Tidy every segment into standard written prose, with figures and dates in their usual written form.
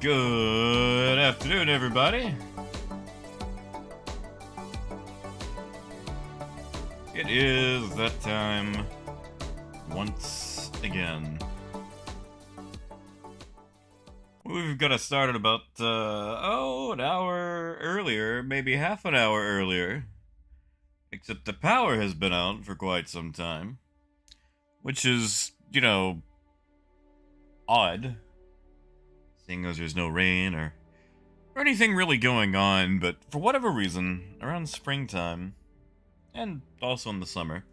Good afternoon, everybody. It is that time once again. We've got to start at about, an hour earlier, maybe half an hour earlier. Except the power has been out for quite some time. Which is, odd. Seeing as there's no rain or anything really going on, but for whatever reason, around springtime, and also in the summer,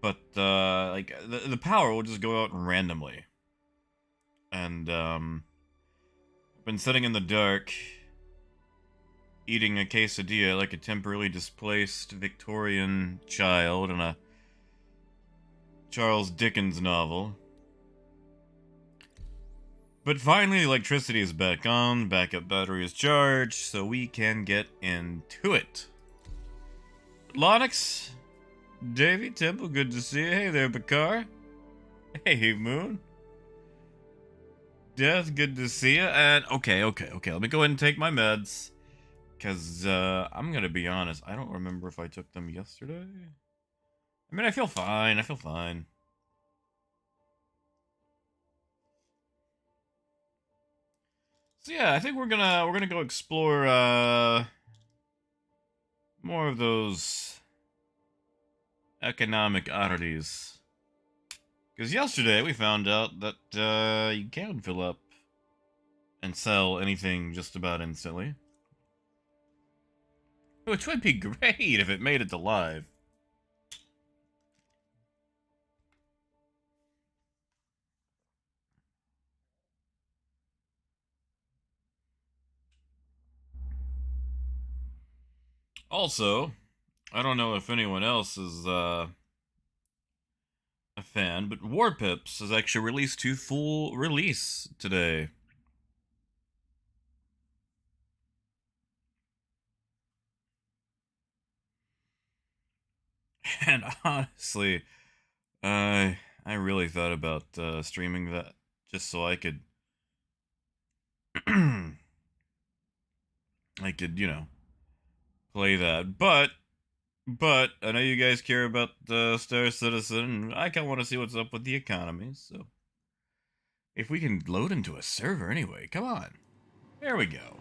but, the power will just go out randomly. And, I've been sitting in the dark, eating a quesadilla like a temporarily displaced Victorian child in a Charles Dickens novel. But finally, the electricity is back on, backup battery is charged, so we can get into it. Lonix, Davey, Temple, good to see you. Hey there, Bakar. Hey, Moon. Death, good to see you. And, okay, let me go ahead and take my meds. Because, I'm gonna be honest, I don't remember if I took them yesterday. I mean, I feel fine. So yeah, I think we're gonna go explore more of those economic oddities. Because yesterday we found out that you can fill up and sell anything just about instantly. Which would be great if it made it to live. Also, I don't know if anyone else is a fan, but War Pips has actually released 2 full release today. And honestly, I really thought about streaming that just so I could play that. But I know you guys care about the Star Citizen. I kind of want to see what's up with the economy. So if we can load into a server anyway, come on. There we go.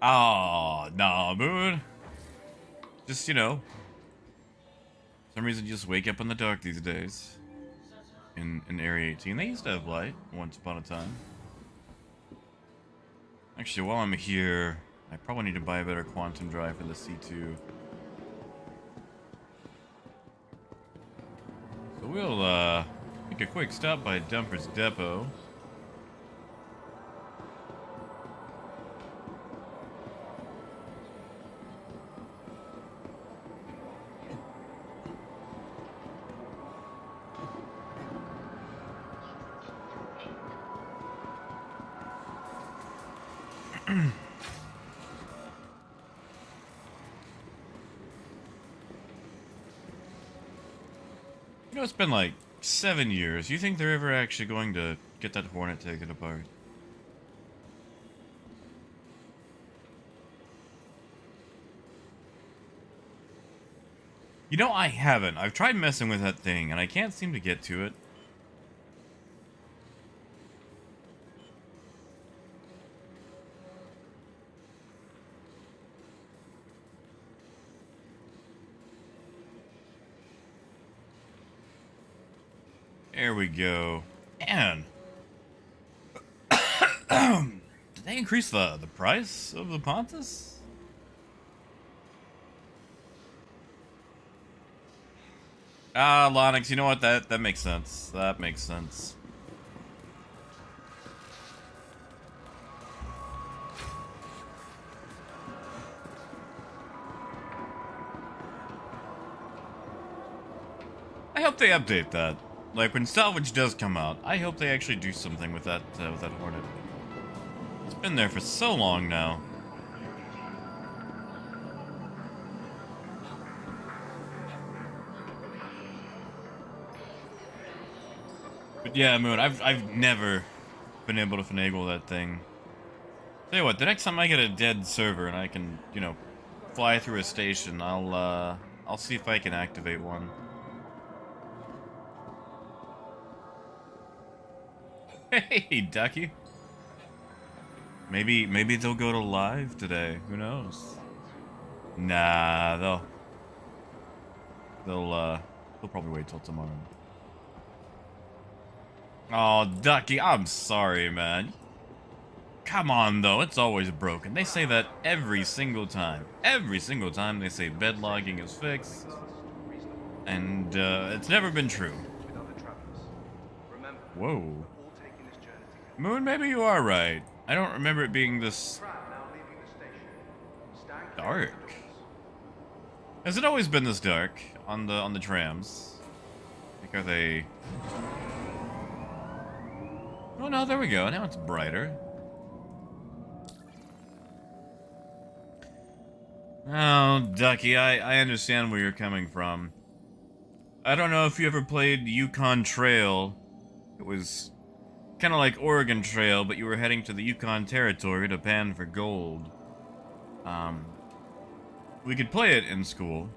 Oh, nah, Moon. Just, some reason you just wake up in the dark these days. In Area 18. They used to have light once upon a time. Actually, while I'm here, I probably need to buy a better quantum drive for the C2. So we'll, make a quick stop by Dumper's Depot. It's been like 7 years. You think they're ever actually going to get that Hornet taken apart? I haven't. I've tried messing with that thing, and I can't seem to get to it. There we go. Man. Did they increase the price of the Pontus? Ah, Lonix, you know what? That makes sense. That makes sense. hope they update that. Like, when salvage does come out, I hope they actually do something with that Hornet. It's been there for so long now. But yeah, Moon, I've never been able to finagle that thing. Tell you what, the next time I get a dead server and I can, you know, fly through a station, I'll see if I can activate one. Hey, Ducky. Maybe they'll go to live today. Who knows? Nah, they'll probably wait till tomorrow. Oh, Ducky, I'm sorry, man. Come on, though, it's always broken. They say that every single time. Every single time they say bed logging is fixed. And, it's never been true. Whoa. Moon, maybe you are right. I don't remember it being this dark. Has it always been this dark on the trams? Like, are they... Oh no, there we go. Now it's brighter. Oh, Ducky, I understand where you're coming from. I don't know if you ever played Yukon Trail. It was kind of like Oregon Trail, but you were heading to the Yukon Territory to pan for gold. We could play it in school.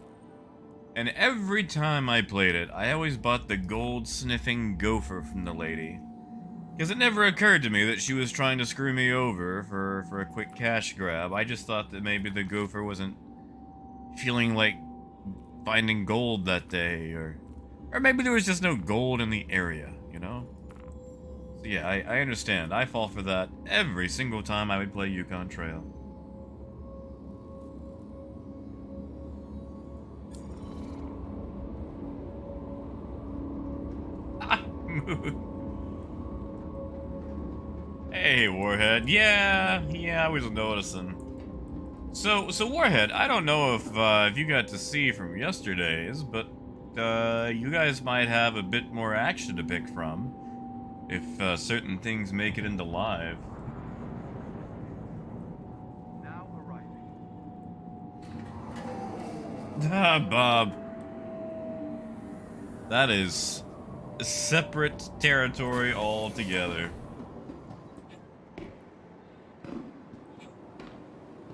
And every time I played it, I always bought the gold-sniffing gopher from the lady. Because it never occurred to me that she was trying to screw me over for a quick cash grab. I just thought that maybe the gopher wasn't feeling like finding gold that day, or maybe there was just no gold in the area, you know? So yeah, I understand. I fall for that every single time I would play Yukon Trail. Hey, Warhead. Yeah, I was noticing. So Warhead, I don't know if you got to see from yesterday's, but you guys might have a bit more action to pick from if certain things make it into live. Now arriving. Ah, Bob. That is a separate territory altogether.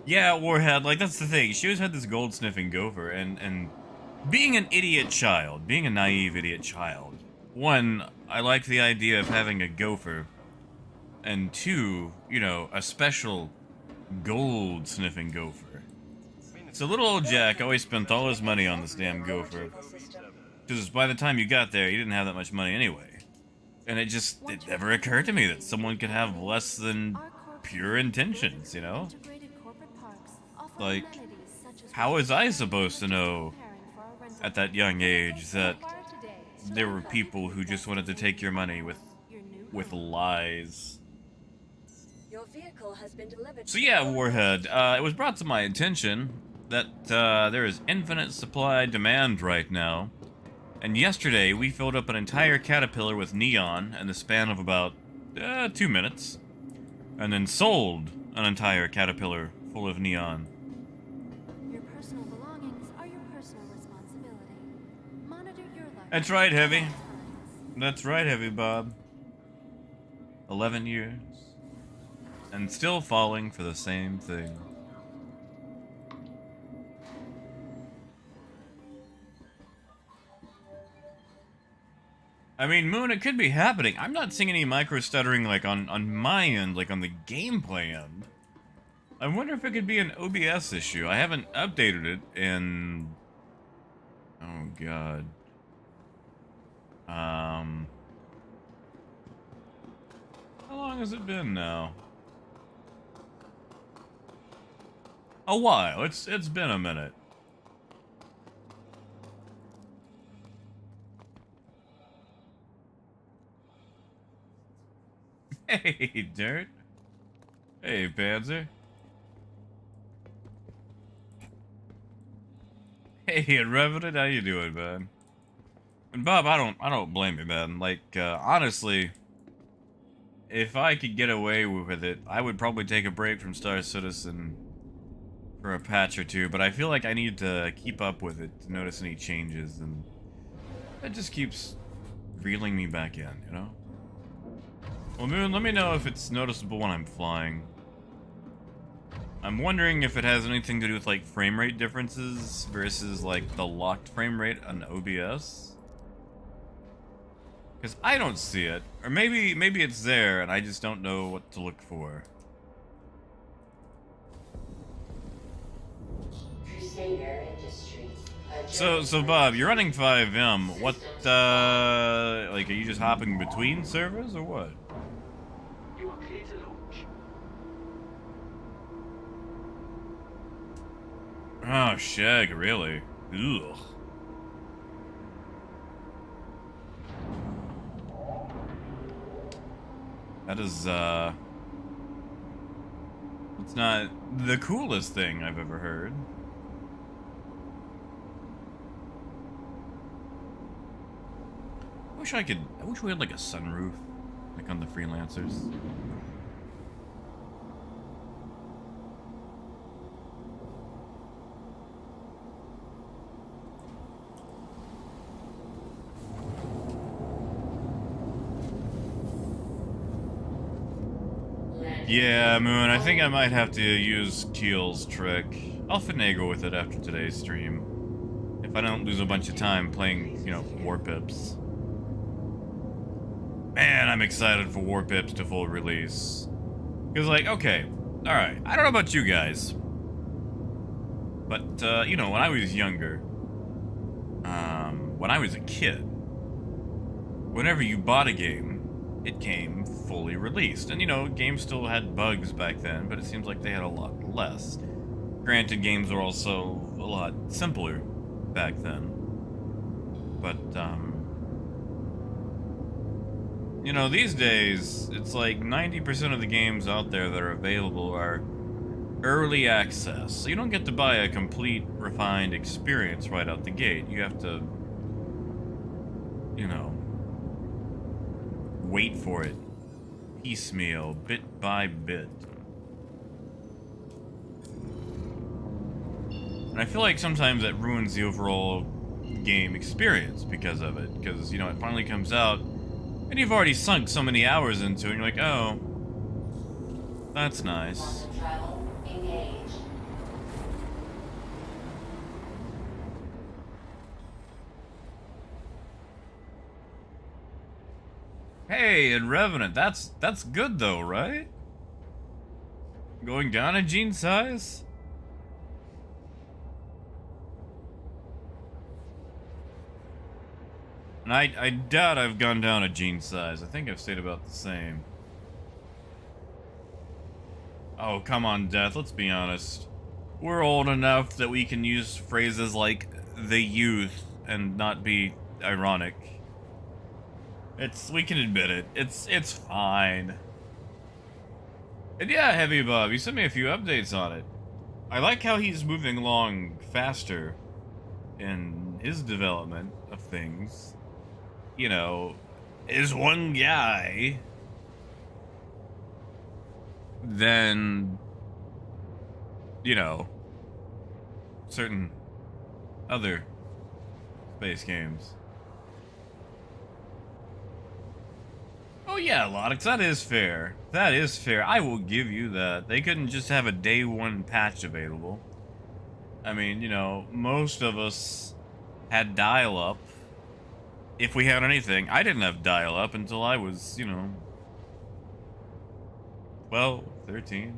Yeah, Warhead, like, that's the thing. She always had this gold-sniffing gopher, and being an idiot child, being a naive idiot child, one, I like the idea of having a gopher, and two, you know, a special gold-sniffing gopher. So little old Jack always spent all his money on this damn gopher, because by the time you got there, you didn't have that much money anyway. And it never occurred to me that someone could have less than pure intentions, you know? Like, how was I supposed to know at that young age that there were people who just wanted to take your money with lies? So yeah, Warhead, it was brought to my attention that there is infinite supply demand right now. And yesterday, we filled up an entire Caterpillar with neon in the span of about 2 minutes. And then sold an entire Caterpillar full of neon. Your personal belongings are your personal responsibility. Monitor your life. That's right, Heavy. That's right, Heavy Bob. 11 years. And still falling for the same thing. I mean, Moon, it could be happening. I'm not seeing any micro-stuttering, like, on my end, like, on the gameplay end. I wonder if it could be an OBS issue. I haven't updated it in... Oh, God. How long has it been now? A while. It's been a minute. Hey, Dirt. Hey, Panzer. Hey, Revenant, how you doing, man? And Bob, I don't blame you, man. Like, honestly, if I could get away with it, I would probably take a break from Star Citizen for a patch or two, but I feel like I need to keep up with it to notice any changes, and that just keeps reeling me back in, you know? Well, Moon, let me know if it's noticeable when I'm flying. I'm wondering if it has anything to do with, like, frame rate differences versus, like, the locked frame rate on OBS. Because I don't see it. Or maybe it's there and I just don't know what to look for. Crusader Industries. So Bob, you're running 5M. What, like, are you just hopping between servers or what? You are clear to launch. Oh, shag, really? Ugh. That is, it's not the coolest thing I've ever heard. I wish we had, like, a sunroof, like on the freelancers. Yeah, Moon, I think I might have to use Keel's trick. I'll finagle with it after today's stream. If I don't lose a bunch of time playing, you know, War Pips. Man, I'm excited for War Pips to full release. Because, like, okay, alright, I don't know about you guys. But, you know, when I was younger, when I was a kid, whenever you bought a game, it came fully released. And, you know, games still had bugs back then, but it seems like they had a lot less. Granted, games were also a lot simpler back then. But, you know, these days, it's like 90% of the games out there that are available are early access. So you don't get to buy a complete, refined experience right out the gate. You have to, you know, wait for it, piecemeal, bit by bit. And I feel like sometimes that ruins the overall game experience because of it. Because, you know, it finally comes out, and you've already sunk so many hours into it, and you're like, oh, that's nice. Travel engaged. Hey, and Revenant, that's good though, right? Going down in gene size? And I doubt I've gone down a gene size. I think I've stayed about the same. Oh, come on, Death, let's be honest. We're old enough that we can use phrases like the youth and not be ironic. We can admit it. It's fine. And yeah, Heavy Bob, you sent me a few updates on it. I like how he's moving along faster in his development of things. You know, is one guy than, you know, certain other space games. Oh yeah, Lodix, that is fair. That is fair. I will give you that. They couldn't just have a day one patch available. I mean, you know, most of us had dial-up. If we had anything. I didn't have dial-up until I was, you know, 12, 13.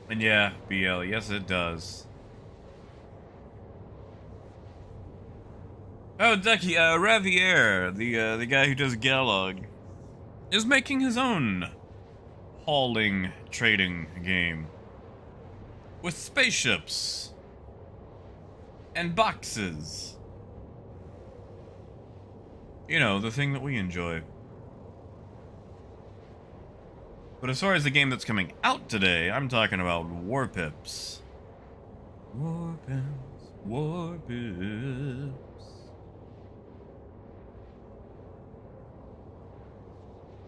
And yeah, BL, yes it does. Oh, Ducky, Ravier, the guy who does Galog, is making his own hauling trading game with spaceships and boxes. You know, the thing that we enjoy. But as far as the game that's coming out today, I'm talking about War Pips. War pips, war pips.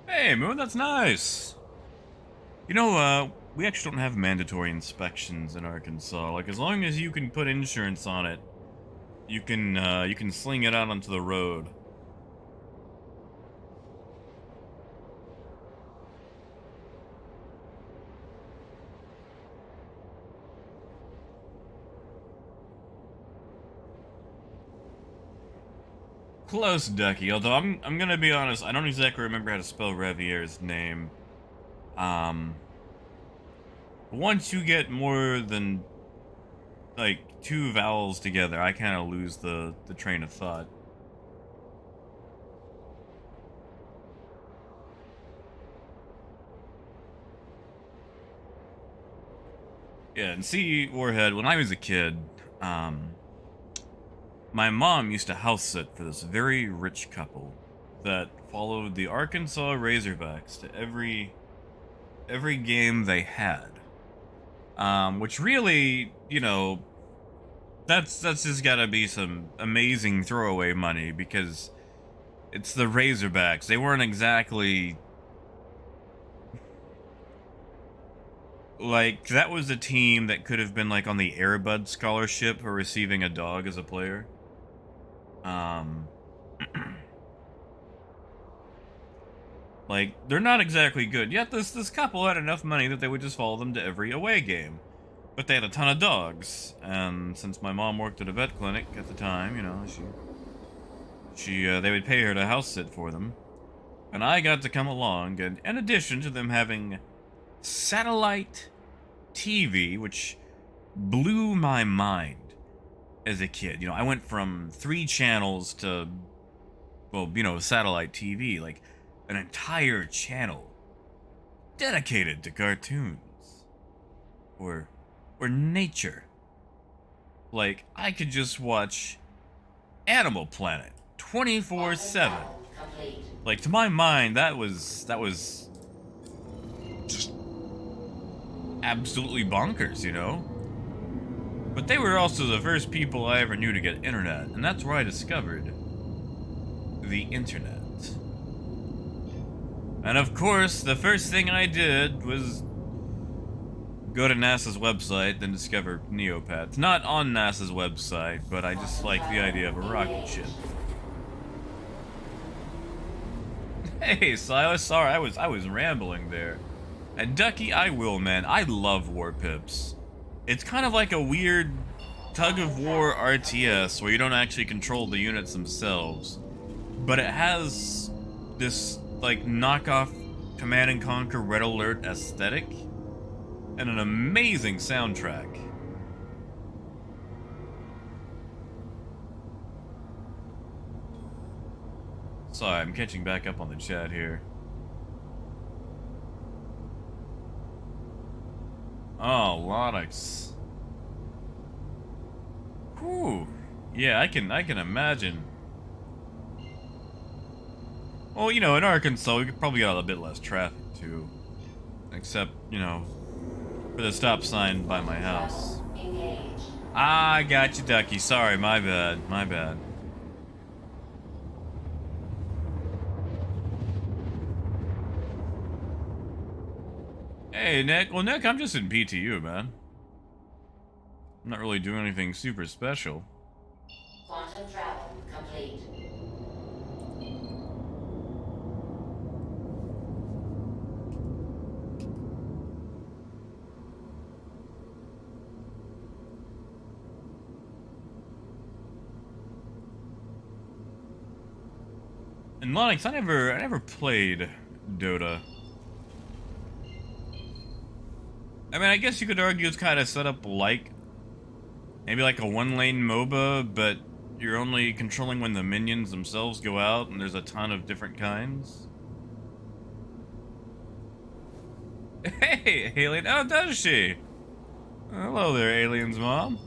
Hey, Moon, that's nice. You know, we actually don't have mandatory inspections in Arkansas. Like, as long as you can put insurance on it, you can sling it out onto the road. Close, Ducky. Although I'm gonna be honest, I don't exactly remember how to spell Revier's name. Once you get more than like 2 vowels together, I kind of lose the train of thought. Yeah, and see, Warhead, when I was a kid, my mom used to house sit for this very rich couple that followed the Arkansas Razorbacks to every game they had. Which really, you know, that's just gotta be some amazing throwaway money, because it's the Razorbacks. They weren't exactly like, that was a team that could have been like on the Airbud scholarship or receiving a dog as a player. Like, they're not exactly good. Yet this couple had enough money that they would just follow them to every away game. But they had a ton of dogs, and since my mom worked at a vet clinic at the time, you know, they would pay her to house sit for them. And I got to come along, and in addition to them having satellite TV, which blew my mind as a kid. You know, I went from 3 channels to, well, you know, satellite TV, like an entire channel dedicated to cartoons or nature. Like, I could just watch Animal Planet 24/7. Like, to my mind, that was just absolutely bonkers, you know? But they were also the first people I ever knew to get internet, and that's where I discovered the internet. And of course, the first thing I did was go to NASA's website, then discover Neopets. Not on NASA's website, but I just like the idea of a rocket ship. Hey, Silas, sorry, I was rambling there. And Ducky, I will, man. I love War Pips. It's kind of like a weird tug-of-war RTS where you don't actually control the units themselves, but it has this, like, knockoff Command & Conquer Red Alert aesthetic and an amazing soundtrack. Sorry, I'm catching back up on the chat here. Oh, Lonix. Whew. Yeah, I can imagine. Well, you know, in Arkansas, we could probably get a bit less traffic, too. Except, you know, for the stop sign by my house. Ah, I got you, Ducky. Sorry, my bad. My bad. Hey, Nick. Well, Nick, I'm just in PTU, man. I'm not really doing anything super special. Quantum travel complete. And Lonix, I never played Dota. I mean, I guess you could argue it's kind of set up like maybe like a one-lane MOBA, but you're only controlling when the minions themselves go out, and there's a ton of different kinds. Hey, alien! Oh, does she? Hello there, aliens, mom.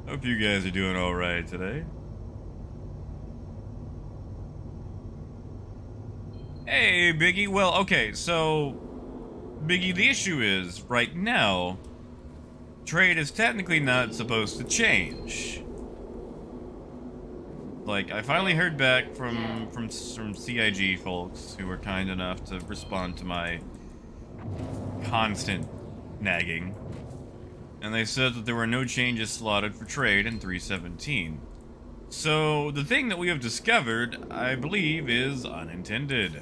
Hope you guys are doing all right today. Hey, Biggie. Well, okay, so Biggie, the issue is right now, trade is technically not supposed to change. Like, I finally heard back from CIG folks who were kind enough to respond to my constant nagging. And they said that there were no changes slotted for trade in 317. So, the thing that we have discovered, I believe, is unintended.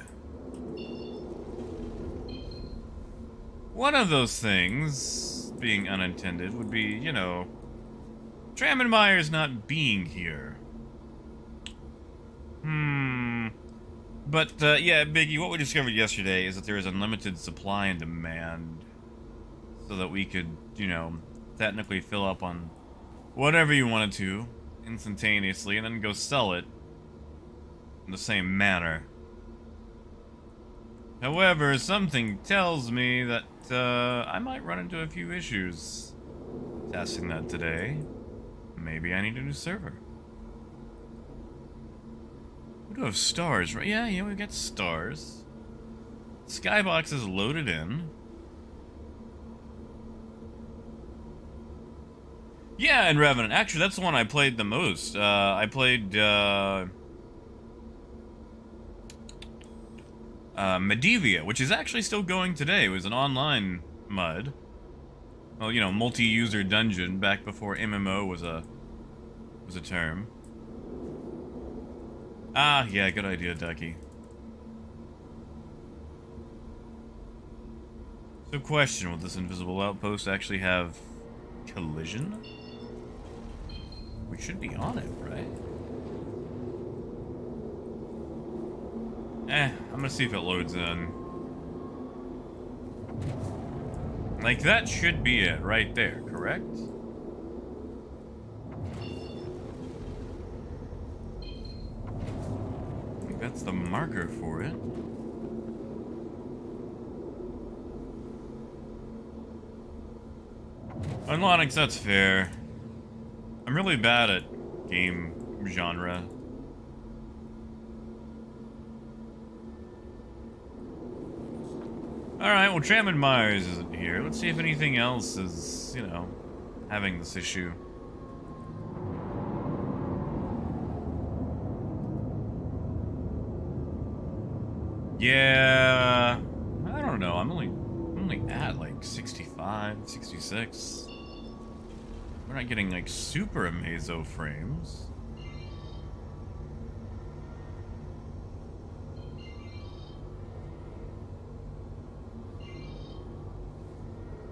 One of those things, being unintended, would be, you know, Tram and Myers not being here. But, yeah, Biggie, what we discovered yesterday is that there is unlimited supply and demand. So that we could, you know, technically fill up on whatever you wanted to instantaneously and then go sell it in the same manner. However, something tells me that I might run into a few issues testing that today. Maybe I need a new server. We do have stars, right? Yeah, we got stars. Skybox is loaded in. Yeah, and Revenant. Actually, that's the one I played the most. I played Medivia, which is actually still going today. It was an online MUD. Well, you know, multi-user dungeon back before MMO was a term. Ah, yeah, good idea, Ducky. So, question: will this invisible outpost actually have collision? We should be on it, right? I'm gonna see if it loads in. Like, that should be it right there, correct? I think that's the marker for it. Unlonix, that's fair. I'm really bad at game genre. Alright, well, Tram and Myers isn't here. Let's see if anything else is, you know, having this issue. Yeah, I don't know. I'm only at like 65, 66. We're not getting like super amazo frames.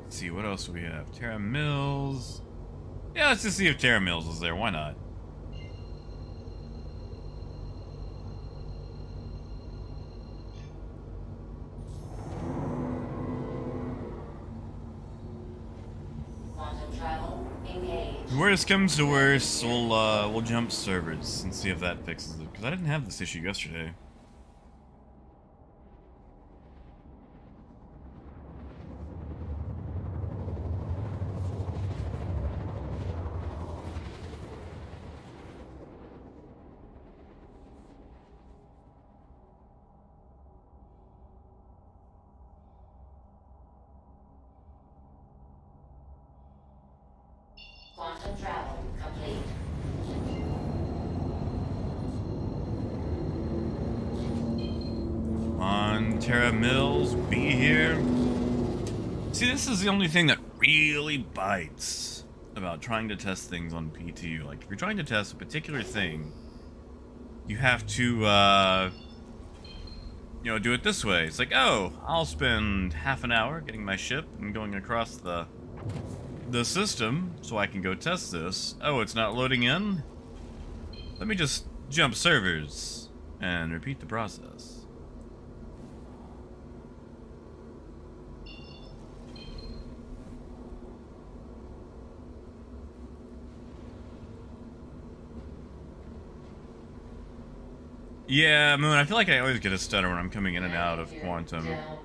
Let's see, what else do we have? Terra Mills. Yeah, let's just see if Terra Mills is there. Why not? Quantum travel engaged. Worst comes to worst, we'll jump servers and see if that fixes it. Because I didn't have this issue yesterday. Quantum travel complete. On Terra Mills, be here. See, this is the only thing that really bites about trying to test things on PTU. Like, if you're trying to test a particular thing, you have to, you know, do it this way. It's like, oh, I'll spend half an hour getting my ship and going across the system so I can go test this. Oh, it's not loading in? Let me just jump servers and repeat the process. Yeah, Moon, I feel like I always get a stutter when I'm coming in and out of Quantum. Down.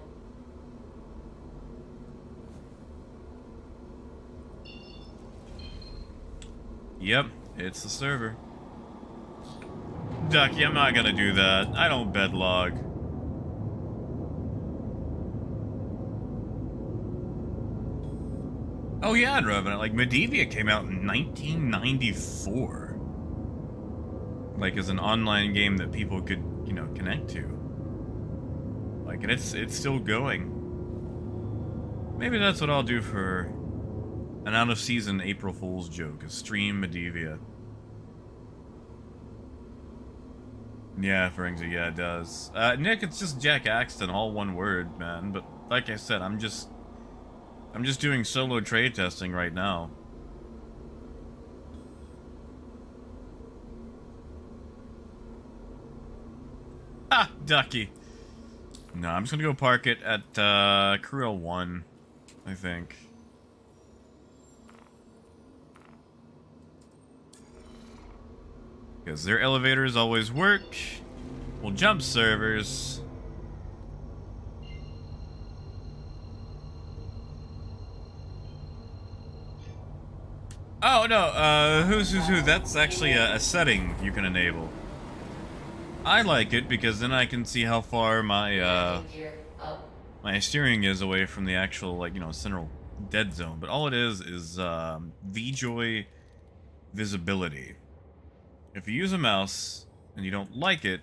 Yep, it's the server. Ducky, I'm not gonna do that. I don't bedlog. Oh yeah, and Revenant. Like, Medivia came out in 1994. Like, as an online game that people could, you know, connect to. Like, and it's still going. Maybe that's what I'll do for an out-of-season April Fool's joke, is stream Medivia. Yeah, Ferenzi, yeah, it does. Nick, it's just Jack Axton, all one word, man. But like I said, I'm just doing solo trade testing right now. Ah, ducky. No, I'm just gonna go park it at Crew L1, I think. Because their elevators always work. We'll jump servers. Oh no, who's who? That's actually a setting you can enable. I like it because then I can see how far my my steering is away from the actual, like, you know, central dead zone. But all it is VJoy visibility. If you use a mouse and you don't like it,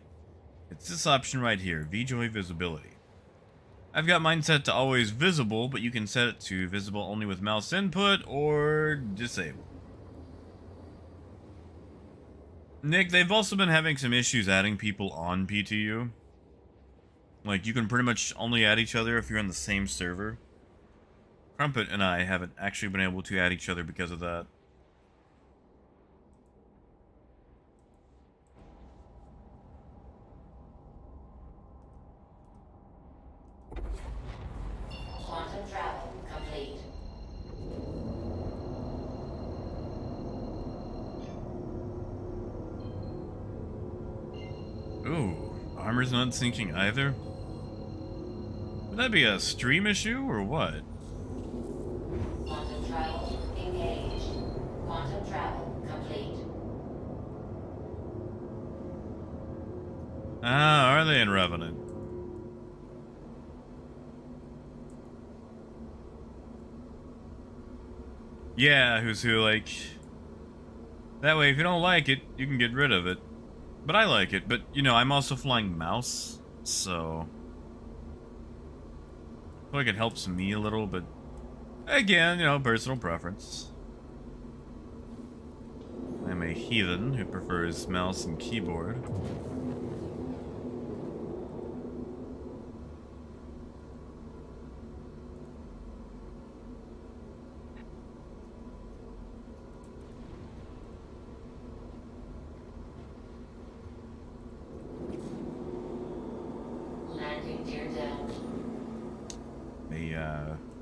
it's this option right here, VJoy visibility. I've got mine set to always visible, but you can set it to visible only with mouse input or disable. Nick, they've also been having some issues adding people on PTU. Like, you can pretty much only add each other if you're on the same server. Crumpet and I haven't actually been able to add each other because of that. Quantum travel complete. Ooh, armor's not sinking either? Would that be a stream issue or what? Quantum travel engaged. Quantum travel complete. Ah, are they in Revenant? Yeah, who's who, like... That way, if you don't like it, you can get rid of it. But I like it, but, you know, I'm also flying mouse, so... I feel like it helps me a little, but... Again, you know, personal preference. I'm a heathen who prefers mouse and keyboard. Landing gear down.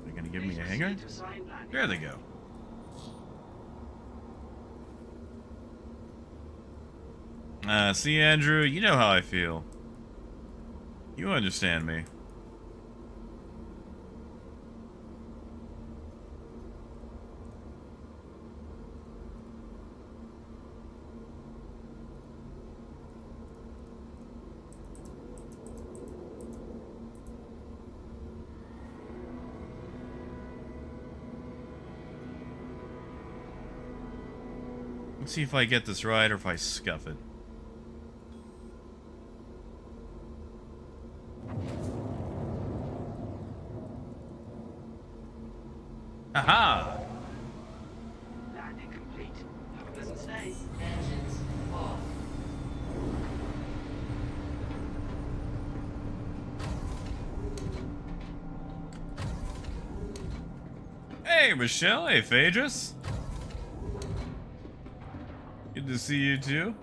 They're gonna give me a hanger? Proceed to sign landing. There they go. See, Andrew, you know how I feel. You understand me. Let's see if I get this right or if I scuff it. Aha! Landing complete. Have a pleasant stay. Engines off. Hey, Michelle. Hey, Phaedrus. Good to see you too.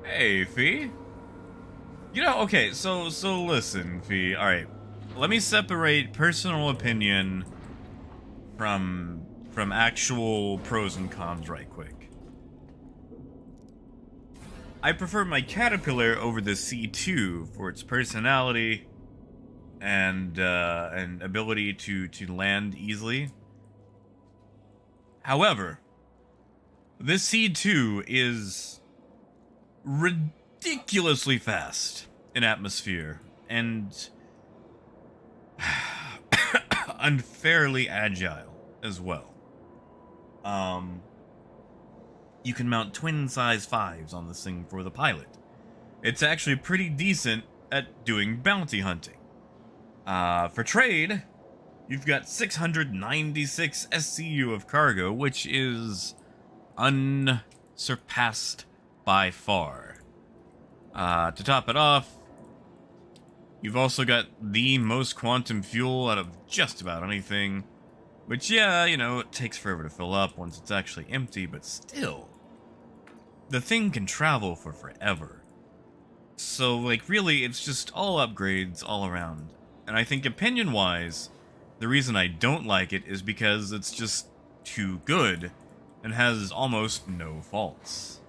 Hey, Fee. You know, okay, so listen, Fee. All right, let me separate personal opinion from actual pros and cons right quick. I prefer my Caterpillar over the C2 for its personality and ability to land easily. However, this C2 is ridiculously fast in atmosphere, and unfairly agile as well. You can mount twin-size 5s on this thing for the pilot. It's actually pretty decent at doing bounty hunting. For trade, you've got 696 SCU of cargo, which is unsurpassed by far. To top it off, you've also got the most quantum fuel out of just about anything, which, yeah, you know, it takes forever to fill up once it's actually empty, but still, the thing can travel for forever. So, like, really, it's just all upgrades all around. And I think opinion-wise, the reason I don't like it is because it's just too good and has almost no faults.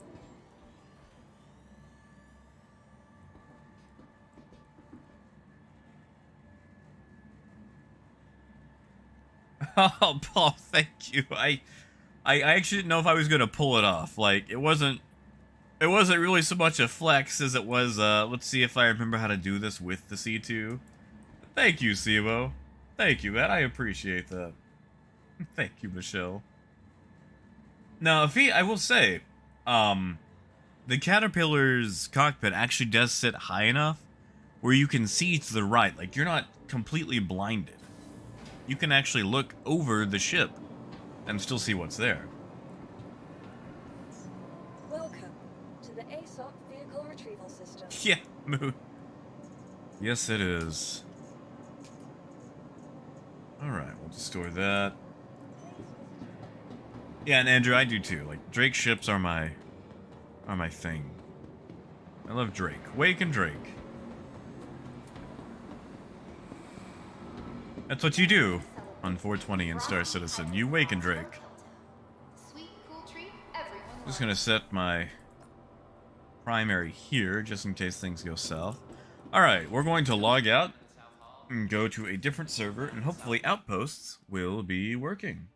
Oh, Paul, thank you. I actually didn't know if I was gonna pull it off. Like, it wasn't really so much a flex as it was, let's see if I remember how to do this with the C2. Thank you, Sibo. Thank you, man. I appreciate that. Thank you, Michelle. Now, I will say, the Caterpillar's cockpit actually does sit high enough where you can see to the right. Like, you're not completely blinded. You can actually look over the ship and still see what's there. Welcome to the ASOC Vehicle Retrieval System. Yeah, Moon. Yes, it is. Alright, we'll just store that. Yeah, and Andrew, I do too. Like, Drake ships are my thing. I love Drake. Wake and Drake. That's what you do on 420 in Star Citizen. You wake and Drake. Sweet, cool treat. Everyone Just gonna set my primary here, just in case things go south. Alright, we're going to log out and go to a different server, and hopefully Outposts will be working.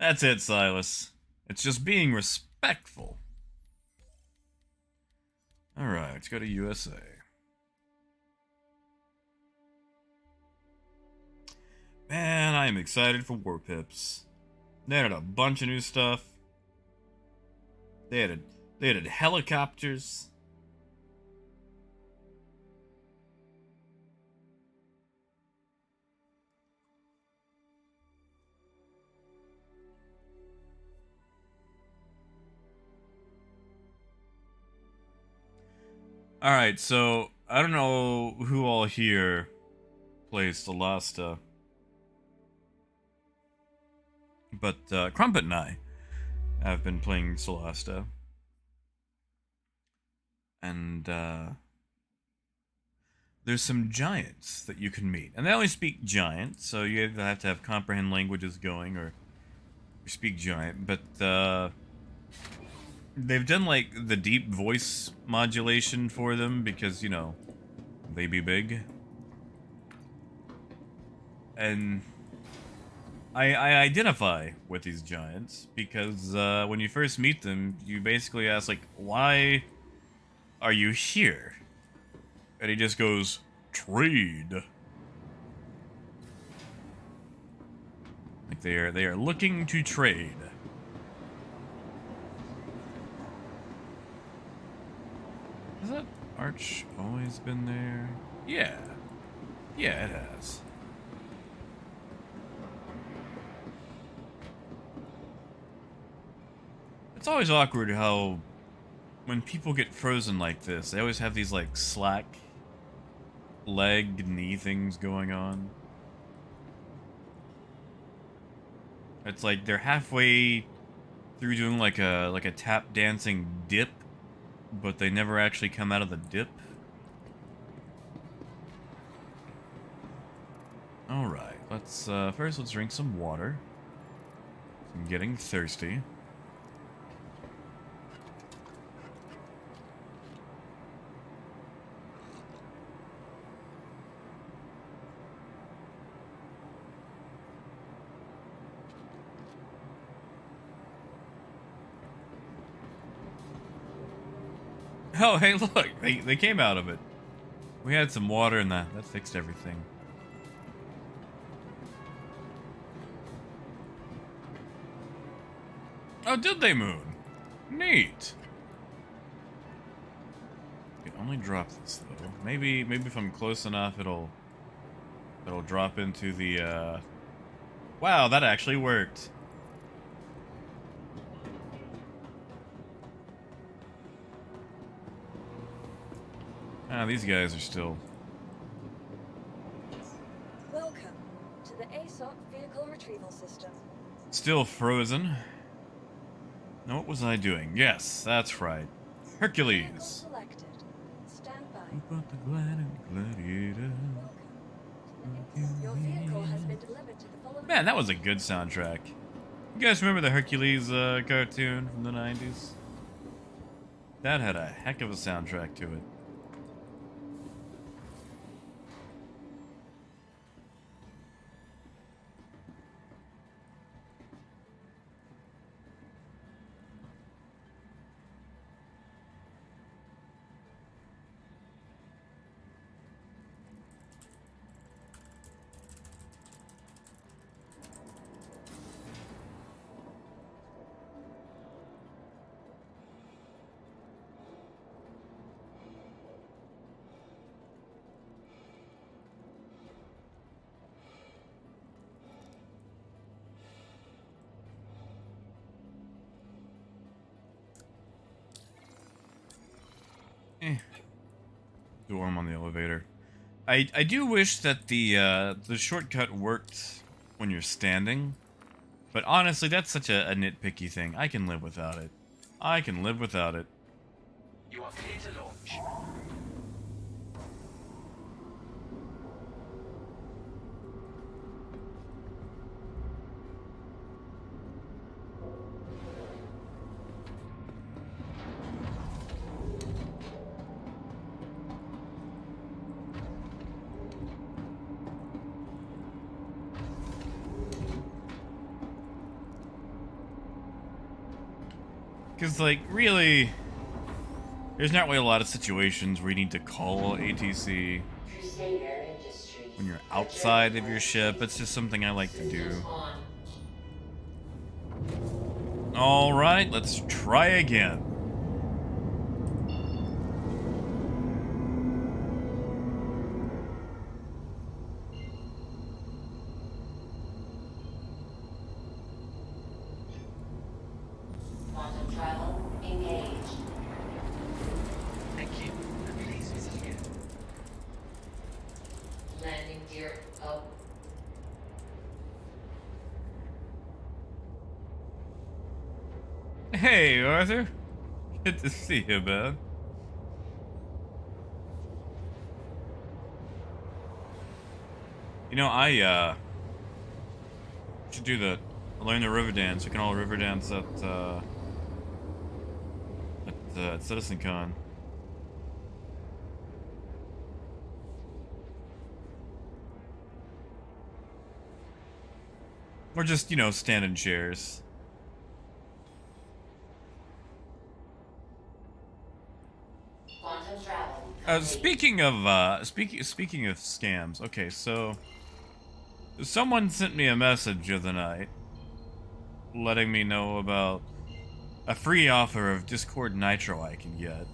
That's it, Silas. It's just being respectful. Alright, let's go to USA. Man, I am excited for War Pips. They added a bunch of new stuff. They added helicopters. Alright, so I don't know who all here plays Solasta, but Crumpet and I have been playing Solasta, and there's some giants that you can meet, and they only speak giant, so you either have to have comprehend languages going or speak giant, but they've done, like, the deep voice modulation for them because, you know, they be big. And I identify with these giants because when you first meet them, you basically ask, like, why are you here? And he just goes, trade. Like, they are looking to trade. Has that arch always been there? Yeah. Yeah, it has. It's always awkward how when people get frozen like this, they always have these, like, slack leg, knee things going on. It's like they're halfway through doing like a tap dancing dip, but they never actually come out of the dip. Alright, let's first let's drink some water. I'm getting thirsty. Oh, hey, look, they came out of it. We had some water and that fixed everything. Oh, did they, Moon? Neat. I can only drop this though. Maybe if I'm close enough, it'll drop into the. Wow, that actually worked. Ah, these guys are still. Welcome to the ASOC vehicle retrieval system. Still frozen. Now, what was I doing? Yes, that's right. Vehicle Hercules. selected. Stand by. About the gladiator. Your vehicle has been delivered to the following. Man, that was a good soundtrack. You guys remember the Hercules cartoon from the 90s? That had a heck of a soundtrack to it. Dorm on the elevator. I do wish that the shortcut worked when you're standing, but honestly, that's such a nitpicky thing. I can live without it. I can live without it. You are clear to launch. Because, like, really, there's not really a lot of situations where you need to call ATC Crusader Industries. when you're outside of your ship. It's just something I like to do. Systems on. Alright, let's try again. Quantum travel engaged. Thank you. Please visit again. Landing gear up. Hey, Arthur. Good to see you, man. You know, I should do the learn the river dance. We can all river dance at CitizenCon. Or just, you know, stand in chairs. Quantum travel. Speaking of speaking of scams, okay, so someone sent me a message the other night letting me know about a free offer of Discord Nitro I can get.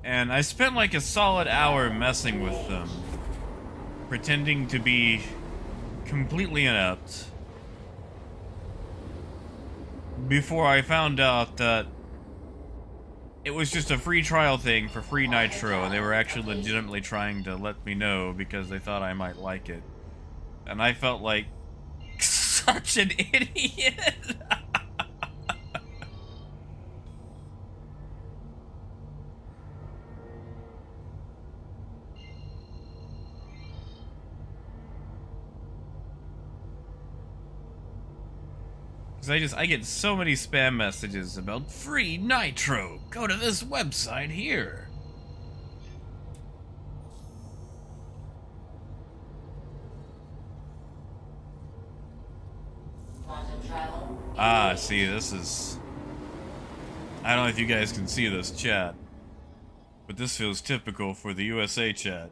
And I spent like a solid hour messing with them, pretending to be completely inept, before I found out that it was just a free trial thing for free Nitro, and they were actually legitimately trying to let me know because they thought I might like it. And I felt like such an idiot. Because I get so many spam messages about free Nitro. Go to this website here. Quantum travel. Ah, see, this is I don't know if you guys can see this chat, but this feels typical for the USA chat.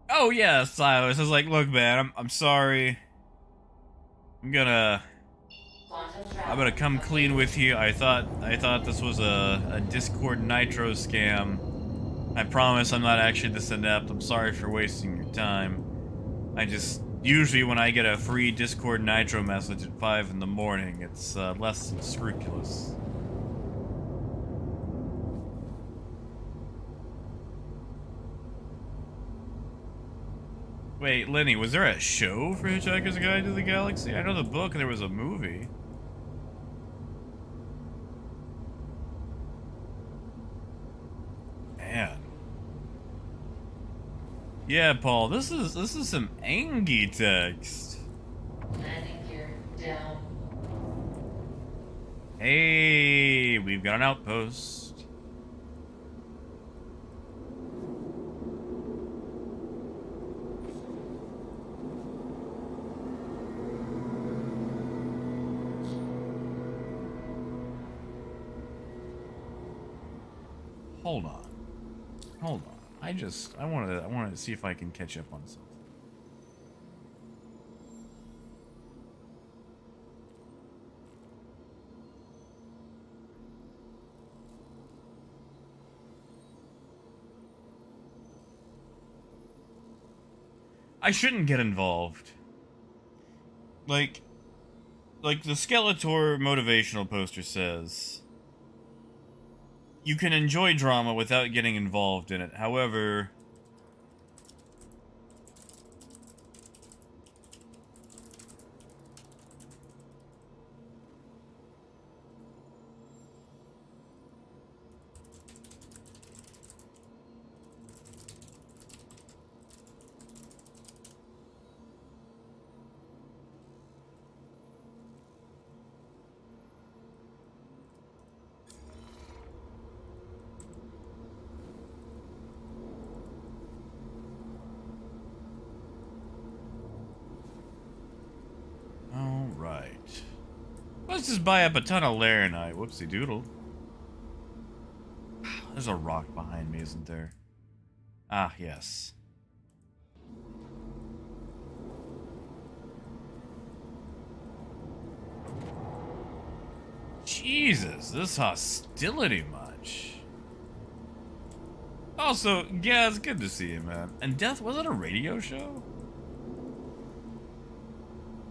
Oh yeah, Silas is like, look man, I'm sorry. I'm gonna come clean with you. I thought this was a Discord Nitro scam. I promise I'm not actually this inept. I'm sorry for wasting your time. I just usually when I get a free Discord Nitro message at 5 in the morning, it's less than scrupulous. Wait, Lenny, was there a show for Hitchhiker's Guide to the Galaxy? I know the book and there was a movie. Man. Yeah, Paul, this is some Angie text. Landing gear down. Hey, we've got an outpost. Hold on. I wanted to see if I can catch up on something. I shouldn't get involved. Like the Skeletor motivational poster says, you can enjoy drama without getting involved in it. However, let's just buy up a ton of Laranite. Whoopsie doodle. There's a rock behind me, isn't there? Ah, yes. Jesus, this hostility much. Also, yeah, it's good to see you, man. And Death, was it a radio show?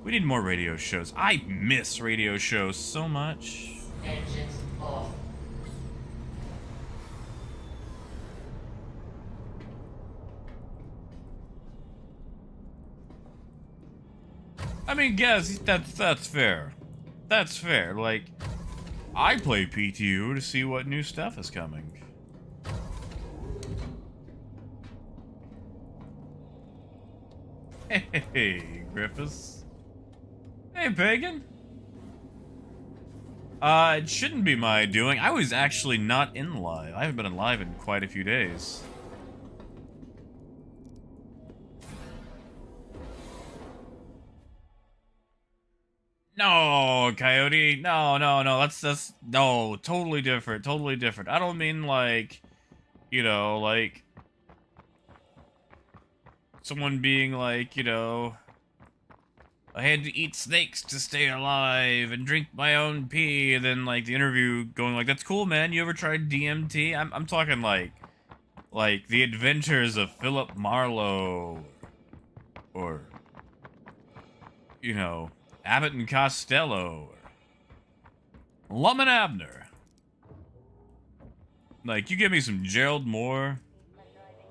We need more radio shows. I miss radio shows so much. Engines off. I mean, guess that's fair. That's fair. Like, I play PTU to see what new stuff is coming. Hey, Griffiths. Hey, Pagan. It shouldn't be my doing. I was actually not in live. I haven't been in live in quite a few days. No, Coyote. No. That's no, totally different. Totally different. I don't mean like, you know, like someone being like, you know, I had to eat snakes to stay alive and drink my own pee, and then like the interview going like, that's cool, man. You ever tried DMT? I'm talking like the adventures of Philip Marlowe, or you know, Abbott and Costello, or Lum and Abner. Like, you give me some Gerald Moore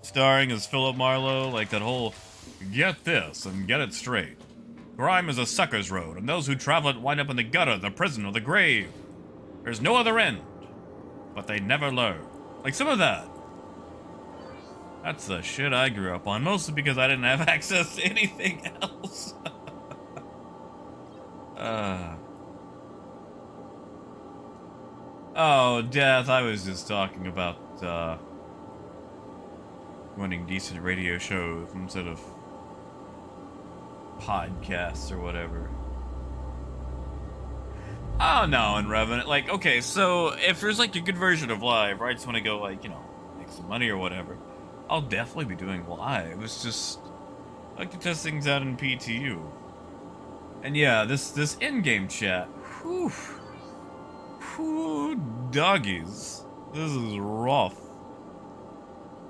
starring as Philip Marlowe, like that whole get this and get it straight. Crime is a sucker's road, and those who travel it wind up in the gutter, the prison, or the grave. There's no other end, but they never learn. Like some of that. That's the shit I grew up on, mostly because I didn't have access to anything else. Oh, Death, I was just talking about, running decent radio shows instead of podcasts or whatever. Oh, no, and Revenant, like, okay, so if there's, like, a good version of live, where I just want to go, like, you know, make some money or whatever, I'll definitely be doing live. It's just, I like to test things out in PTU. And yeah, this in-game chat, whew, doggies, this is rough.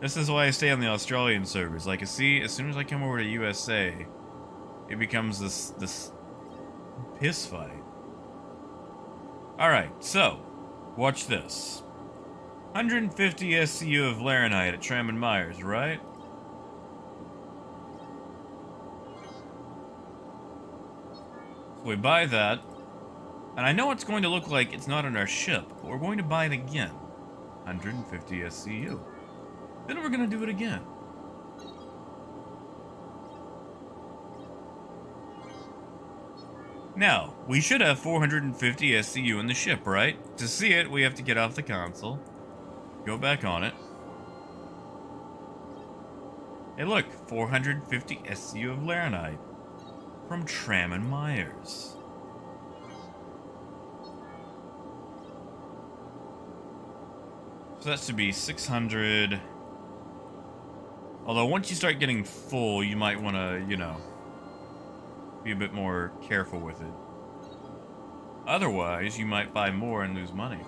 This is why I stay on the Australian servers. Like, you see, as soon as I come over to USA, it becomes this piss fight. Alright, so, watch this. 150 SCU of Laranite at Tram and Myers, right? So we buy that, and I know it's going to look like it's not on our ship, but we're going to buy it again. 150 SCU. Then we're going to do it again. Now, we should have 450 SCU in the ship, right? To see it, we have to get off the console, go back on it. Hey look, 450 SCU of Laranite from Tram and Myers. So that should be 600. Although once you start getting full, you might want to, you know, be a bit more careful with it. Otherwise, you might buy more and lose money.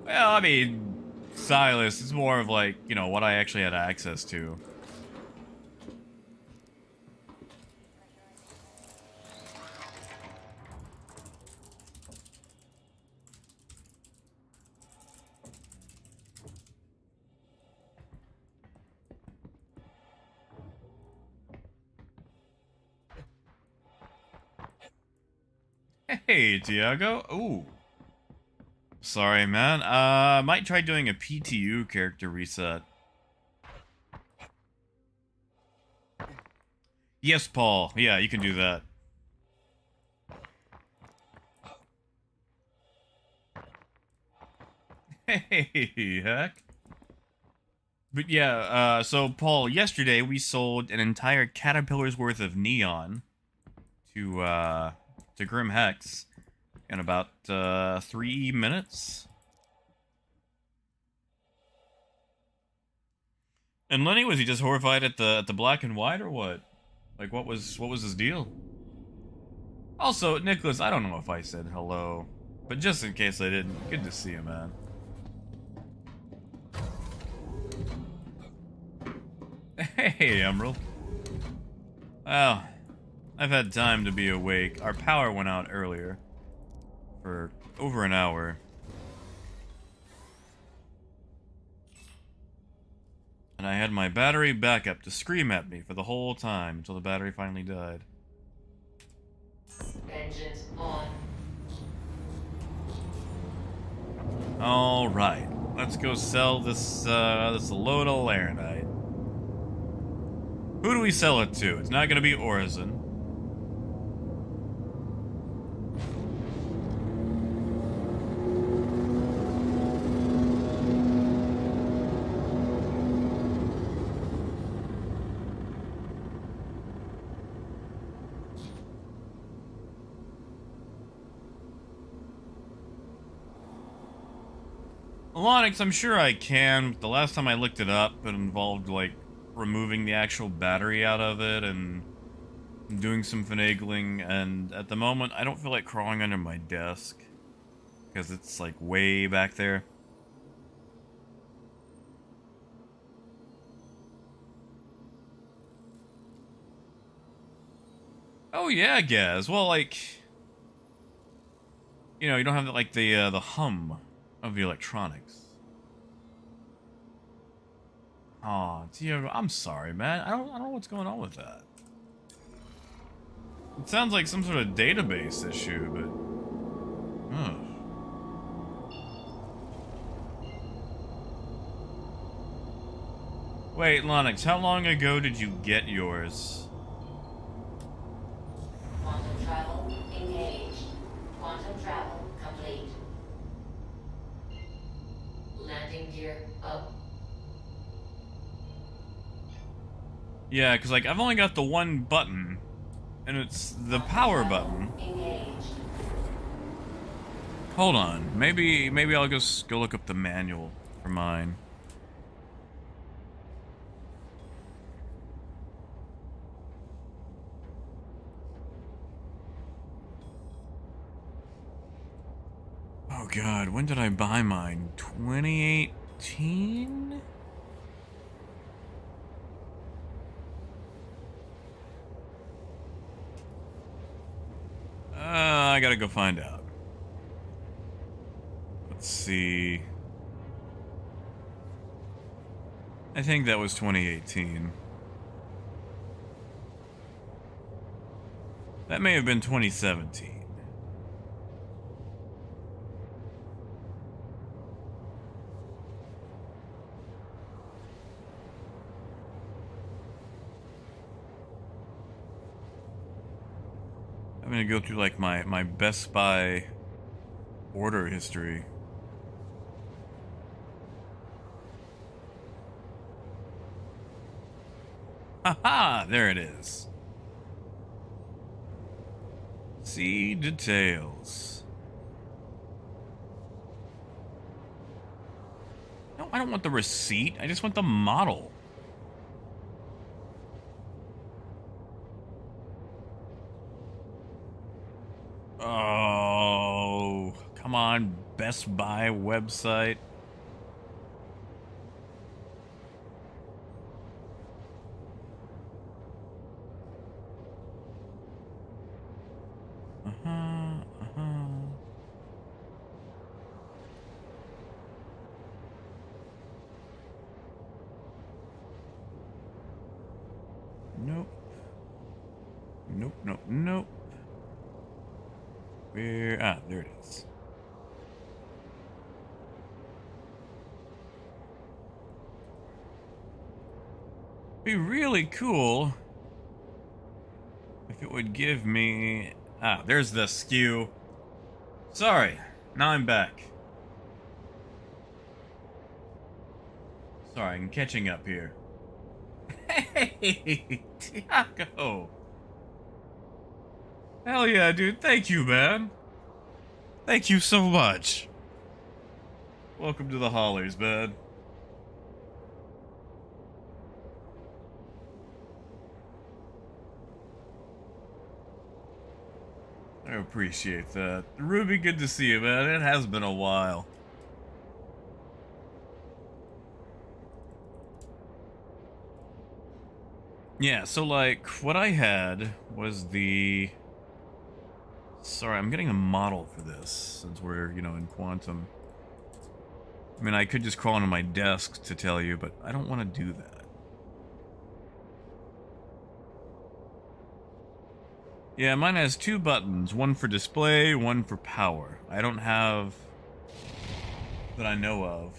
Well, I mean, Silas, it's more of like, you know, what I actually had access to. Hey, Tiago. Ooh. Sorry, man. Might try doing a PTU character reset. Yes, Paul. Yeah, you can do that. Hey, heck. But yeah, so Paul, yesterday we sold an entire caterpillar's worth of neon to Grim Hex in about 3 minutes. And Lenny, was he just horrified at the black and white or what? Like what was his deal? Also, Nicholas, I don't know if I said hello, but just in case I didn't, good to see you, man. Hey, Emerald. Well, I've had time to be awake. Our power went out earlier for over an hour. And I had my battery backup to scream at me for the whole time until the battery finally died. Engines on. Alright, let's go sell this load of Laranite. Who do we sell it to? It's not gonna be Orison. Lonix, I'm sure I can. The last time I looked it up, it involved, like, removing the actual battery out of it and doing some finagling, and at the moment, I don't feel like crawling under my desk, because it's, like, way back there. Oh yeah, Gaz. Well, like, you know, you don't have, like, the hum of the electronics. Aw, Tiago, I'm sorry, man. I don't know what's going on with that. It sounds like some sort of database issue, but... Ugh. Wait, Lonix, how long ago did you get yours? Landing gear up. Yeah, because, like, I've only got the one button, and it's the power button. Engaged. Hold on. Maybe I'll just go look up the manual for mine. Oh god, when did I buy mine? 2018? I gotta go find out. Let's see. I think that was 2018. That may have been 2017. I'm gonna go through like my Best Buy order history. Haha, there it is. See details. No, I don't want the receipt. I just want the model. Oh, come on, Best Buy website. Nope. Nope, nope, nope. Where? Ah, there it is. Be really cool if it would give me... Ah, there's the SKU. Sorry, now I'm back. Sorry, I'm catching up here. Hey, Tiago! Hell yeah, dude. Thank you, man. Thank you so much. Welcome to the Hollers, man. I appreciate that. Ruby, good to see you, man. It has been a while. Yeah, so like, what I had was the... Sorry, I'm getting a model for this, since we're, you know, in quantum. I mean, I could just crawl onto my desk to tell you, but I don't want to do that. Yeah, mine has two buttons, one for display, one for power. I don't have... that I know of.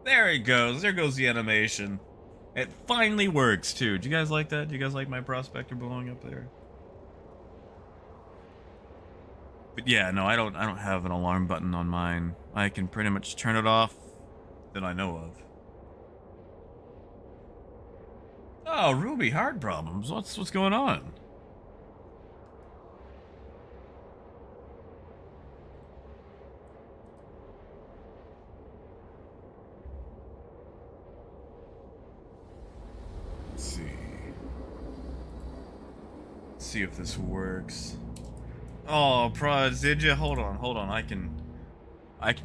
There it goes, there goes the animation. It finally works, too. Do you guys like that? Do you guys like my prospector blowing up there? But yeah, no, I don't have an alarm button on mine. I can pretty much turn it off that I know of. Oh, Ruby, heart problems. What's going on? Let's see. Let's see if this works. Oh, prods, did you? Hold on. I can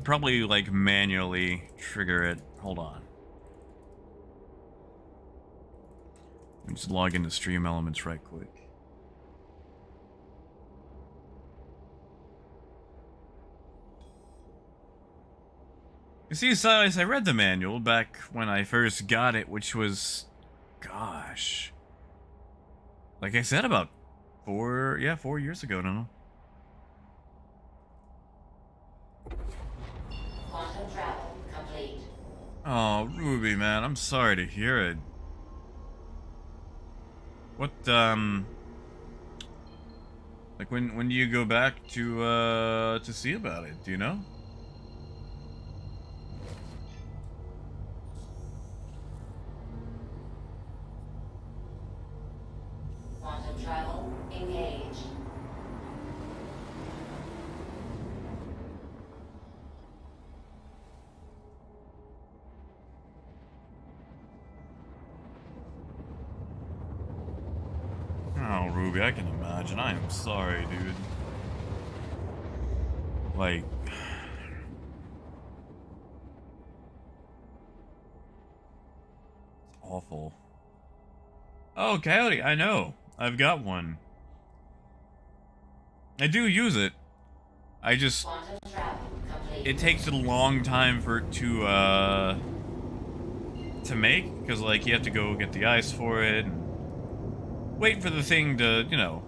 probably, like, manually trigger it. Hold on. Let me just log into Stream Elements right quick. You see, Silas, I read the manual back when I first got it, which was... Gosh. Like I said, about 4 years ago now. Quantum travel complete. Oh, Ruby, man, I'm sorry to hear it. What, like, when do you go back to see about it? Do you know? travel, engage. Oh, Ruby, I can imagine. I am sorry, dude. Like... It's awful. Oh, Coyote, I know. I've got one. I do use it. I just... Quantum travel complete. It takes a long time for it to make, because, like, you have to go get the ice for it, and wait for the thing to, you know,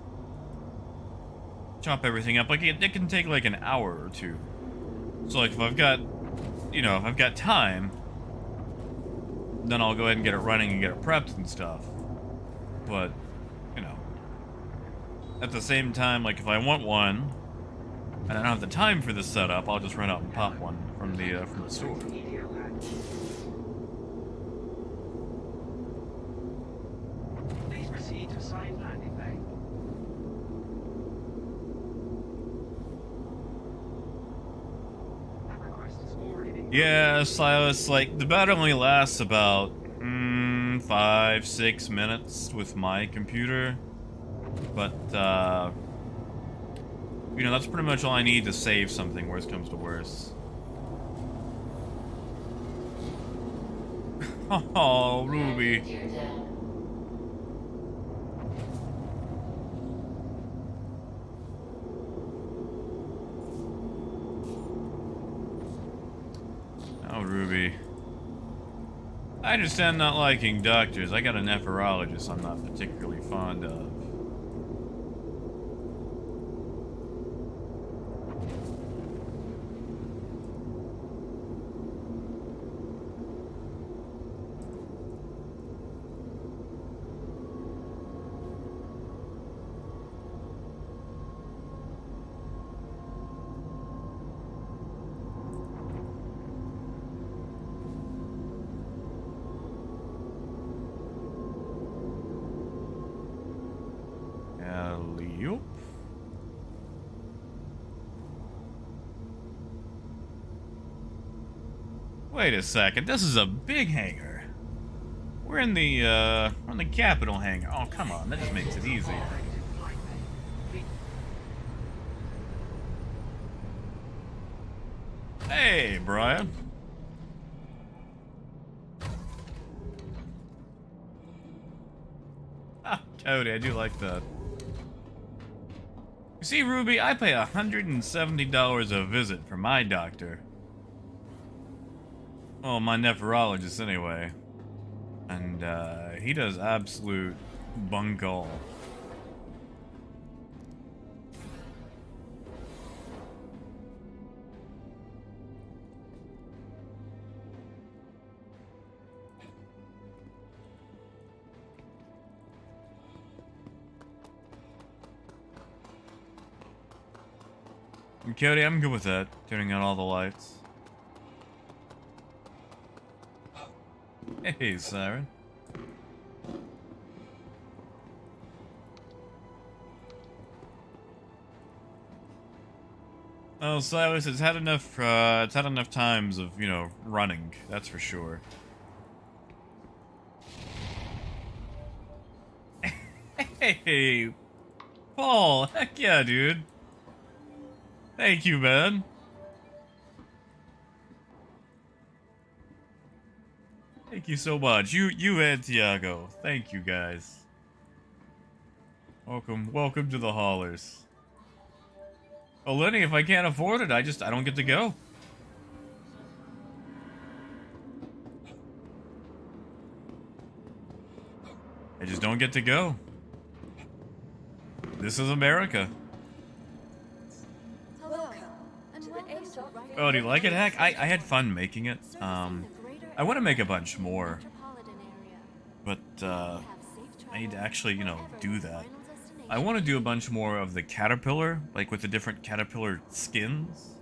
chop everything up. Like, it can take, like, an hour or two. So, like, if I've got, you know, if I've got time, then I'll go ahead and get it running and get it prepped and stuff. But, you know, at the same time, like, if I want one, and I don't have the time for this setup, I'll just run out and pop one from the store. Media latch. Please proceed to assigned landing bay. That request has already been... Yeah, Silas, like, the battery only lasts about 5-6 minutes with my computer, but you know, that's pretty much all I need to save something, worst comes to worst. Oh, Ruby. Gear down. Oh, Ruby. I understand not liking doctors. I got a nephrologist I'm not particularly fond of. Alley-oop. Wait a second, this is a big hangar. We're in the Capitol hangar. Oh, come on, that just makes it easy. Hey, Brian. Ah, Cody, I do like that. You see, Ruby, I pay $170 a visit for my doctor. Well, my nephrologist, anyway. And, he does absolute bunk all. And Cody, I'm good with that. Turning on all the lights. Hey, Siren. Oh, Silas, it's had enough times of, you know, running. That's for sure. Hey, Paul, heck yeah, dude. Thank you, man. Thank you so much. You and Tiago. Thank you, guys. Welcome to the haulers. Oh, Lenny, if I can't afford it, I don't get to go. I just don't get to go. This is America. Welcome to the ASOP. Oh, do you like it, Hack? I had fun making it. I want to make a bunch more, but I need to actually, you know, do that. I want to do a bunch more of the caterpillar, like with the different caterpillar skins.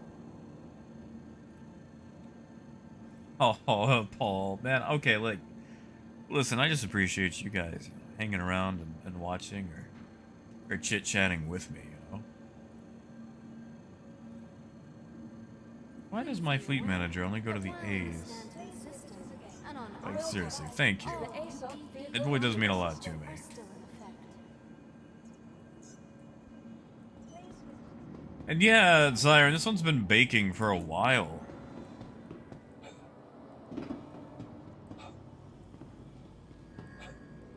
Oh, Paul, man. Okay, like, listen, I just appreciate you guys hanging around and watching, or Or chit-chatting with me, you know? Why does my fleet manager only go to the A's? Like, seriously, thank you. The ASOP It vehicle really does mean a lot to me. And yeah, Siren, this one's been baking for a while.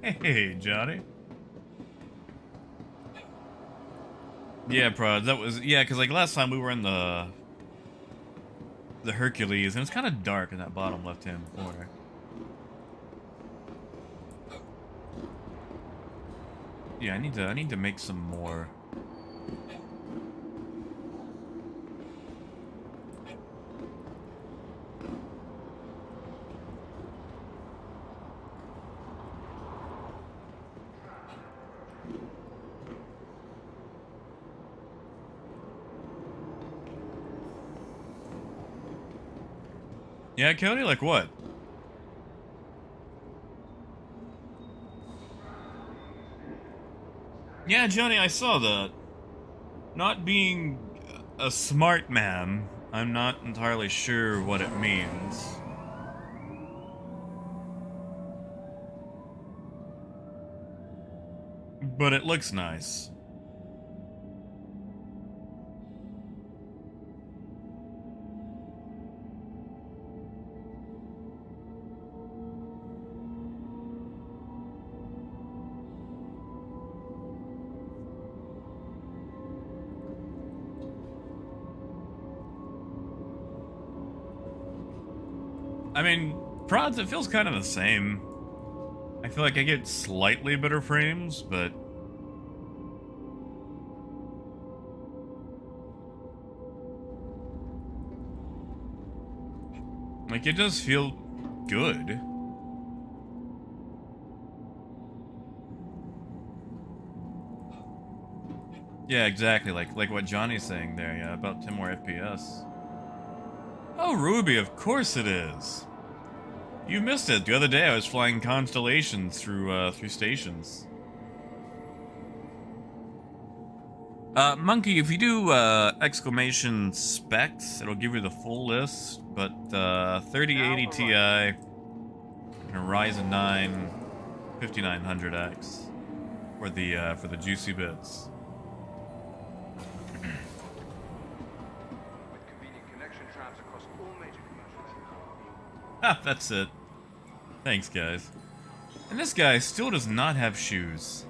Hey, Johnny. Yeah, Prod, that was... Yeah, because, like, last time we were in the Hercules, and it's kind of dark in that bottom left-hand corner. Yeah, I need to make some more. Yeah, Cody, like what? Yeah, Johnny, I saw that. Not being a smart man, I'm not entirely sure what it means. But it looks nice. I mean, prods, it feels kind of the same. I feel like I get slightly better frames, but... like, it does feel good. Yeah, exactly, like what Johnny's saying there, yeah, about 10 more FPS. Oh, Ruby, of course it is! You missed it. The other day I was flying constellations through stations. Monkey, if you do exclamation specs, it'll give you the full list, but 3080 Ti and a Ryzen 9 5900X for the juicy bits. With convenient connection trams across all major commercial. Ah, that's it. Thanks, guys. And this guy still does not have shoes.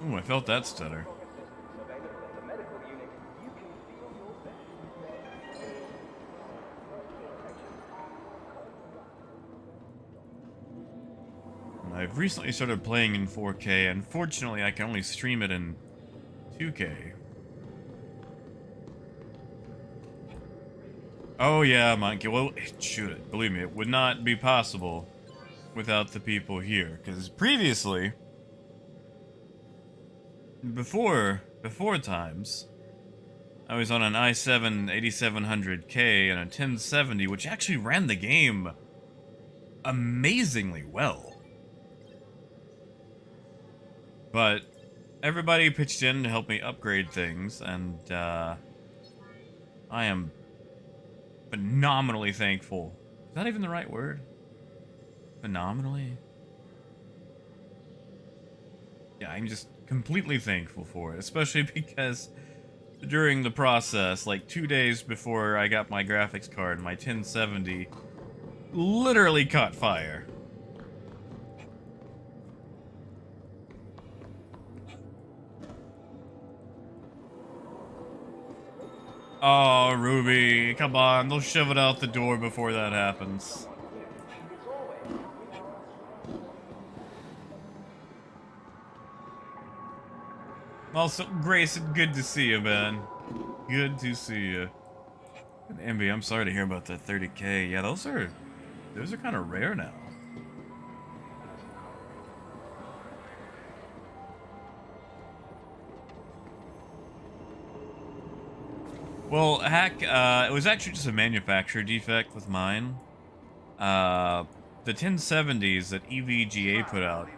Ooh, I felt that stutter. I've recently started playing in 4K. Unfortunately, I can only stream it in 2K. Oh yeah, Monkey. Well, shoot it. Believe me, it would not be possible without the people here. Because previously, before times, I was on an i7 8700K and a 1070, which actually ran the game amazingly well. But everybody pitched in to help me upgrade things, and I am phenomenally thankful. Is that even the right word? Phenomenally? Yeah, I'm just completely thankful for it, especially because during the process, like 2 days before I got my graphics card, my 1070 literally caught fire. Oh, Ruby, come on, they'll shove it out the door before that happens. Also, Grayson, good to see you, man. Good to see you. And Envy, I'm sorry to hear about that 30K. Yeah, those are kind of rare now. Well, heck, it was actually just a manufacturer defect with mine. The 1070s that EVGA put out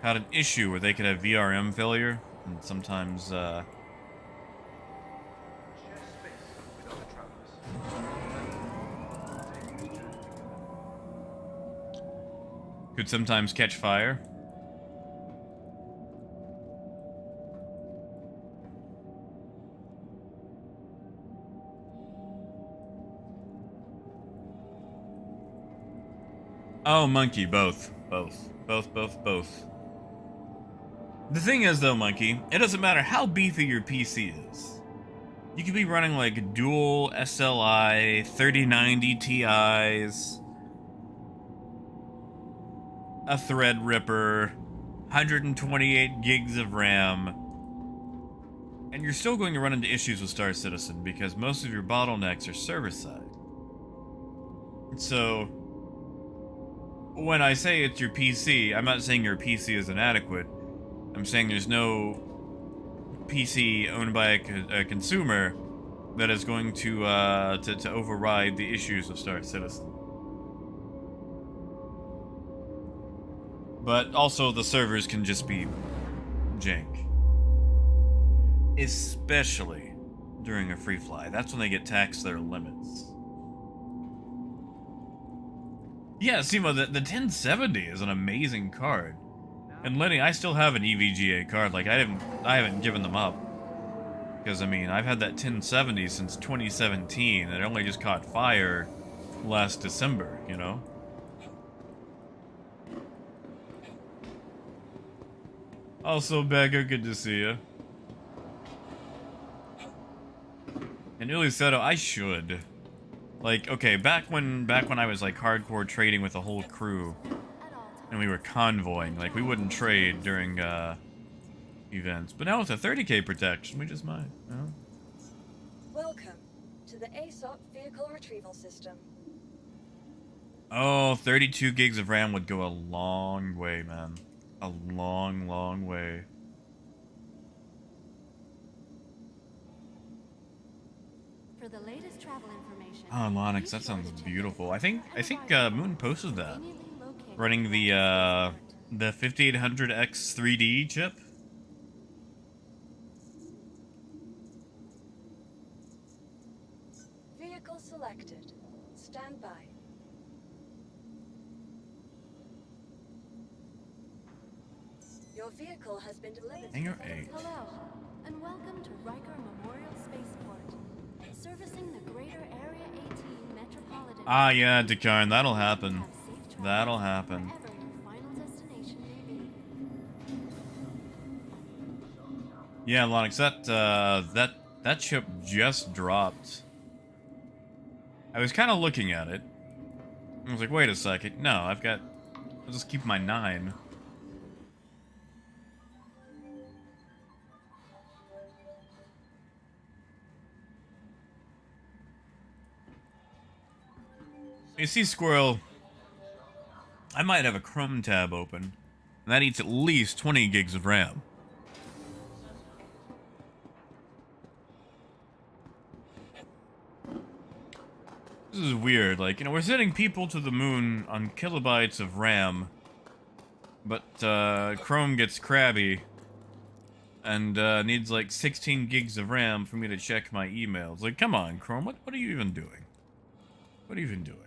had an issue where they could have VRM failure, and sometimes, could sometimes catch fire. Oh, Monkey, both. Both. The thing is, though, Monkey, it doesn't matter how beefy your PC is. You could be running, like, dual SLI 3090 Ti's, a Threadripper, 128 gigs of RAM, and you're still going to run into issues with Star Citizen because most of your bottlenecks are server-side. So, when I say it's your PC, I'm not saying your PC is inadequate. I'm saying there's no PC owned by a consumer that is going to override the issues of Star Citizen. But also the servers can just be jank. Especially during a free fly. That's when they get taxed their limits. Yeah, Simo, the 1070 is an amazing card. And Lenny, I still have an EVGA card. Like, I haven't given them up. Because, I mean, I've had that 1070 since 2017, and it only just caught fire last December, you know? Also, Beggar, good to see you. And Uliseto, I should. Like, okay, back when I was, like, hardcore trading with a whole crew, and we were convoying, like, we wouldn't trade during, events. But now with a 30k protection, we just might, you know? Welcome to the ASOP Vehicle Retrieval System. Oh, 32 gigs of RAM would go a long way, man. A long, long way. For the latest travel information. Oh, Lonix, that sounds beautiful. I think Moon posted that. Running the 5800X 3D chip. Vehicle selected. Stand by. Your vehicle has been delivered. Hangar 8. Hello, and welcome to Riker Memorial Spaceport, servicing the greater Area 18 metropolitan. Ah, yeah, Dekarn, that'll happen. Have safe travels That'll happen. wherever your final destination may be. Yeah, Lonix, that chip just dropped. I was kind of looking at it. I was like, wait a second. No, I'll just keep my 9. You see, Squirrel, I might have a Chrome tab open, and that eats at least 20 gigs of RAM. This is weird, like, you know, we're sending people to the moon on kilobytes of RAM, but, Chrome gets crabby, and, needs, like, 16 gigs of RAM for me to check my emails. Like, come on, Chrome, what are you even doing? What are you even doing?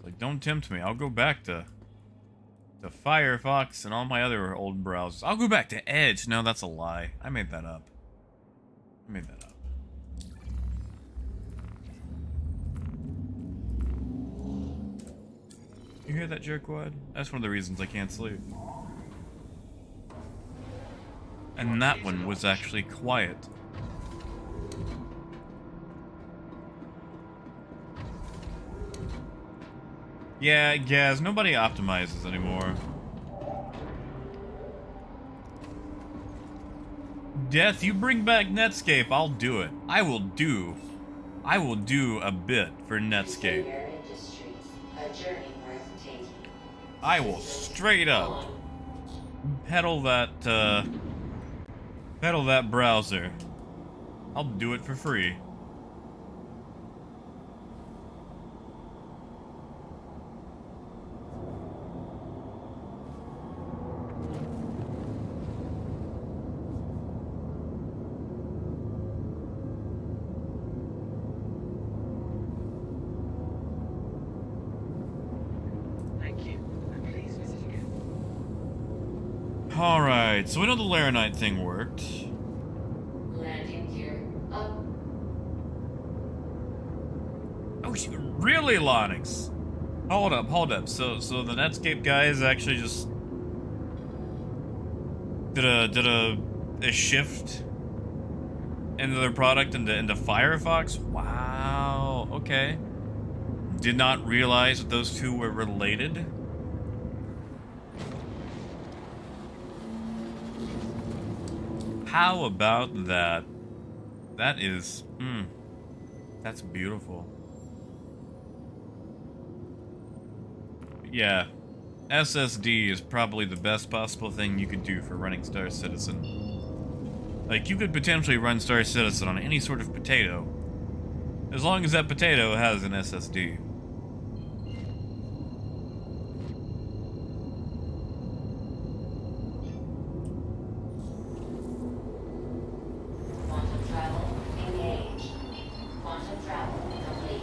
Like, don't tempt me. I'll go back to Firefox and all my other old browsers. I'll go back to Edge. No, that's a lie. I made that up. You hear that, jerkwad? That's one of the reasons I can't sleep. And that one was actually quiet. Yeah, Gaz, nobody optimizes anymore. Death, you bring back Netscape, I'll do it. I will do a bit for Netscape. I will straight up pedal that browser. I'll do it for free. Thank you. And please visit again. Alright, so we know the Laranite thing worked. Landing gear up. Oh, really, Lonix? Hold up. So the Netscape guys actually just did a shift into their product into Firefox? Wow, okay. Did not realize that those two were related. How about that? That is, that's beautiful. Yeah, SSD is probably the best possible thing you could do for running Star Citizen. Like, you could potentially run Star Citizen on any sort of potato, as long as that potato has an SSD. Quantum travel engaged. Quantum travel complete.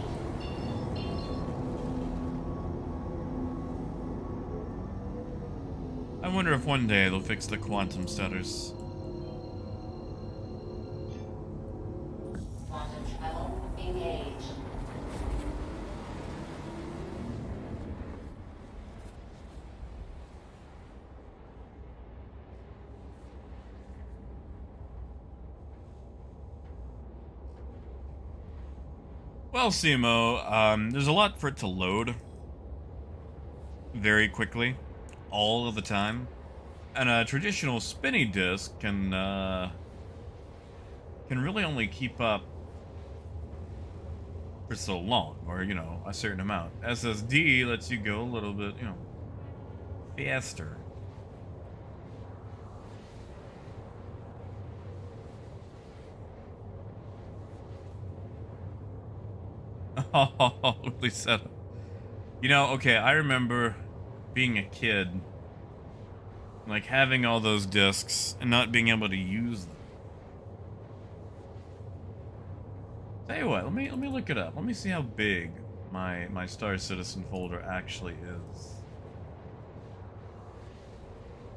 I wonder if one day they'll fix the quantum stutters. Quantum travel engaged. Well, Simo, there's a lot for it to load very quickly, all of the time, and a traditional spinny disk can really only keep up for so long, or you know, a certain amount. SSD lets you go a little bit, you know, faster. Oh, really set up. You know, okay, I remember being a kid, like having all those discs and not being able to use them. Tell you what, let me look it up. Let me see how big my Star Citizen folder actually is.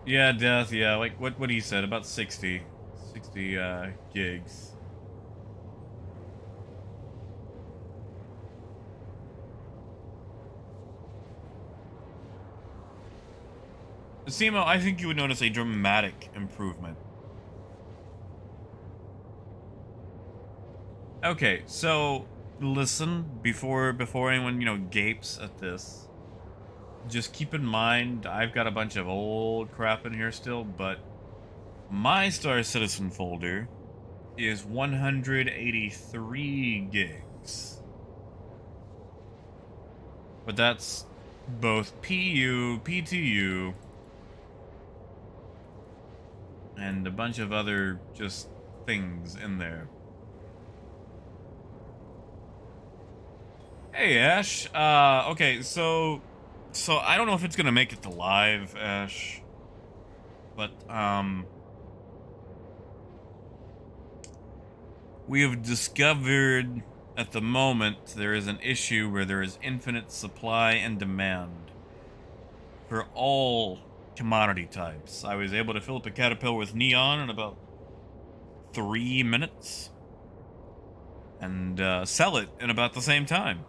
Yeah, Death, yeah, like what he said, about 60 gigs. Simo, I think you would notice a dramatic improvement. Okay, so listen before anyone, you know, gapes at this. Just keep in mind I've got a bunch of old crap in here still, but my Star Citizen folder is 183 gigs. But that's both PU, PTU, and a bunch of other just things in there. Hey, Ash. Okay, so I don't know if it's gonna make it to live, Ash, but we have discovered at the moment there is an issue where there is infinite supply and demand for all commodity types. I was able to fill up a Caterpillar with neon in about 3 minutes and sell it in about the same time.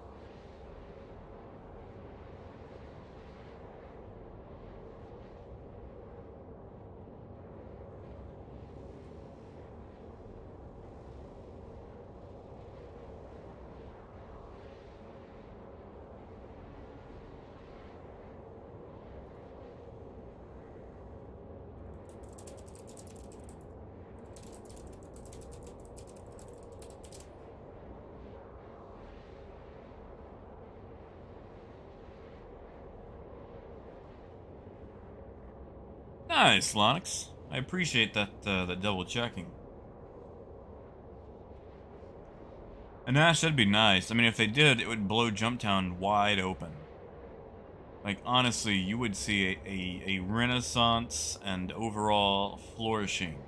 Nice, Lonix. I appreciate that double checking. And Ash, that'd be nice. I mean, if they did, it would blow Jumptown wide open. Like, honestly, you would see a renaissance and overall flourishing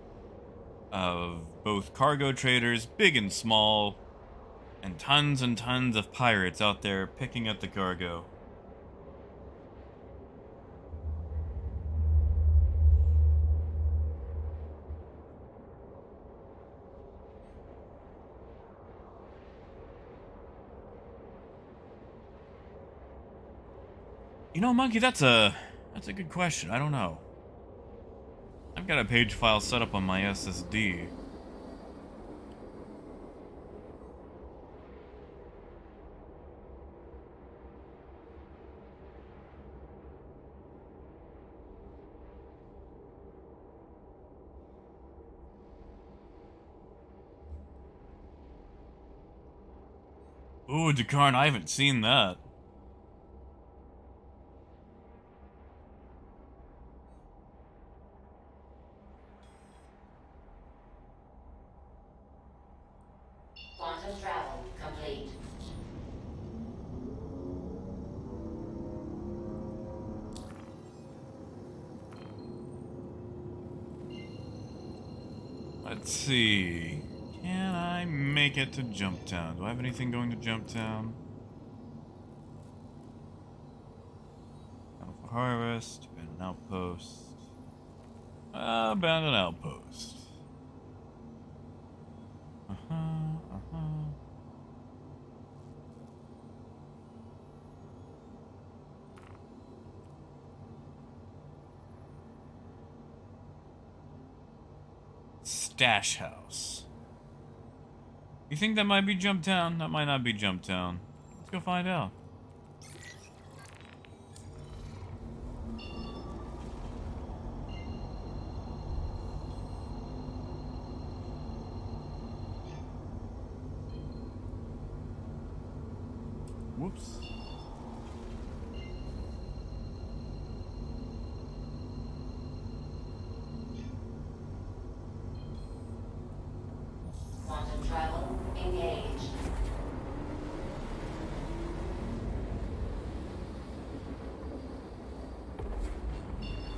of both cargo traders, big and small, and tons of pirates out there picking up the cargo. You know, Monkey, that's a good question. I don't know. I've got a page file set up on my SSD. Ooh, Dakarn, I haven't seen that. Quantum travel complete. Let's see. Can I make it to Jumptown? Do I have anything going to Jumptown? Alpha Harvest, Abandoned Outpost. Abandoned Outpost. Stash House. You think that might be Jumptown? That might not be Jumptown. Let's go find out. Whoops. Quantum travel engaged.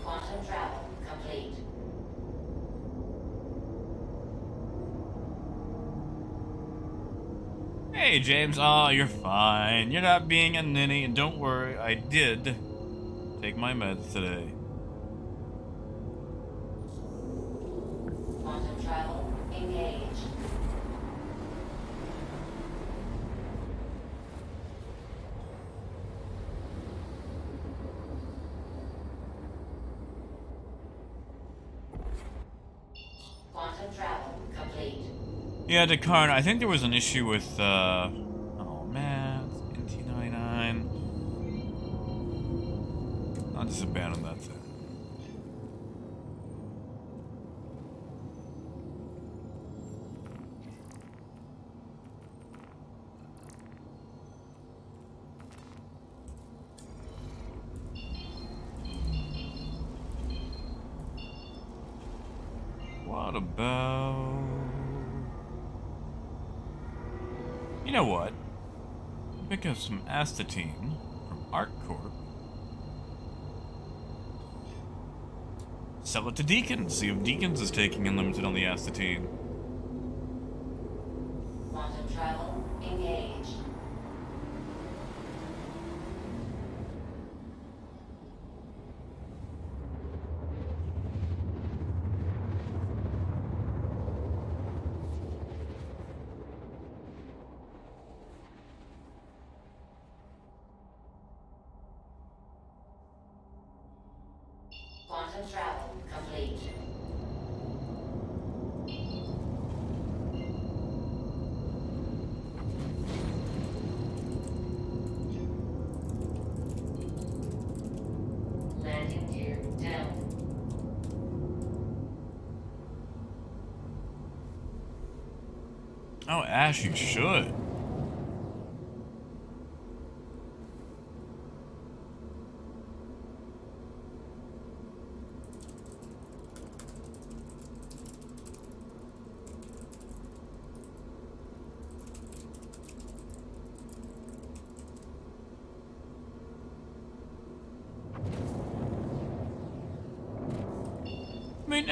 Quantum travel complete. Hey, James. Oh, you're fine. You're not being a ninny, and don't worry, I did take my meds today. Quantum travel engaged. Quantum travel complete. Yeah, Dakarn, I think there was an issue with, oh man, NT99. I'll just abandon that thing. What about... You know what? Pick up some astatine from ArcCorp. Sell it to Deacon. See if Deacons is taking unlimited on the astatine. Quantum travel engaged. Quantum travel complete. Landing gear down. Oh, Ash, you should.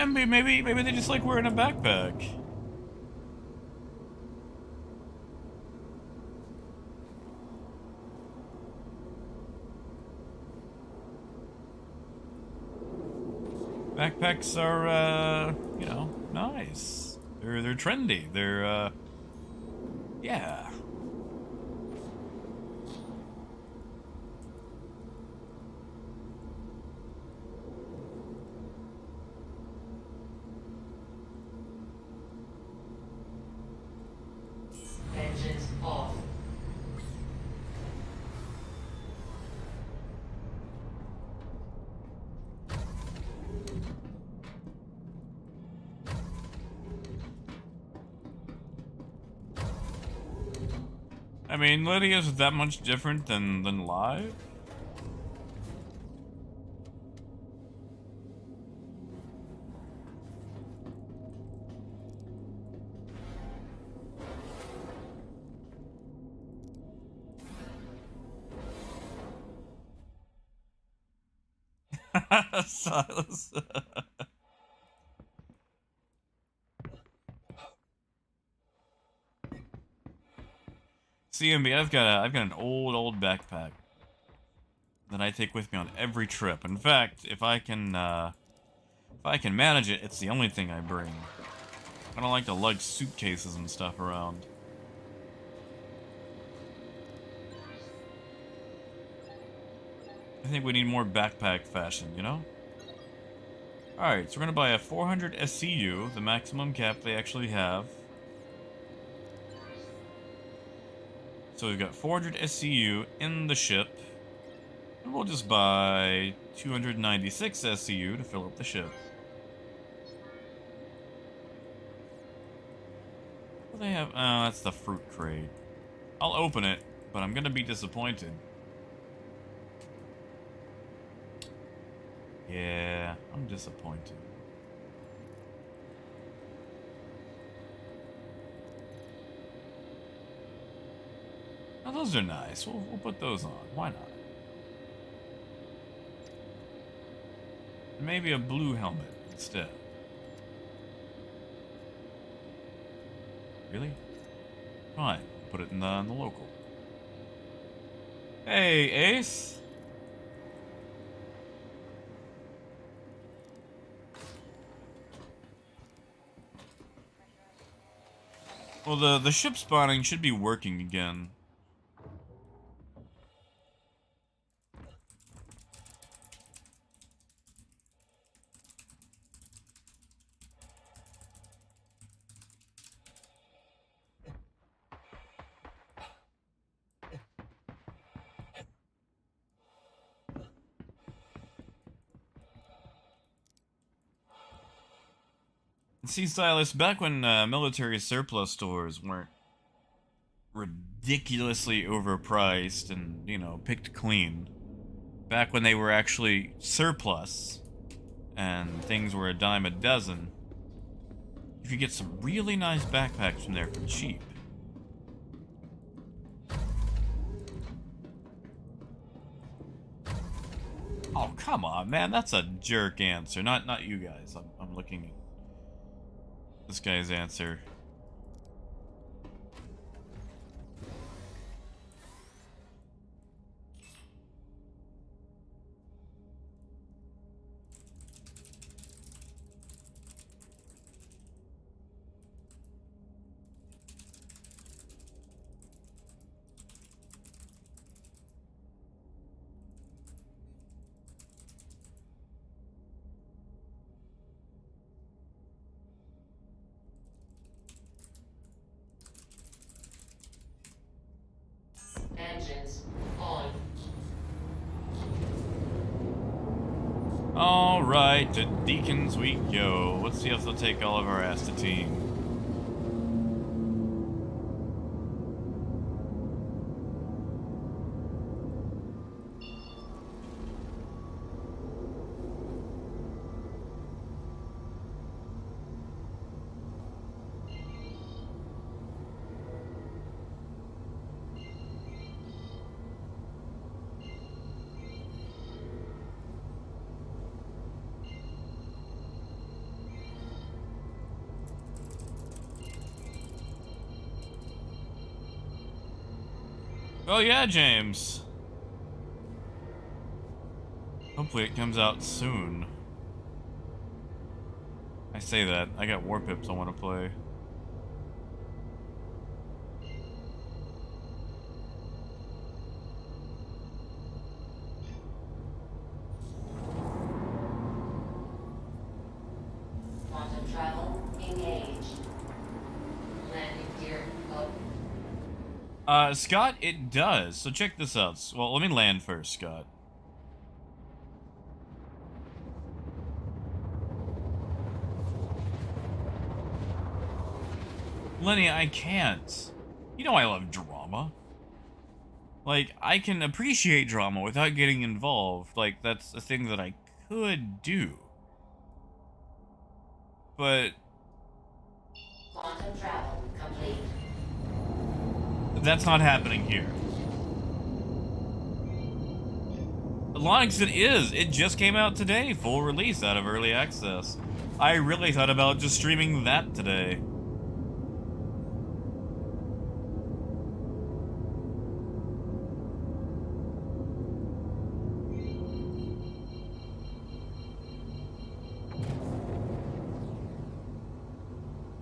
mean, maybe they just like wearing a backpack. Backpacks are, you know, nice. They're trendy. They're, yeah. Engines off. I mean, Lydia's that much different than live? Silas. CMB, I've got an old backpack that I take with me on every trip. In fact, if I can manage it, it's the only thing I bring. I don't like to lug suitcases and stuff around. I think we need more backpack fashion, you know? Alright, so we're gonna buy a 400 SCU, the maximum cap they actually have. So we've got 400 SCU in the ship. And we'll just buy 296 SCU to fill up the ship. What do they have? Oh, that's the fruit crate. I'll open it, but I'm gonna be disappointed. Yeah, I'm disappointed. Now those are nice. We'll put those on. Why not? Maybe a blue helmet instead. Really? Fine. Put it in the local. Hey, Ace. Well, the ship spawning should be working again. See, Silas, back when military surplus stores weren't ridiculously overpriced and, you know, picked clean, back when they were actually surplus and things were a dime a dozen, you could get some really nice backpacks from there for cheap. Oh, come on, man. That's a jerk answer. Not you guys. I'm looking at this guy's answer. Engines on. Alright, to Deacons we go. Let's see if they'll take all of our astatine. Oh yeah, James. Hopefully it comes out soon. I say that. I got War Pips I want to play. Quantum travel engaged. Landing gear up. Scott, it does. So check this out. Well, let me land first, Scott. Lenny, I can't. You know I love drama. Like, I can appreciate drama without getting involved. Like, that's a thing that I could do. But Quantum travel complete. that's not happening here. Lonix, it is. It just came out today, full release out of early access. I really thought about just streaming that today.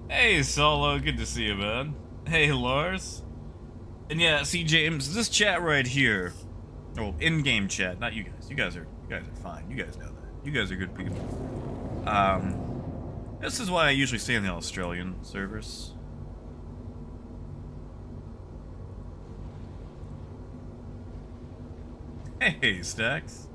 Hey, Solo, good to see you, man. Hey, Lars. And yeah, see, James, this chat right here, well, in-game chat, not you guys. You guys are fine. You guys know that. You guys are good people. This is why I usually stay on the Australian servers. Hey, Stacks.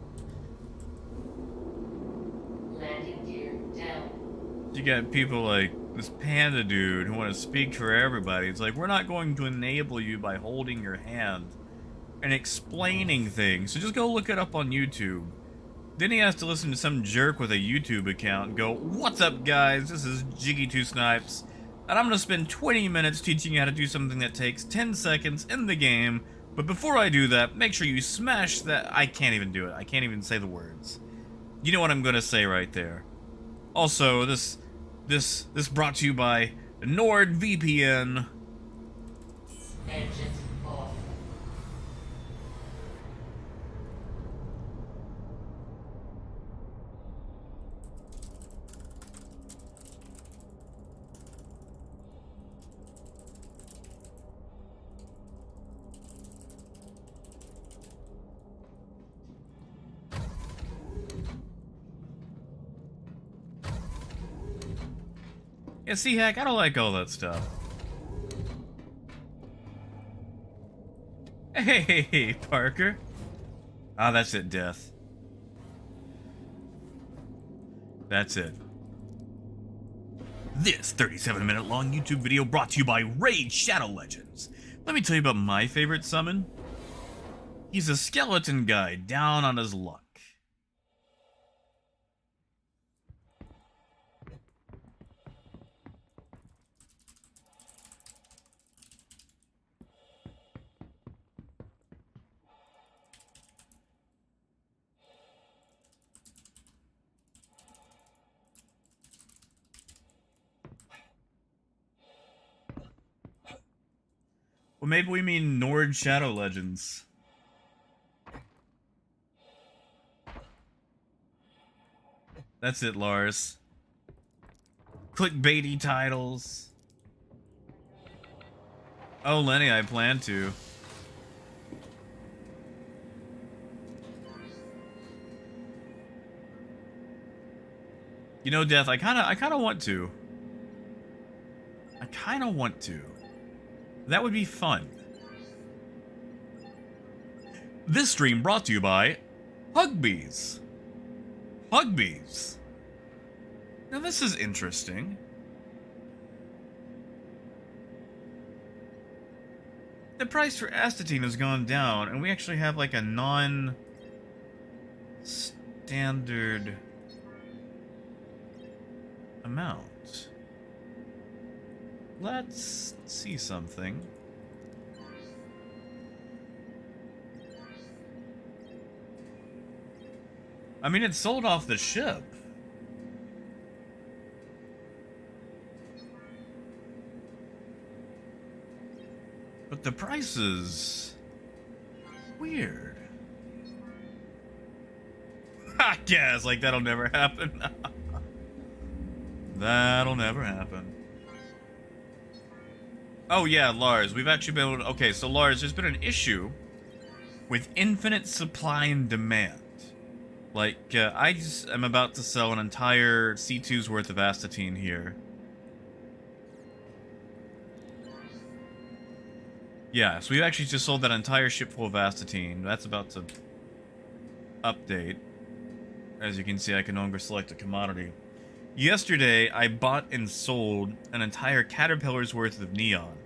Landing gear down. You got people like this panda dude who want to speak for everybody. It's like, we're not going to enable you by holding your hand and explaining things. So just go look it up on YouTube. Then he has to listen to some jerk with a YouTube account and go, "What's up, guys? This is Jiggy2Snipes, and I'm going to spend 20 minutes teaching you how to do something that takes 10 seconds in the game. But before I do that, make sure you smash that." I can't even do it. I can't even say the words. You know what I'm going to say right there. Also, this brought to you by NordVPN. Engines off. Yeah, see, Hack, I don't like all that stuff. Hey, Parker. Ah, that's it, Death. That's it. This 37-minute long YouTube video brought to you by Raid Shadow Legends. Let me tell you about my favorite summon. He's a skeleton guy down on his luck. Well, maybe we mean Nord Shadow Legends. That's it, Lars. Clickbaity titles. Oh, Lenny, I plan to. You know, Death, I kinda want to. I kinda want to. That would be fun. This stream brought to you by Hugbees. Hugbees. Now this is interesting. The price for astatine has gone down, and we actually have like a non-standard amount. Let's see something. I mean, it's sold off the ship. But the prices weird. Ha! Yes, like that'll never happen. That'll never happen. Oh yeah, Lars, we've actually been able to... Okay, so Lars, there's been an issue with infinite supply and demand. Like, I just am about to sell an entire C2's worth of astatine here. Yeah, so we actually just sold that entire ship full of astatine. That's about to update. As you can see, I can no longer select a commodity. Yesterday, I bought and sold an entire caterpillar's worth of neon.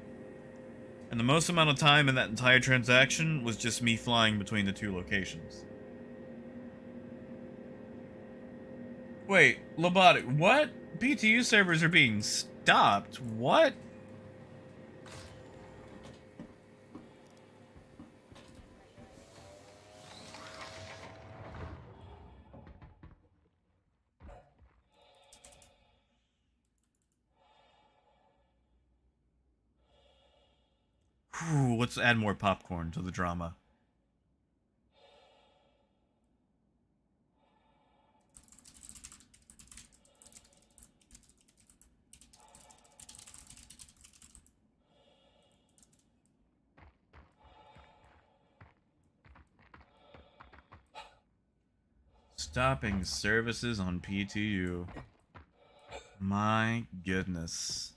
And the most amount of time in that entire transaction was just me flying between the two locations. Wait, Lobotic, what? PTU servers are being stopped? What? Whew, let's add more popcorn to the drama. Stopping services on PTU. My goodness.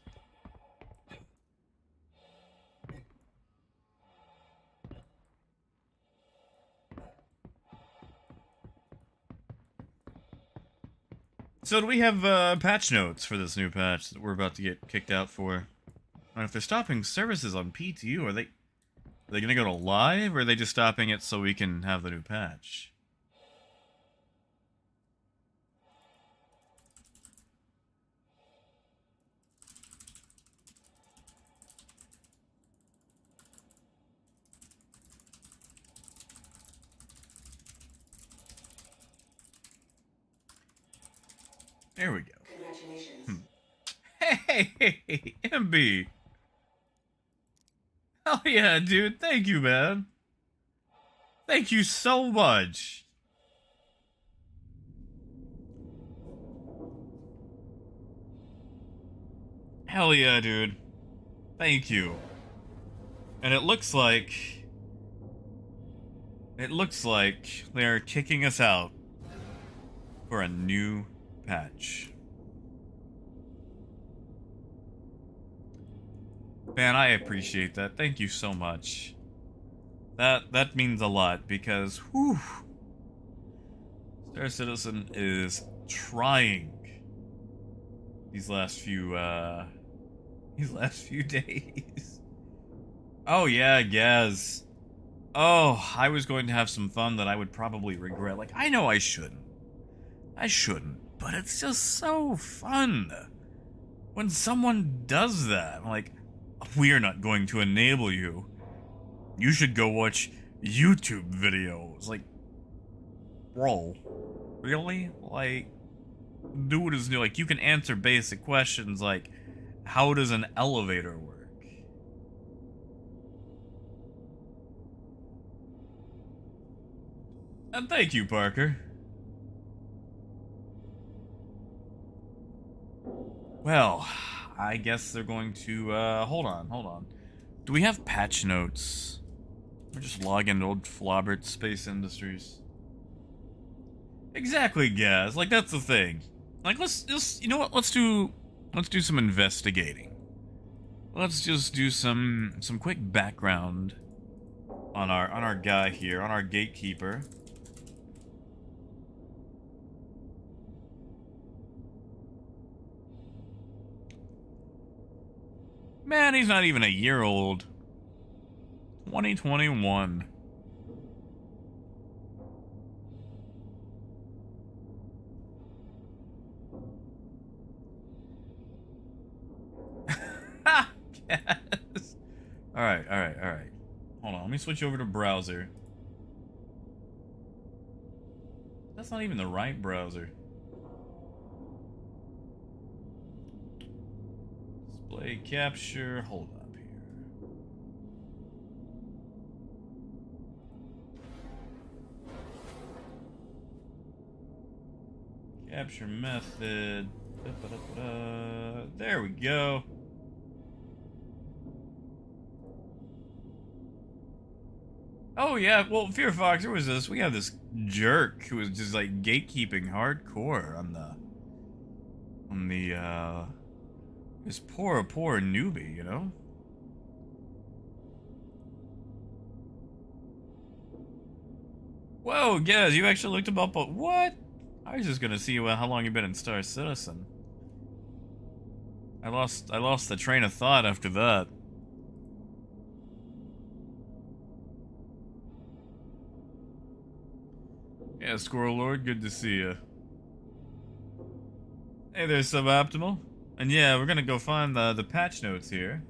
So do we have patch notes for this new patch that we're about to get kicked out for? And if they're stopping services on PTU, are they gonna go to live, or are they just stopping it so we can have the new patch? There we go. Congratulations. Hey, MB. Hell yeah, dude. Thank you, man. Thank you so much. Hell yeah, dude. Thank you. And it looks like they're kicking us out for a new patch. Man, I appreciate that. Thank you so much. That means a lot because whew, Star Citizen is trying these last few days. Oh yeah, Gaz. Oh, I was going to have some fun that I would probably regret. Like, I know I shouldn't. But it's just so fun when someone does that. Like, we are not going to enable you. You should go watch YouTube videos. Like, bro, really? Like, dude is new. Like, you can answer basic questions like, how does an elevator work? And thank you, Parker. Well, I guess they're going to, hold on. Do we have patch notes? Or just log into old Flobbert Space Industries? Exactly, Gaz. Like, that's the thing. Like, let's just, you know what? Let's do some investigating. Let's just do some quick background on our guy here, on our gatekeeper. Man, he's not even a year old. 2021. Yes. Alright. Hold on, let me switch over to browser. That's not even the right browser. Display capture, hold up here. Capture method. There we go. Oh yeah, well, Fear Fox, there was this. We have this jerk who was just like gatekeeping hardcore on the this poor newbie, you know. Whoa, Gaz, you actually looked him up. What? I was just gonna see how long you've been in Star Citizen. I lost the train of thought after that. Yeah, Squirrel Lord, good to see you. Hey there, Suboptimal. And yeah, we're gonna go find the patch notes here.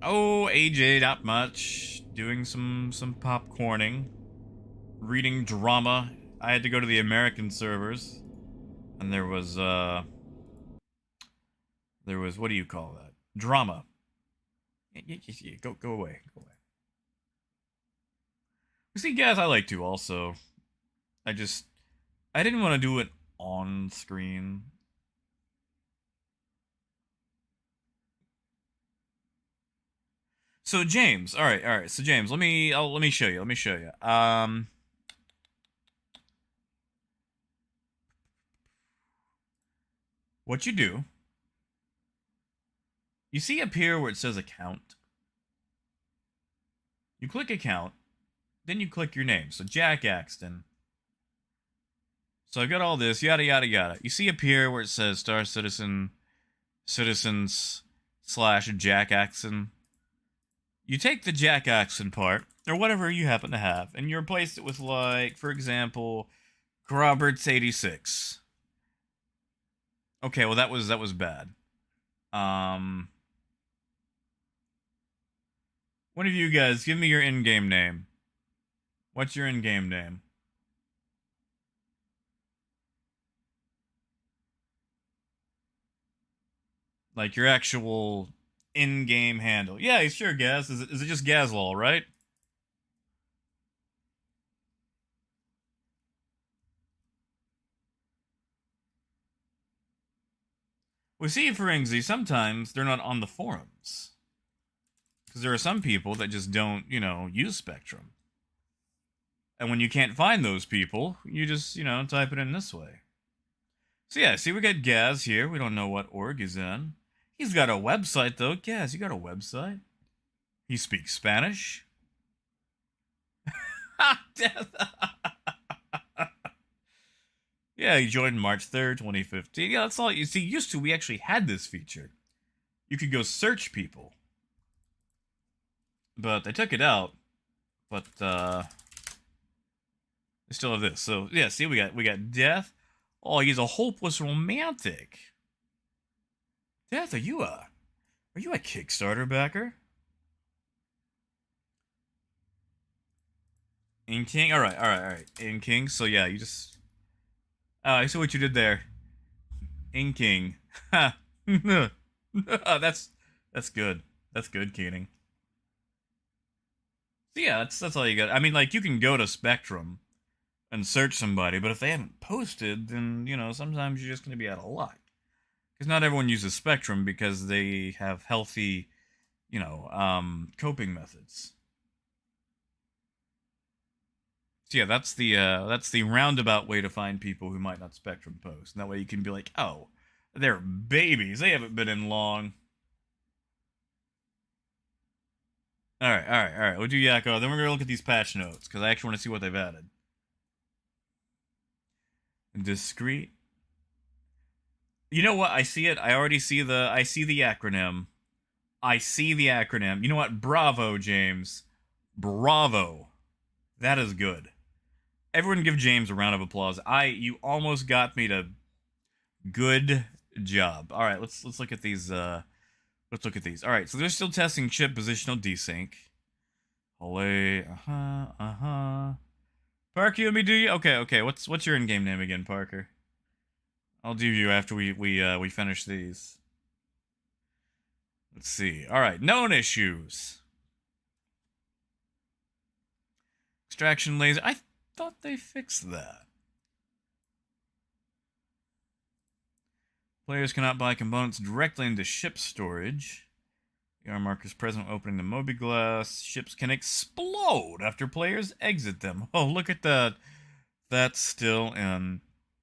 Oh, AJ, not much. Doing some popcorning. Reading drama. I had to go to the American servers. And there was, what do you call that? Drama. Yeah, go away. Go away. You see, guys, I like to also. I didn't want to do it on screen. So James, all right. So James, let me show you. What you do? You see up here where it says account? You click account, then you click your name. So Jack Axton. So I've got all this, yada yada yada. You see up here where it says Star Citizen, Citizens / Jack Axton. You take the Jack Axton part, or whatever you happen to have, and you replace it with, like, for example, Roberts 86. Okay, well that was bad. One of you guys, give me your in-game name. What's your in-game name? Like your actual in-game handle. Yeah, sure, Gaz. Is it just Gazlol, right? We see, Ferenczi, sometimes they're not on the forums. Because there are some people that just don't, use Spectrum. And when you can't find those people, you just, type it in this way. So yeah, see, we got Gaz here. We don't know what org he's in. He's got a website, though. Gaz, you got a website? He speaks Spanish? Yeah, he joined March 3rd, 2015. Yeah, that's all. You see, we actually had this feature. You could go search people. But they took it out. But, they still have this. So, yeah, see, we got Death. Oh, he's a hopeless romantic. Death, are you a Kickstarter backer? In King? Alright. In King, so yeah, you just... I see what you did there. In King. Ha! That's good. That's good, Keening. So yeah, that's all you got. I mean, like, you can go to Spectrum and search somebody, but if they haven't posted, then, sometimes you're just going to be out of luck. Because not everyone uses Spectrum because they have healthy, coping methods. So yeah, that's the roundabout way to find people who might not Spectrum post. And that way you can be like, oh, they're babies. They haven't been in long. All right. We'll do Yakko. Then we're gonna look at these patch notes because I actually want to see what they've added. Discrete. You know what? I see it. I see the acronym. You know what? Bravo, James. Bravo. That is good. Everyone give James a round of applause. You almost got me to good job. All right, let's look at these let's look at these. All right, so they're still testing chip positional desync. Olay. Parker, you want me to do you? Okay. What's your in-game name again, Parker? I'll do you after we finish these. Let's see. All right, known issues. Extraction laser. I thought they fixed that. Players cannot buy components directly into ship storage. The arm markers present when opening the Moby glass. Ships can explode after players exit them. Oh, look at that. That's still in.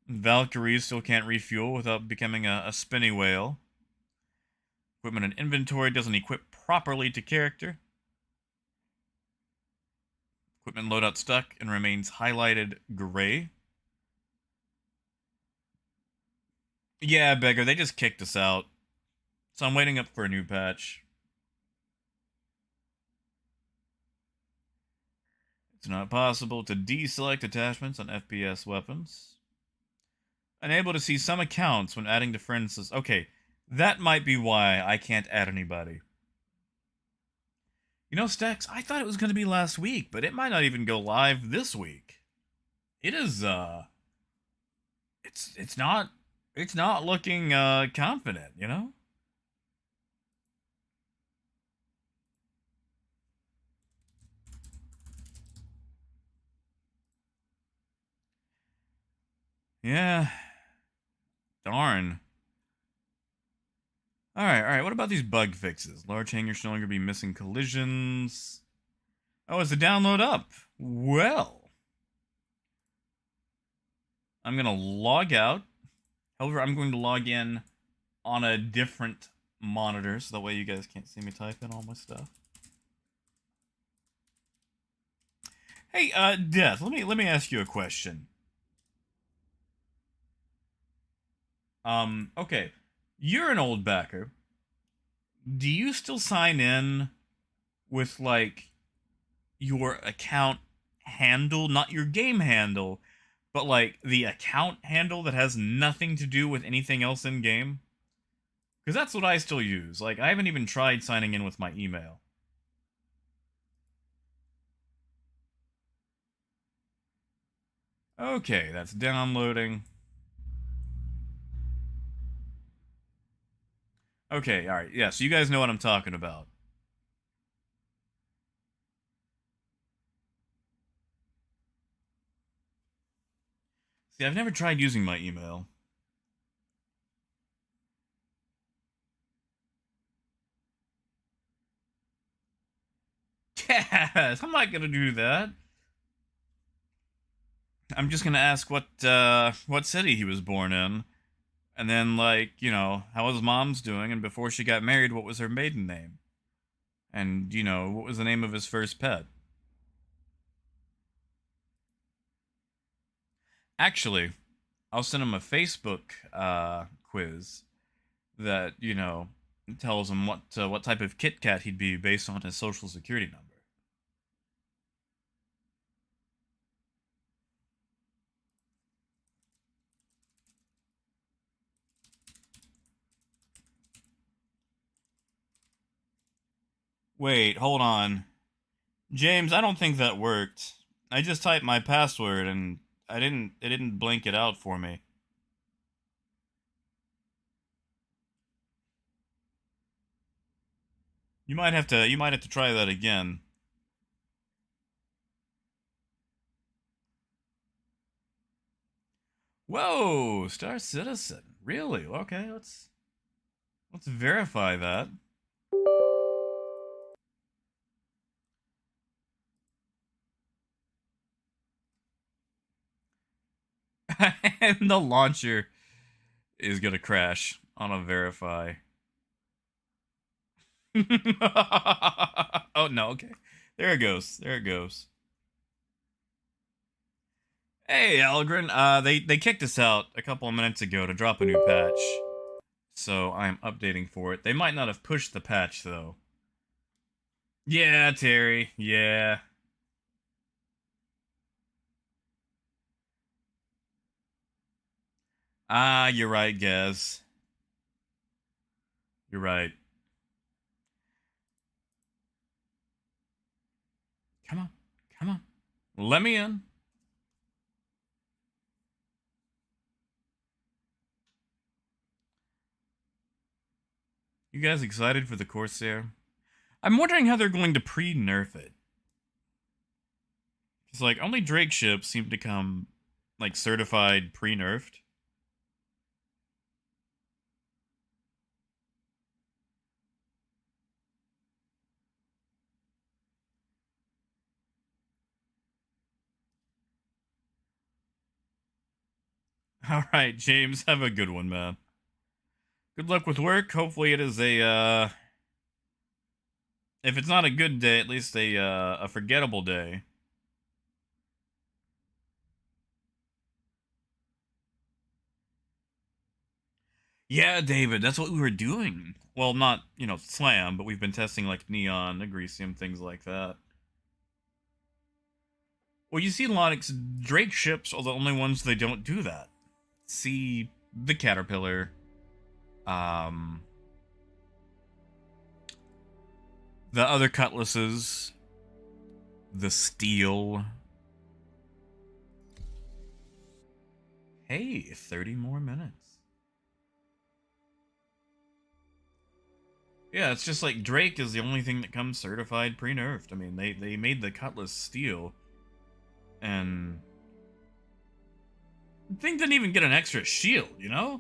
Valkyries still can't refuel without becoming a spinny whale. Equipment and inventory doesn't equip properly to character. Equipment loadout stuck and remains highlighted gray. Yeah, Beggar, they just kicked us out. So I'm waiting up for a new patch. It's not possible to deselect attachments on FPS weapons. Unable to see some accounts when adding to friends list. Okay, that might be why I can't add anybody. You know, Stacks, I thought it was going to be last week, but it might not even go live this week. It is, it's not looking, confident, you know? Yeah. Darn. Alright, what about these bug fixes? Large hangar should no longer be missing collisions. Oh, is the download up? Well. I'm gonna log out. However, I'm going to log in on a different monitor, so that way you guys can't see me type in all my stuff. Hey, Death, let me ask you a question. Okay. You're an old backer. Do you still sign in with, like, your account handle? Not your game handle, but, like, the account handle that has nothing to do with anything else in game? Because that's what I still use. Like, I haven't even tried signing in with my email. Okay, that's downloading. Okay, alright, yeah, so you guys know what I'm talking about. See, I've never tried using my email. Yes, I'm not gonna do that. I'm just gonna ask what city he was born in. And then, like, you know, how his mom's doing, and before she got married, what was her maiden name? And, you know, what was the name of his first pet? Actually, I'll send him a Facebook quiz that, you know, tells him what type of Kit Kat he'd be based on his social security number. Wait, hold on. James, I don't think that worked. I just typed my password and it didn't blank it out for me. You might have to try that again. Whoa, Star Citizen. Really? Okay, let's verify that. And the launcher is gonna crash on a verify. Oh no, okay. There it goes. There it goes. Hey, Algren. They kicked us out a couple of minutes ago to drop a new patch. So I'm updating for it. They might not have pushed the patch though. Yeah, Terry. Yeah. Ah, you're right, Gaz. You're right. Come on. Come on. Let me in. You guys excited for the Corsair? I'm wondering how they're going to pre-nerf it. Because, like, only Drake ships seem to come, like, certified pre-nerfed. Alright, James, have a good one, man. Good luck with work. Hopefully it is a, if it's not a good day, at least a forgettable day. Yeah, David, that's what we were doing. Well, not, slam, but we've been testing, like, neon, agresium, things like that. Well, you see, Lonix, Drake ships are the only ones they don't do that. See the Caterpillar, the other cutlasses, the steel. Hey, 30 more minutes. Yeah, it's just like Drake is the only thing that comes certified pre-nerfed. I mean, they made the Cutlass steel, and the thing didn't even get an extra shield, you know?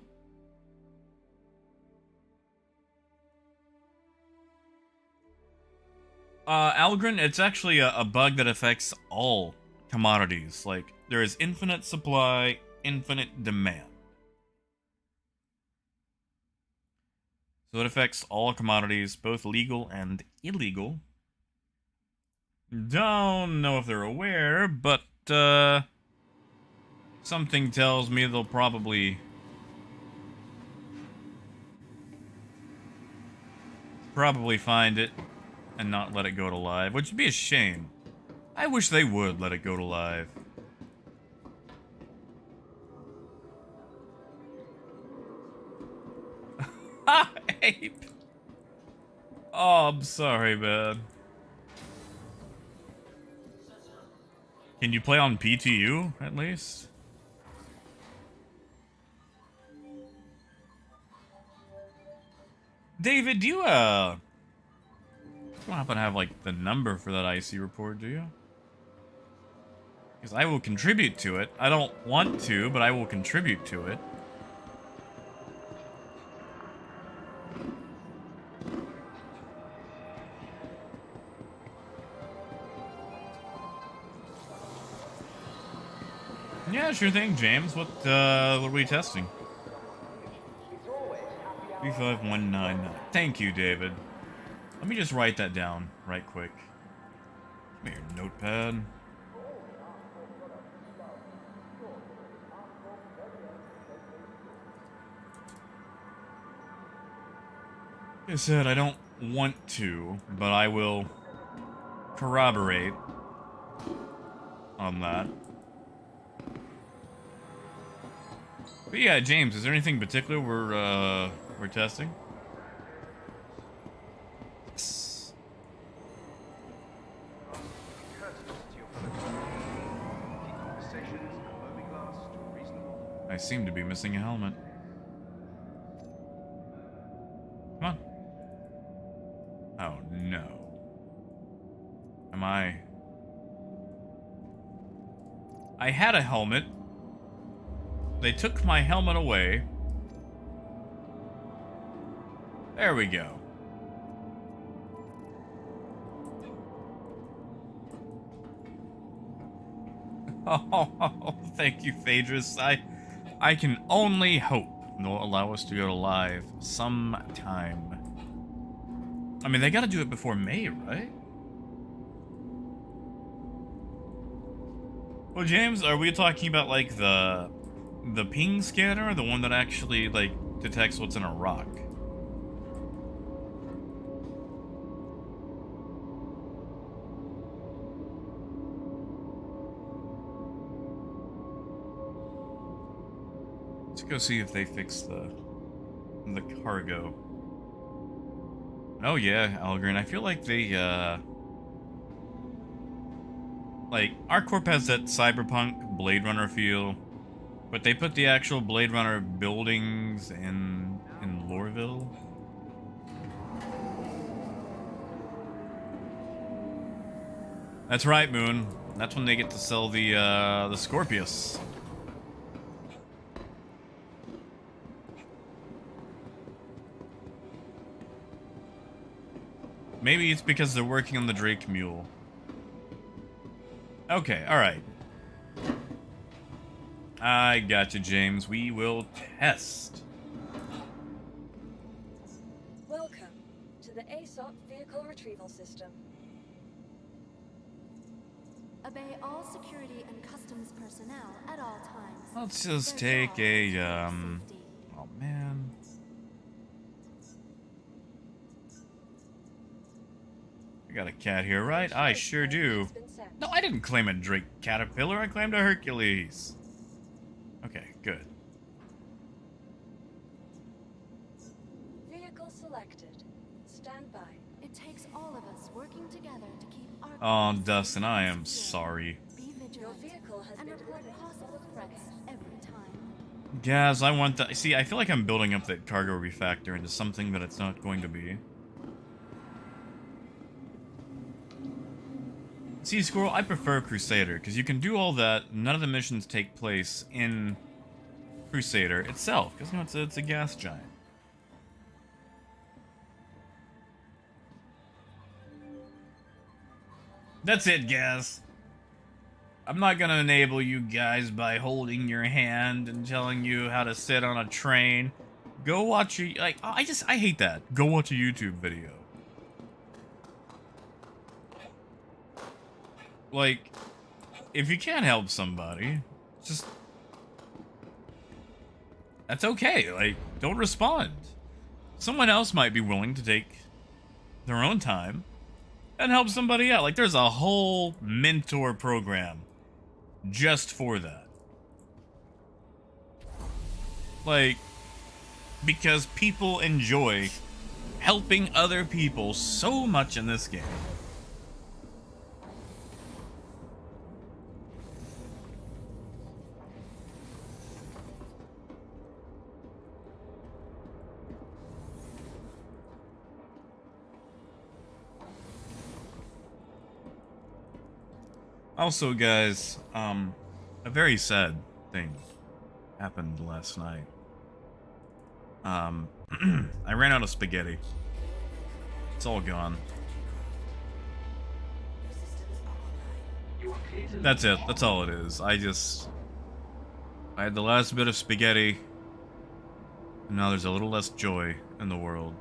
Algren, it's actually a bug that affects all commodities. Like, there is infinite supply, infinite demand. So it affects all commodities, both legal and illegal. Don't know if they're aware, but something tells me they'll probably find it and not let it go to live, which would be a shame. I wish they would let it go to live. Ape. Oh, I'm sorry, man. Can you play on PTU, at least? David, do you, don't happen to have, like, the number for that IC report, do you? Because I will contribute to it. I don't want to, but I will contribute to it. Yeah, sure thing, James. What are we testing? 35199. Thank you, David. Let me just write that down right quick. Give me your notepad. Like I said, I don't want to, but I will corroborate on that. But yeah, James, is there anything particular we're testing? Yes. I seem to be missing a helmet. Come on. Oh no. Am I had a helmet. They took my helmet away. There we go. Oh, thank you, Phaedrus. I can only hope they'll allow us to go live sometime. I mean, they gotta do it before May, right? Well, James, are we talking about, like, the ping scanner, or the one that actually, like, detects what's in a rock? Let's go see if they fix the cargo. Oh yeah, Algren, I feel like they, like, our corp has that cyberpunk Blade Runner feel, but they put the actual Blade Runner buildings in Lorville. That's right, Moon. That's when they get to sell the Scorpius. Maybe it's because they're working on the Drake Mule. Okay, alright. I got you, James. We will test. Welcome to the ASOP vehicle retrieval system. Obey all security and customs personnel at all times. Let's just Their take job is to a, protect safety. Oh, man. I got a cat here, right? I sure do. No, I didn't claim a Drake Caterpillar. I claimed a Hercules. Okay, good. Vehicle selected. Stand by. It takes all of us working together to keep our Oh, communities Dustin, safe I and am secure. sorry. Be Your vigilant vehicle has and been report delivered. possible threats every time. Gaz, I want that. See, I feel like I'm building up that cargo refactor into something that it's not going to be. See, Squirrel, I prefer Crusader, because you can do all that, none of the missions take place in Crusader itself, because, you know, it's a gas giant. That's it, Gaz. I'm not gonna enable you guys by holding your hand and telling you how to sit on a train. Go watch a, like, I hate that. Go watch a YouTube video. Like, if you can't help somebody, just... That's okay, like, don't respond. Someone else might be willing to take their own time and help somebody out. Like, there's a whole mentor program just for that. Like, because people enjoy helping other people so much in this game. Also, guys, a very sad thing happened last night. I ran out of spaghetti. It's all gone. You are clear to That's it. That's all it is. I had the last bit of spaghetti, and now there's a little less joy in the world.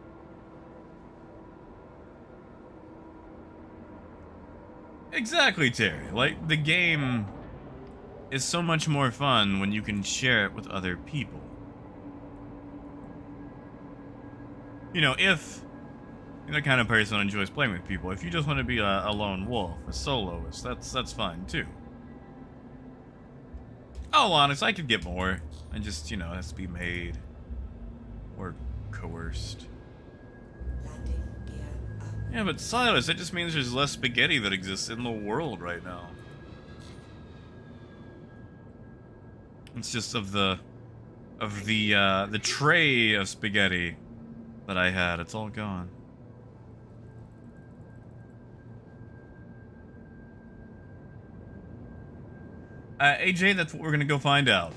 Exactly, Terry. Like, the game is so much more fun when you can share it with other people. You know, if you're the kind of person who enjoys playing with people, if you just want to be a lone wolf, a soloist, that's fine too. Oh, honest, I could get more. I just, you know, it has to be made or coerced. Yeah, but Silas, that just means there's less spaghetti that exists in the world right now. It's just of the tray of spaghetti that I had. It's all gone. AJ, that's what we're gonna go find out.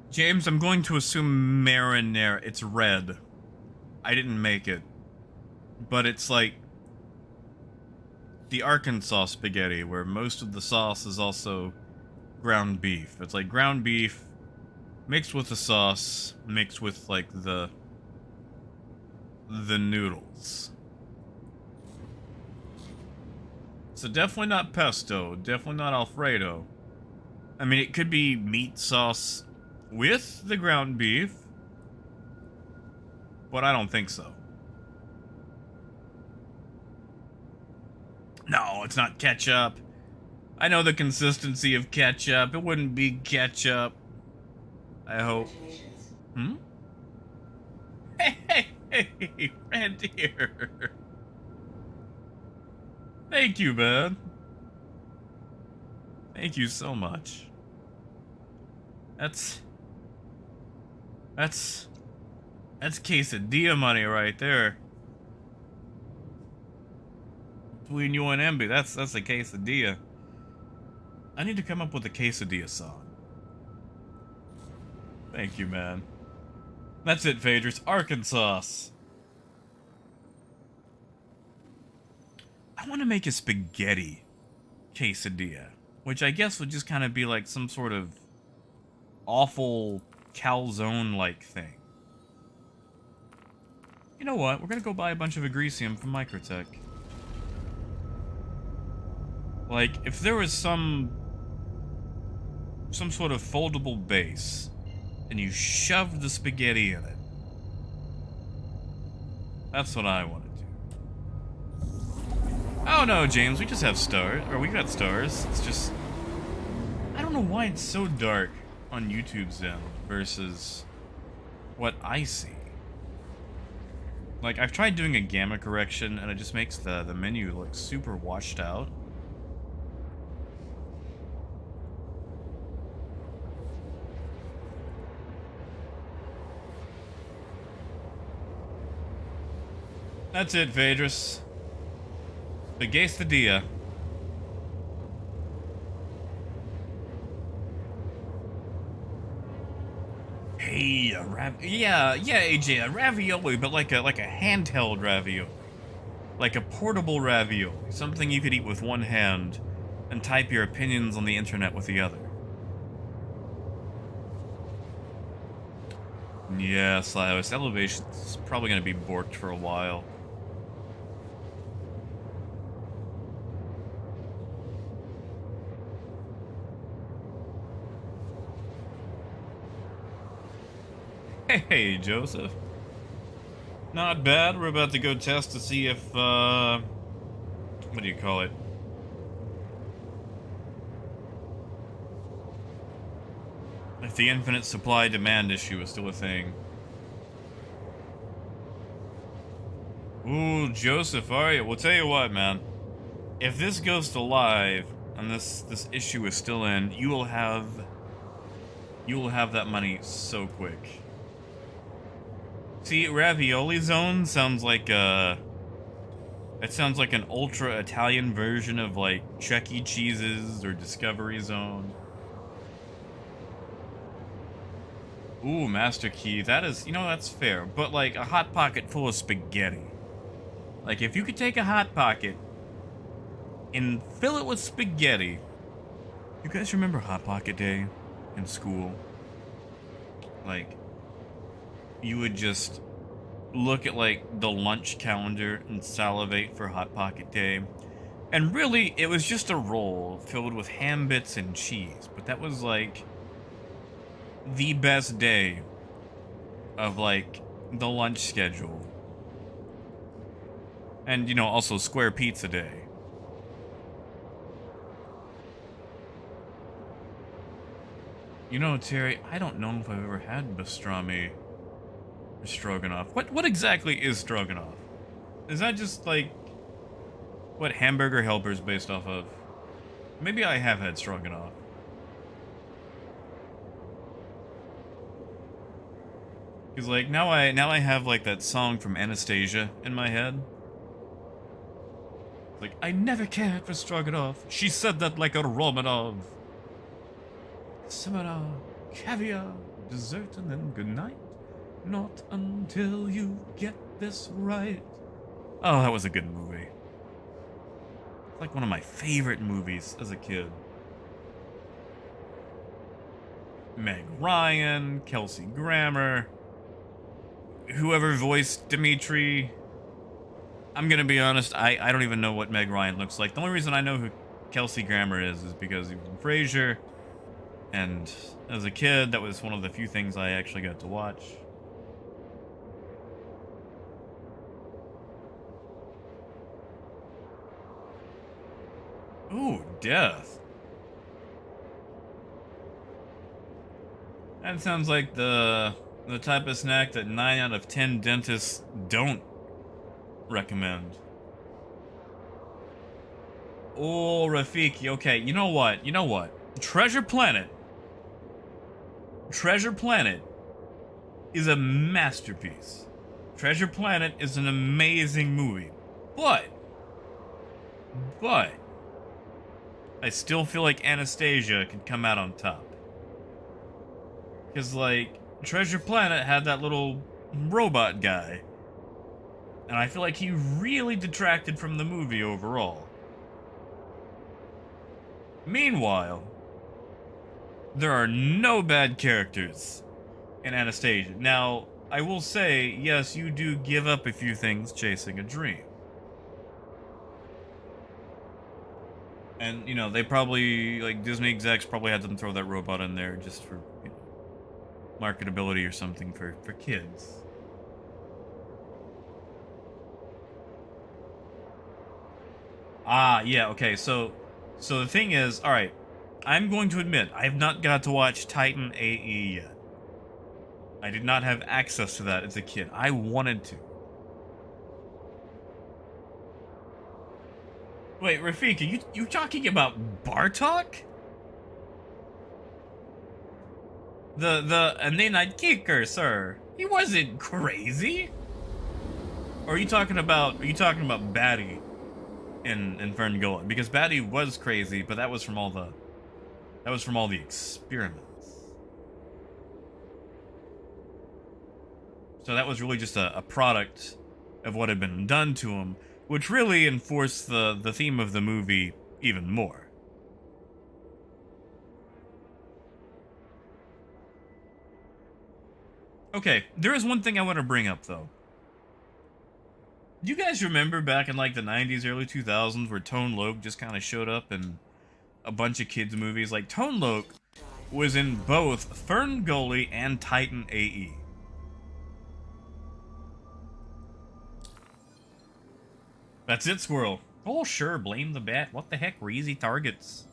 James, I'm going to assume marinara. It's red. I didn't make it. But it's like the Arkansas spaghetti, where most of the sauce is also ground beef. It's like ground beef mixed with the sauce, mixed with like the noodles. So definitely not pesto, definitely not Alfredo. I mean, it could be meat sauce with the ground beef, but I don't think so. No, it's not ketchup. I know the consistency of ketchup. It wouldn't be ketchup. I hope. Hmm? Hey, Red here. Thank you, man. Thank you so much. That's quesadilla money right there. between you and Emby. That's a quesadilla. I need to come up with a quesadilla song. Thank you, man. That's it, Phaedrus. Arkansas. I want to make a spaghetti quesadilla, which I guess would just kind of be like some sort of awful calzone-like thing. You know what? We're gonna go buy a bunch of Agresium from Microtech. Like, if there was some sort of foldable base, and you shoved the spaghetti in it. That's what I want to do. Oh no, James, we just have stars. Or we got stars. It's just... I don't know why it's so dark on YouTube's end versus what I see. Like, I've tried doing a gamma correction, and it just makes the menu look super washed out. That's it, Phaedrus. The quesadilla. Hey, yeah, AJ, a ravioli, but like a handheld ravioli. Like a portable ravioli. Something you could eat with one hand and type your opinions on the internet with the other. Yeah, Slyos, Elevation's probably gonna be borked for a while. Hey, Joseph. Not bad. We're about to go test to see if, what do you call it? If the infinite supply-demand issue is still a thing. Ooh, Joseph, alright. Well, tell you what, man. If this goes to live, and this issue is still in, you will have that money so quick. See, Ravioli Zone sounds like it sounds like an ultra Italian version of like Chuck E. Cheese's or Discovery Zone. Ooh, Master Key. That is, that's fair. But like a Hot Pocket full of spaghetti. Like if you could take a Hot Pocket and fill it with spaghetti. You guys remember Hot Pocket Day in school? Like, you would just look at like the lunch calendar and salivate for Hot Pocket Day. And really, it was just a roll filled with ham bits and cheese. But that was like the best day of like the lunch schedule. And also Square Pizza Day. Terry, I don't know if I've ever had pastrami or stroganoff. What exactly is stroganoff? Is that just like what Hamburger Helper's based off of? Maybe I have had stroganoff. Cause like now I have like that song from Anastasia in my head. Like, I never cared for stroganoff. She said that like a Romanov. Seminar, caviar, dessert, and then goodnight. Not until you get this right. Oh, that was a good movie. It's like one of my favorite movies as a kid. Meg Ryan, Kelsey Grammer, whoever voiced Dimitri. I'm gonna be honest, I don't even know what Meg Ryan looks like. The only reason I know who Kelsey Grammer is because he was in Frasier. And as a kid, that was one of the few things I actually got to watch. Ooh, death. That sounds like the type of snack that 9 out of 10 dentists don't recommend. Oh, Rafiki. Okay, you know what? Treasure Planet is a masterpiece. Treasure Planet is an amazing movie. But But I still feel like Anastasia could come out on top. Because, like, Treasure Planet had that little robot guy. And I feel like he really detracted from the movie overall. Meanwhile, there are no bad characters in Anastasia. Now, I will say, yes, you do give up a few things chasing a dream. And, you know, they probably, like, Disney execs probably had them throw that robot in there just for, you know, marketability or something for kids. Ah, yeah, okay, so the thing is, alright, I'm going to admit, I have not got to watch Titan AE yet. I did not have access to that as a kid. I wanted to. Wait, Rafiki, you talking about Bartok? The Ananite kicker, sir. He wasn't crazy. Or are you talking about Batty in Ferngullet? Because Batty was crazy, but that was from all the experiments. So that was really just a product of what had been done to him, which really enforced the theme of the movie even more. Okay, there is one thing I want to bring up, though. Do you guys remember back in, like, the 90s, early 2000s, where Tone Loc just kind of showed up in a bunch of kids' movies? Like, Tone Loc was in both Ferngully and Titan AE. That's it, Squirrel. Oh, sure, blame the bat. What the heck, we're easy targets.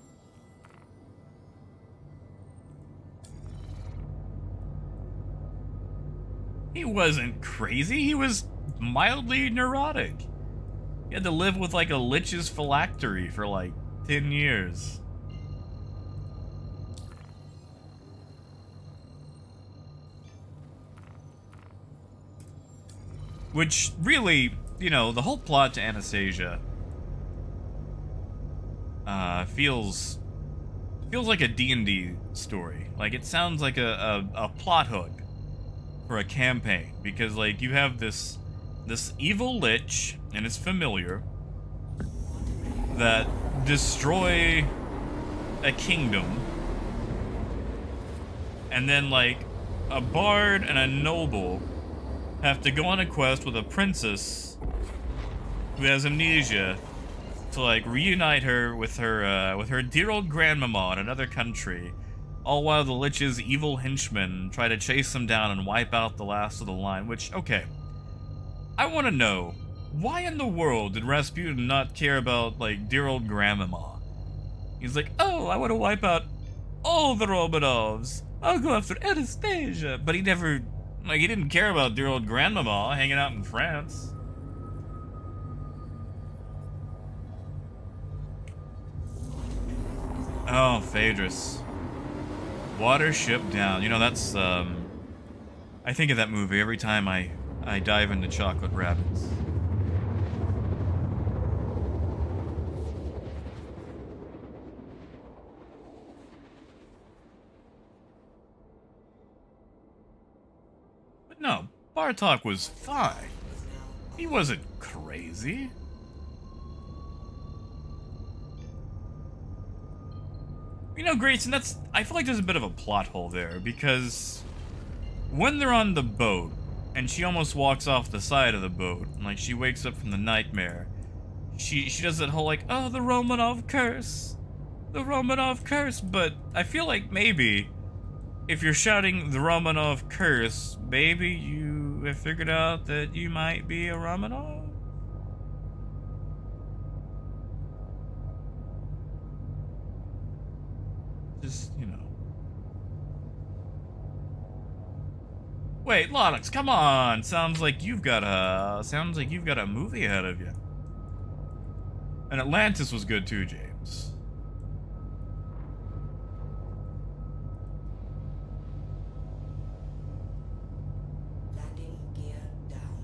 He wasn't crazy, he was mildly neurotic. He had to live with, like, a lich's phylactery for, like, 10 years. Which, really, you know, the whole plot to Anastasia feels like a D&D story. Like, it sounds like a plot hook for a campaign, because, like, you have this evil lich and its familiar that destroy a kingdom, and then, like, a bard and a noble have to go on a quest with a princess who has amnesia to, like, reunite her with her dear old grandmama in another country, all while the Lich's evil henchmen try to chase them down and wipe out the last of the line. Which, okay, I want to know, why in the world did Rasputin not care about, like, dear old grandmama? He's like, oh, I want to wipe out all the Romanovs. I'll go after Anastasia. But he never, like, he didn't care about dear old grandmama hanging out in France. Oh, Phaedrus. Watership Down. You know, that's, I think of that movie every time I dive into Chocolate Rabbits. But no, Bartok was fine. He wasn't crazy. You know, Grayson, I feel like there's a bit of a plot hole there, because when they're on the boat, and she almost walks off the side of the boat, and, like, she wakes up from the nightmare, she does that whole, like, oh, the Romanov curse, but I feel like maybe, if you're shouting the Romanov curse, maybe you have figured out that you might be a Romanov? Just, you know. Wait, Lonix, come on! Sounds like you've got a movie ahead of you. And Atlantis was good too, James. Landing gear down.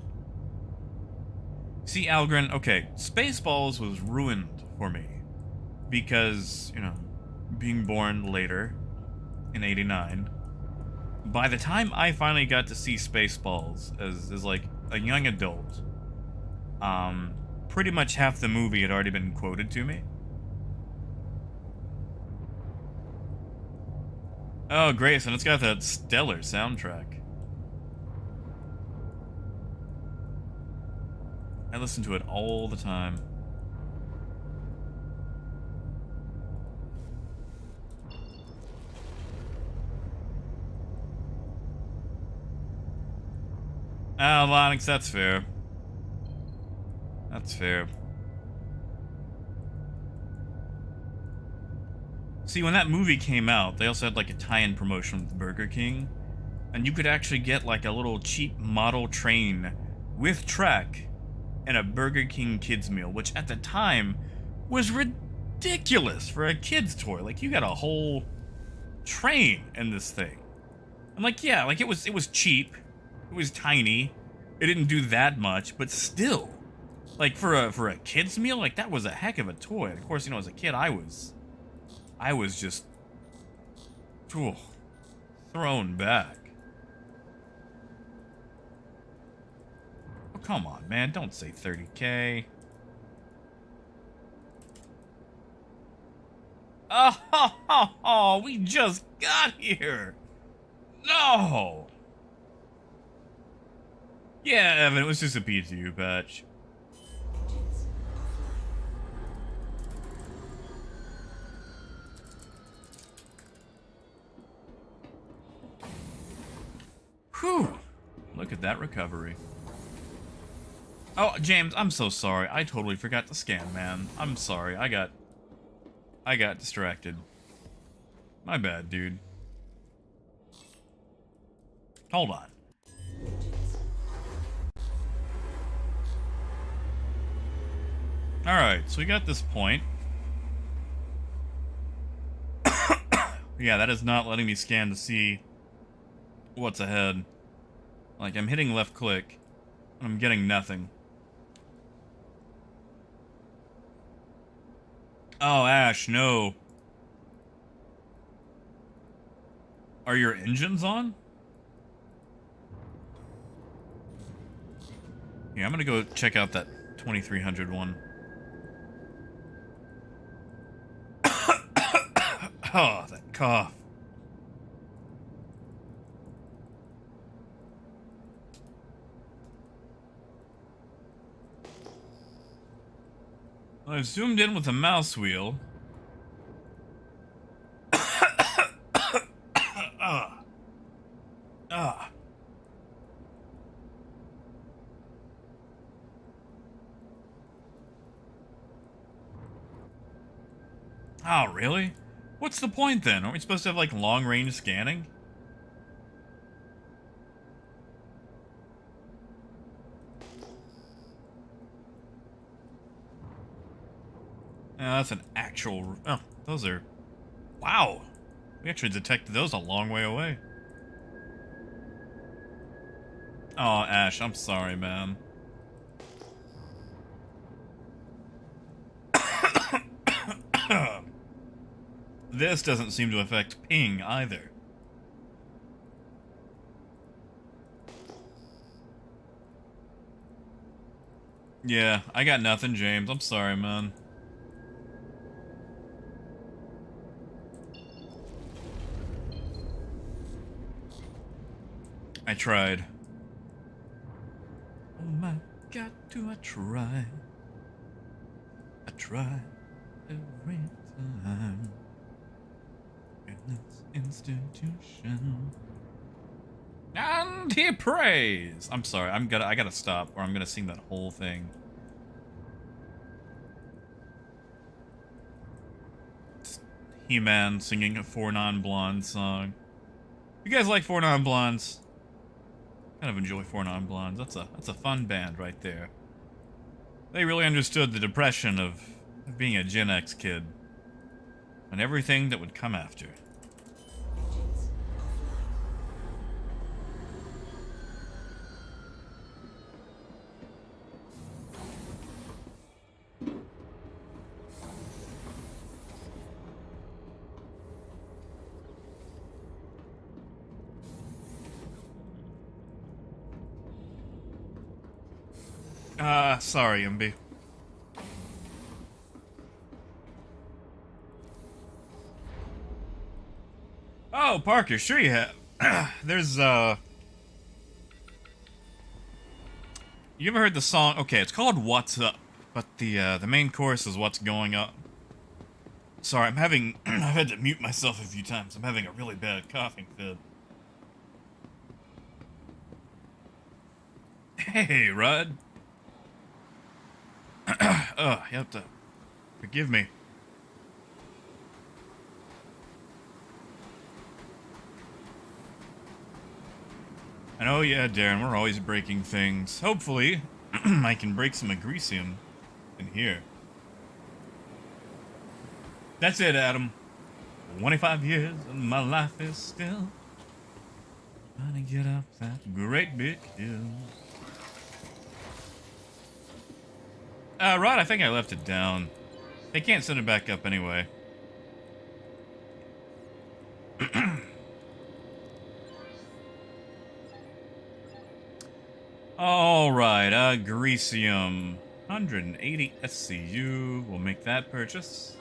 See, Algren, okay, Spaceballs was ruined for me. Because, you know, being born later, in 89, by the time I finally got to see Spaceballs as like a young adult, pretty much half the movie had already been quoted to me. Oh, great, and it's got that stellar soundtrack. I listen to it all the time. Ah, Lonix, that's fair. That's fair. See, when that movie came out, they also had like a tie-in promotion with Burger King, and you could actually get like a little cheap model train with track and a Burger King kids meal, which at the time was ridiculous for a kid's toy. Like, you got a whole train in this thing. I'm like, yeah, like it was cheap. It was tiny. It didn't do that much, but still, like for a kid's meal, like that was a heck of a toy. And of course, you know, as a kid, I was just thrown back. Oh, come on, man! Don't say 30K. Oh, we just got here. No. Yeah, Evan, it was just a PTU patch. Engines offline. Whew. Look at that recovery. Oh, James, I'm so sorry. I totally forgot to scan, man. I'm sorry. I got distracted. My bad, dude. Hold on. Alright, so we got this point. Yeah, that is not letting me scan to see what's ahead. Like, I'm hitting left click, and I'm getting nothing. Oh, Ash, no. Are your engines on? Yeah, I'm gonna go check out that 2300 one. Oh, that cough. I've zoomed in with the mouse wheel. Oh, really? What's the point then? Aren't we supposed to have like long-range scanning? That's an actual... Oh, those are... Wow! We actually detected those a long way away. Oh, Ash, I'm sorry, man. This doesn't seem to affect ping either. Yeah, I got nothing, James. I'm sorry, man. I tried. Oh my God, do I try? I try every time in this institution. And he prays. I'm sorry. I gotta stop, or I'm gonna sing that whole thing. It's He-Man singing a Four Non-Blondes song. You guys like Four Non-Blondes? Kind of enjoy Four Non-Blondes. That's a fun band right there. They really understood the depression of being a Gen X kid and everything that would come after. Engines offline. Sorry, MB. Oh, Parker, sure you have. There's, You ever heard the song? Okay, it's called What's Up, but the main chorus is What's Going On. Sorry, I'm having... I've had to mute myself a few times. I'm having a really bad coughing fit. Hey, Rod. Oh, you have to forgive me. And oh yeah, Darren, we're always breaking things. Hopefully, I can break some agresium in here. That's it, Adam. 25 years and my life is still trying to get up that great big hill. Rod, I think I left it down. They can't send it back up anyway. Alright, Grecium. 180 SCU. We'll make that purchase.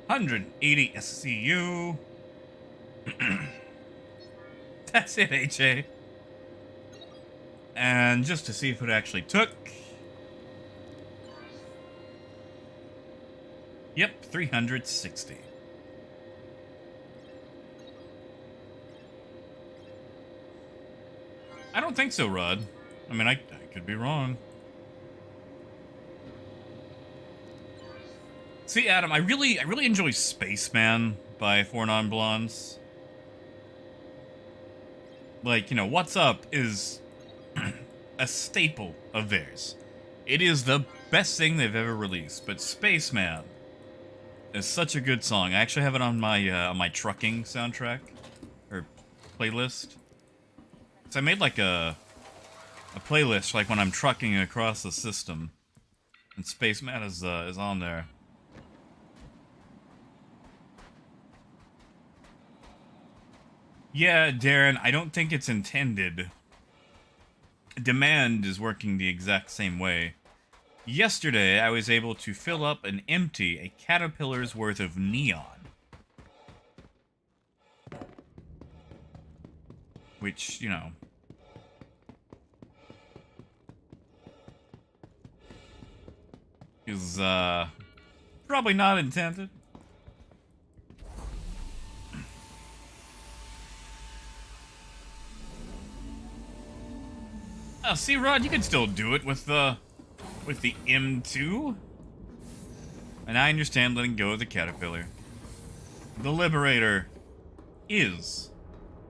180 SCU. That's it, HA. And just to see if it actually took. Yep, 360. I don't think so, Rod. I mean, I could be wrong. See, Adam, I really enjoy Spaceman by Four Non-Blondes. Like, you know, What's Up is a staple of theirs. It is the best thing they've ever released, but Spaceman is such a good song. I actually have it on my trucking soundtrack, or playlist. So I made like a playlist like when I'm trucking across the system, and Spaceman is on there. Yeah, Darren, I don't think it's intended. Demand is working the exact same way. Yesterday, I was able to fill up and empty a caterpillar's worth of neon. Which, you know... is, probably not intended. Oh, see, Rod, you can still do it with the M2. And I understand letting go of the caterpillar. The Liberator is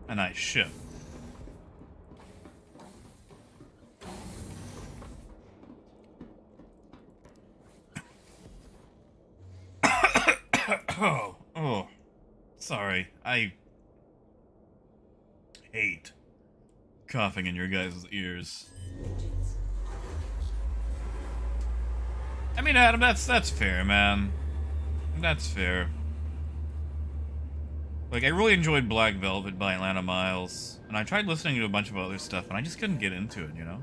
a nice ship. Oh, sorry. I hate coughing in your guys' ears. I mean, Adam, that's fair, man. That's fair. Like, I really enjoyed Black Velvet by Atlanta Miles, and I tried listening to a bunch of other stuff, and I just couldn't get into it, you know?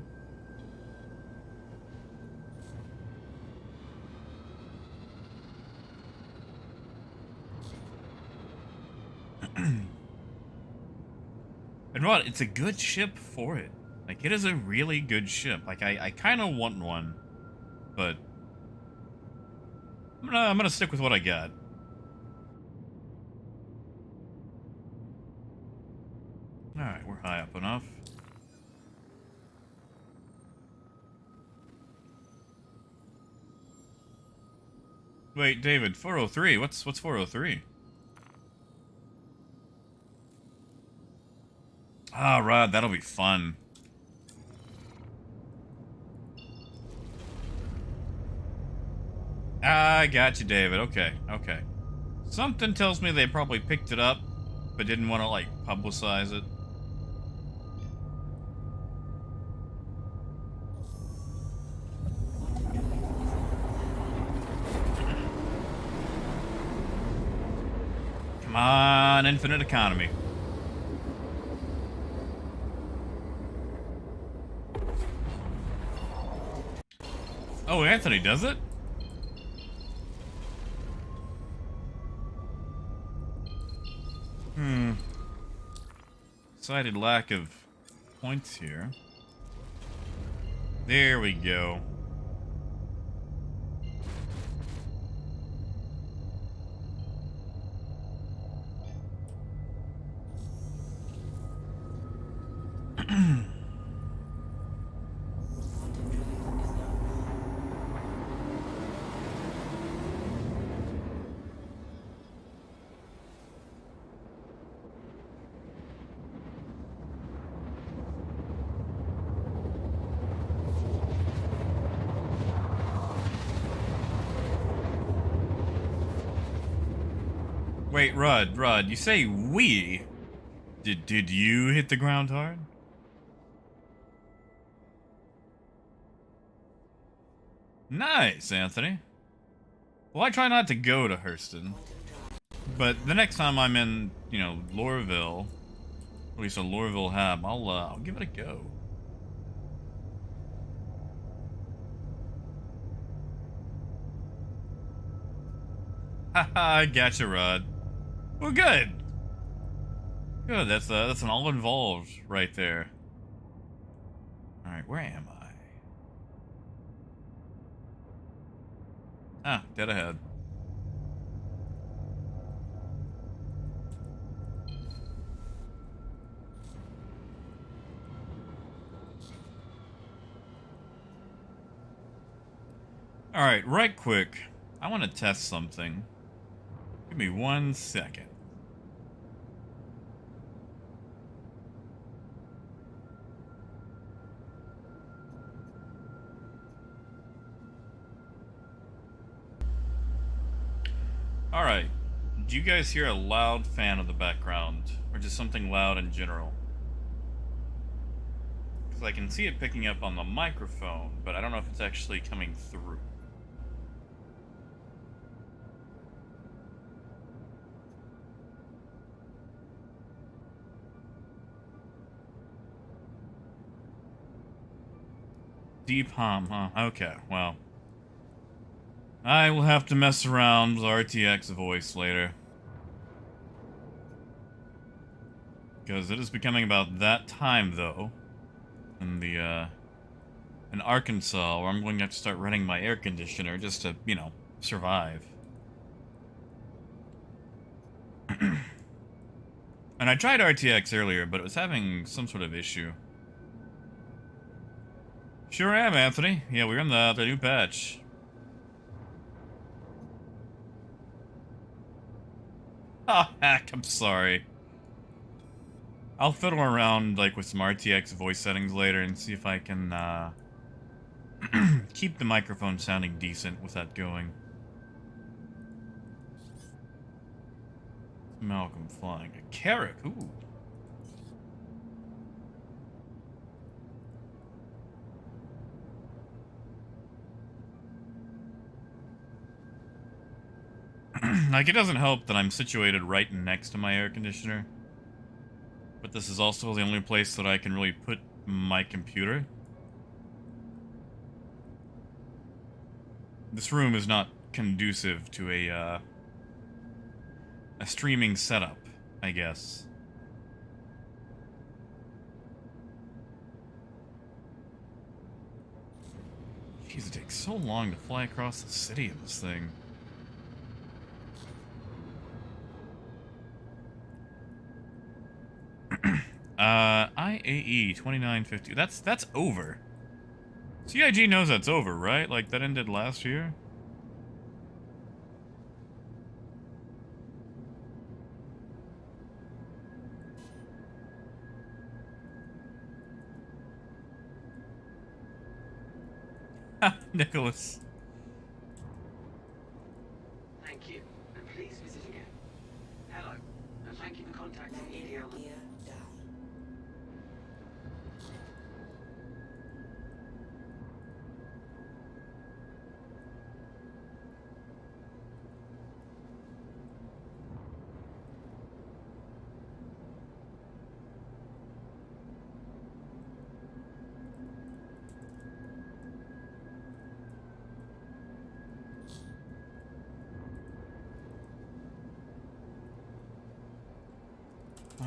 And Rod, it's a good ship for it. Like, it is a really good ship. Like, I kind of want one, but I'm gonna stick with what I got. Alright, we're high up enough. Wait, David, 403. What's 403? Ah, Rod, that'll be fun. I got you, David. Okay, okay. Something tells me they probably picked it up, but didn't want to, like, publicize it. Come on, infinite economy. Oh, Anthony does it? Cited lack of points here. There we go. Wait, Rod, you say we? Did you hit the ground hard? Nice, Anthony. Well, I try not to go to Hurston, but the next time I'm in, you know, Lorville, at least a Lorville hab, I'll give it a go. Haha, I gotcha, Rod. Well, good. Good. That's an all involved right there. All right, where am I? Ah, dead ahead. All right, right quick. I want to test something. Give me 1 second. All right. Do you guys hear a loud fan in the background, or just something loud in general? Because I can see it picking up on the microphone, but I don't know if it's actually coming through. Deep hum, huh? Okay, well. I will have to mess around with RTX voice later. Because it is becoming about that time, though. In Arkansas, where I'm going to have to start running my air conditioner just to, you know, survive. And I tried RTX earlier, but it was having some sort of issue. Sure am, Anthony. Yeah, we're in the new patch. Oh, heck, I'm sorry. I'll fiddle around, like, with some RTX voice settings later and see if I can, keep the microphone sounding decent with that going. Malcolm flying. A carrot, ooh. Like, it doesn't help that I'm situated right next to my air conditioner. But this is also the only place that I can really put my computer. This room is not conducive to a streaming setup, I guess. Jeez, it takes so long to fly across the city in this thing. IAE 2950. That's over. CIG knows that's over, right? Like, that ended last year? Nicholas. Thank you, and please visit again. Hello, and thank you for contacting EDL. Gear down.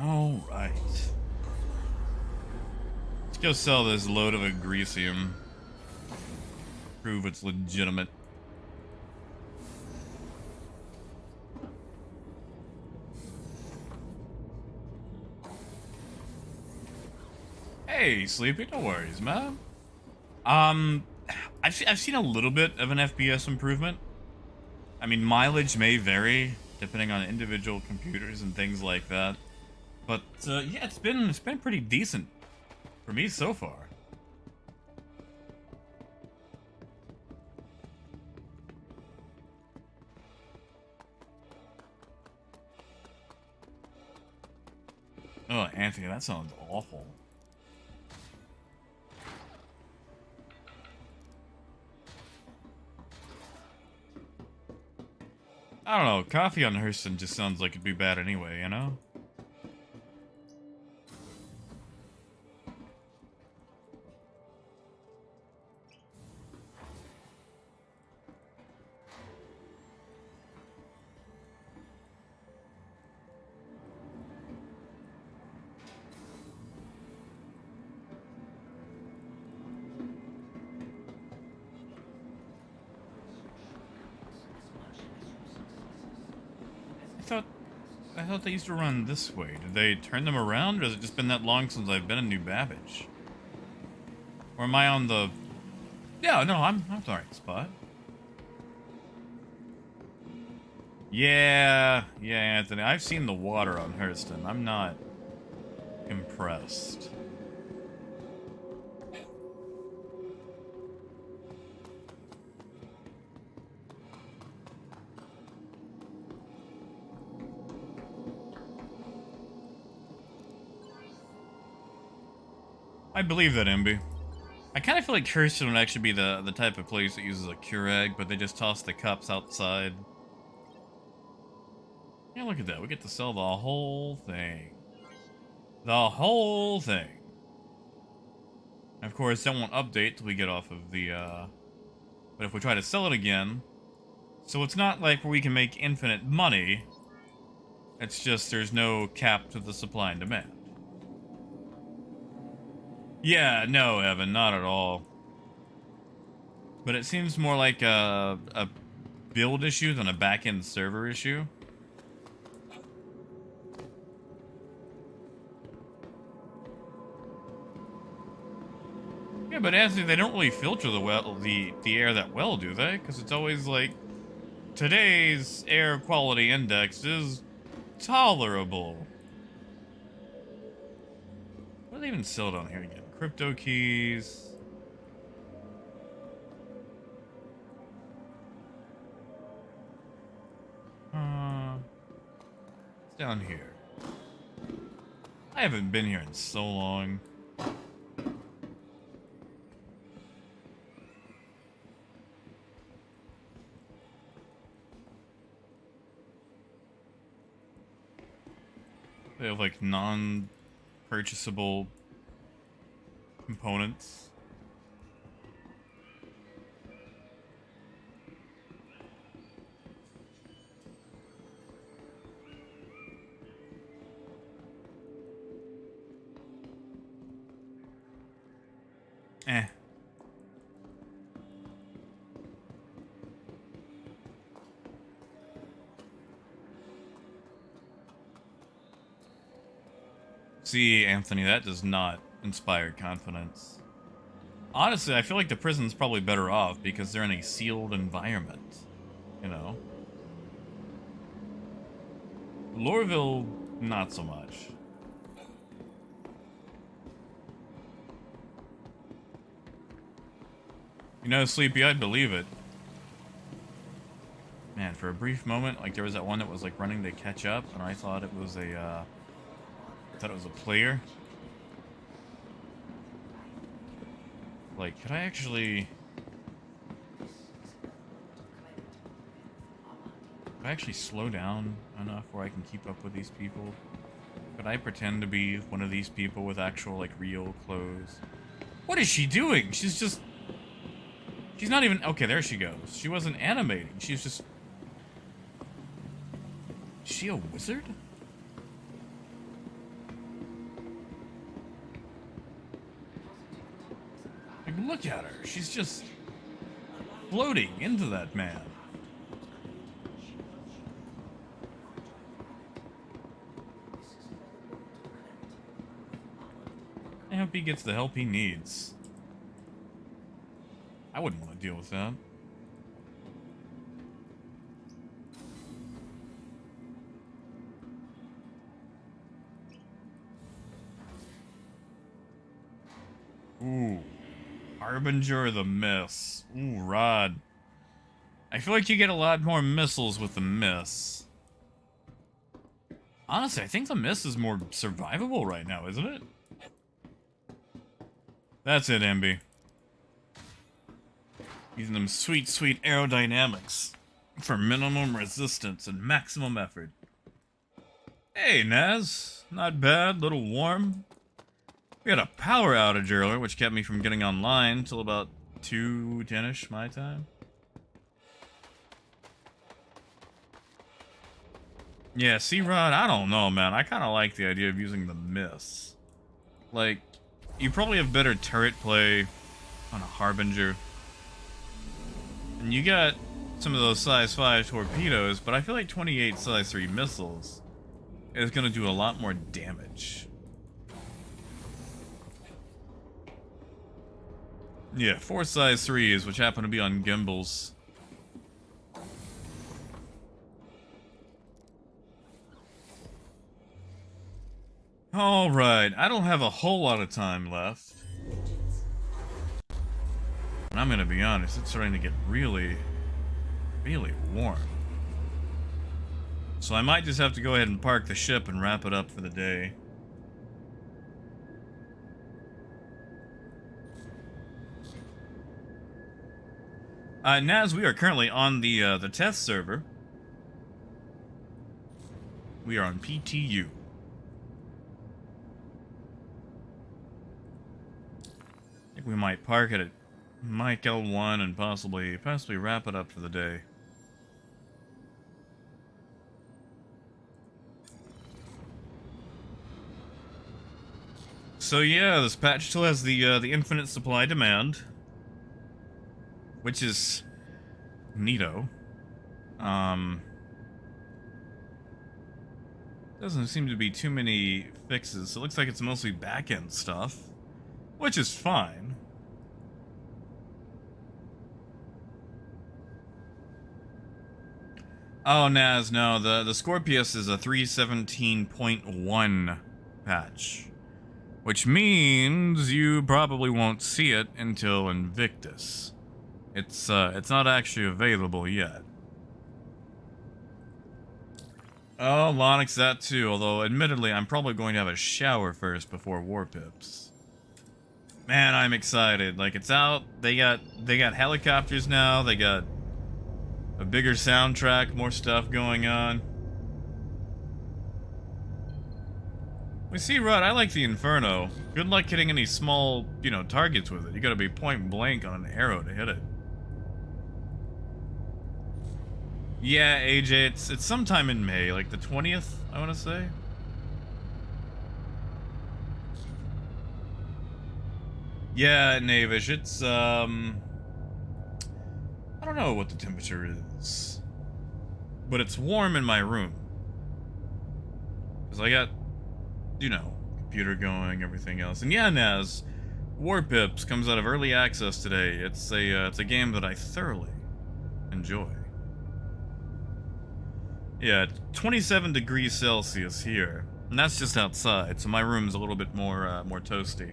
All right. Let's go sell this load of agresium. Prove it's legitimate. Hey, Sleepy, no worries, man. I've seen a little bit of an FPS improvement. I mean, mileage may vary depending on individual computers and things like that. But yeah, it's been pretty decent for me so far. Oh, Anthony, that sounds awful. I don't know, coffee on Hurston just sounds like it'd be bad anyway, you know? I thought they used to run this way. Did they turn them around, or has it just been that long since I've been in New Babbage? Or am I on the... Yeah, no, I'm the right spot. Yeah, Anthony, I've seen the water on Hurston. I'm not impressed. I believe that, MB. I kind of feel like Hurston would actually be the type of place that uses a Keurig, but they just toss the cups outside. Yeah, look at that. We get to sell the whole thing. The whole thing. Of course, that won't update till we get off of the, But if we try to sell it again... So it's not like where we can make infinite money. It's just there's no cap to the supply and demand. Yeah, no, Evan, not at all. But it seems more like a build issue than a back-end server issue. Yeah, but Anthony, they don't really filter the air that well, do they? Because it's always like, today's air quality index is tolerable. What do they even sell down here again? Crypto keys. It's down here. I haven't been here in so long. They have like non-purchasable components. Eh. See, Anthony, that does not inspire confidence. Honestly, I feel like the prison's probably better off because they're in a sealed environment. You know? Lorville, not so much. You know, Sleepy, I'd believe it. Man, for a brief moment, like there was that one that was like running to catch up, and I thought it was a player. Like, could I actually slow down enough where I can keep up with these people? Could I pretend to be one of these people with actual, like, real clothes? What is she doing? She's not even... Okay, there she goes. She wasn't animating. She's just... Is she a wizard? Look at her. She's just floating into that man. I hope he gets the help he needs. I wouldn't want to deal with that. Ooh. Harbinger of the Miss. Ooh, Rod. I feel like you get a lot more missiles with the Miss. Honestly, I think the Miss is more survivable right now, isn't it? That's it, MB. Using them sweet, sweet aerodynamics for minimum resistance and maximum effort. Hey, Naz. Not bad, little warm. We had a power outage earlier, which kept me from getting online till about 2:10ish my time. Yeah, see, Rod, I don't know, man. I kind of like the idea of using the Miss. Like, you probably have better turret play on a Harbinger. And you got some of those size 5 torpedoes, but I feel like 28 size 3 missiles is going to do a lot more damage. Yeah, 4 size 3s, which happen to be on gimbals. Alright, I don't have a whole lot of time left. And I'm gonna be honest, it's starting to get really, really warm. So I might just have to go ahead and park the ship and wrap it up for the day. Naz, we are currently on the test server. We are on PTU. I think we might park it at Mike L1 and possibly wrap it up for the day. So yeah, this patch still has the infinite supply demand, which is neato. Doesn't seem to be too many fixes. So it looks like it's mostly back-end stuff, which is fine. Oh, Naz, no, the Scorpius is a 317.1 patch, which means you probably won't see it until Invictus. It's not actually available yet. Oh, Lonix, that too, although admittedly I'm probably going to have a shower first before War Pips. Man, I'm excited. Like, it's out. They got helicopters now. They got a bigger soundtrack, more stuff going on. We see, Rod, I like the Inferno. Good luck hitting any small, targets with it. You gotta be point blank on an arrow to hit it. Yeah, AJ, it's sometime in May, like the 20th, I want to say. Yeah, Navish, it's, I don't know what the temperature is, but it's warm in my room. Because I got, computer going, everything else. And yeah, Naz, War Pips comes out of early access today. It's a game that I thoroughly enjoy. Yeah, 27 degrees Celsius here, and that's just outside, so my room's a little bit more toasty.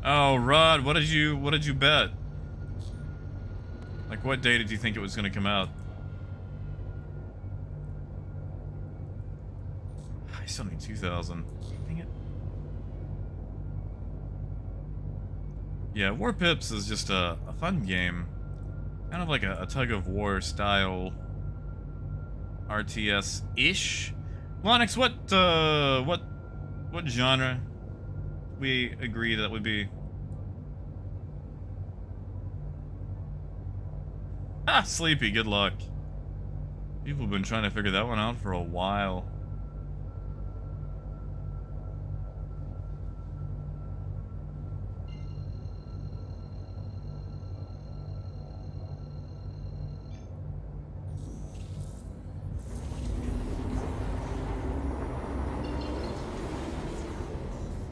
Oh, Rod, what did you bet? Like, what day did you think it was gonna come out? I still need 2,000. Dang it. Yeah, War Pips is just a fun game. Kind of like a tug-of-war style RTS-ish. Lonix, what genre we agree that would be? Ah, sleepy, good luck. People have been trying to figure that one out for a while.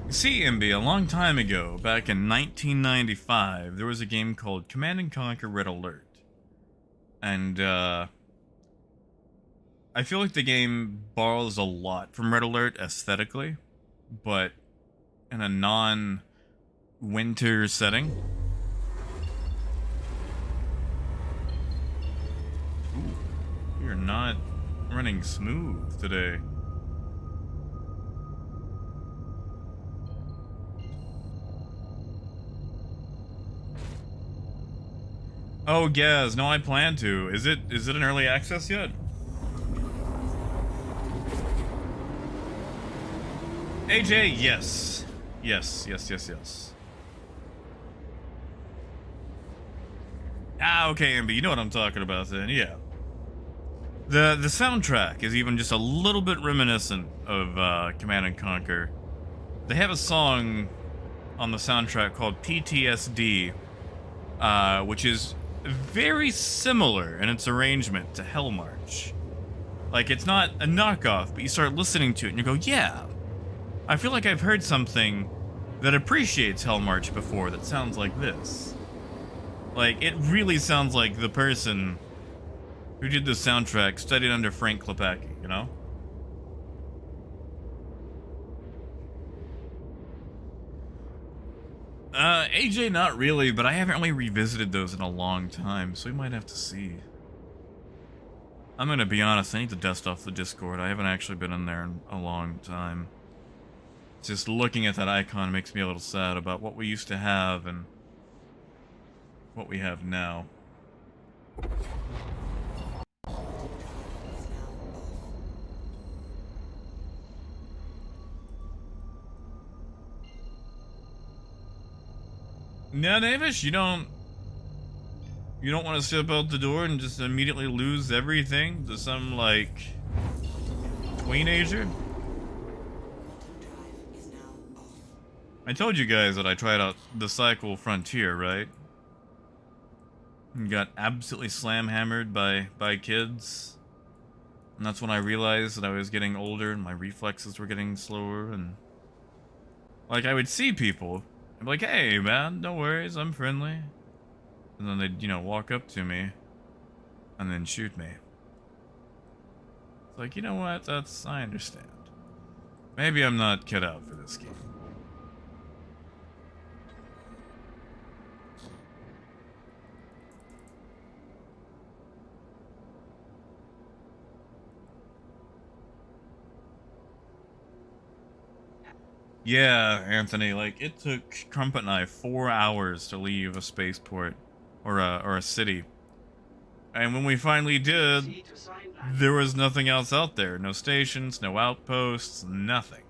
See, MB, a long time ago, back in 1995, there was a game called Command & Conquer Red Alert. And, I feel like the game borrows a lot from Red Alert aesthetically, but in a non-winter setting. Ooh, we are not running smooth today. Oh, Gaz, no, I plan to. Is it in early access yet? AJ, yes. Yes. Ah, okay, Amber, you know what I'm talking about then, yeah. The soundtrack is even just a little bit reminiscent of Command & Conquer. They have a song on the soundtrack called PTSD, which is very similar in its arrangement to Hell March. Like, it's not a knockoff, but you start listening to it and you go, yeah, I feel like I've heard something that appreciates Hell March before that sounds like this. Like, it really sounds like the person who did the soundtrack studied under Frank Klepacki, you know? AJ, not really, but I haven't really revisited those in a long time, so we might have to see. I'm gonna be honest, I need to dust off the Discord. I haven't actually been in there in a long time. Just looking at that icon makes me a little sad about what we used to have and what we have now. Now, Davis, you don't want to step out the door and just immediately lose everything to some, like, teenager? I told you guys that I tried out the Cycle Frontier, right? And got absolutely slam-hammered by kids. And that's when I realized that I was getting older and my reflexes were getting slower and... Like, I would see people, and be like, hey, man, no worries, I'm friendly. And then they'd, walk up to me and then shoot me. It's like, you know what, I understand. Maybe I'm not cut out for this game. Yeah, Anthony, like, it took Crumpet and I 4 hours to leave a spaceport, or a city. And when we finally did, there was nothing else out there. No stations, no outposts, nothing.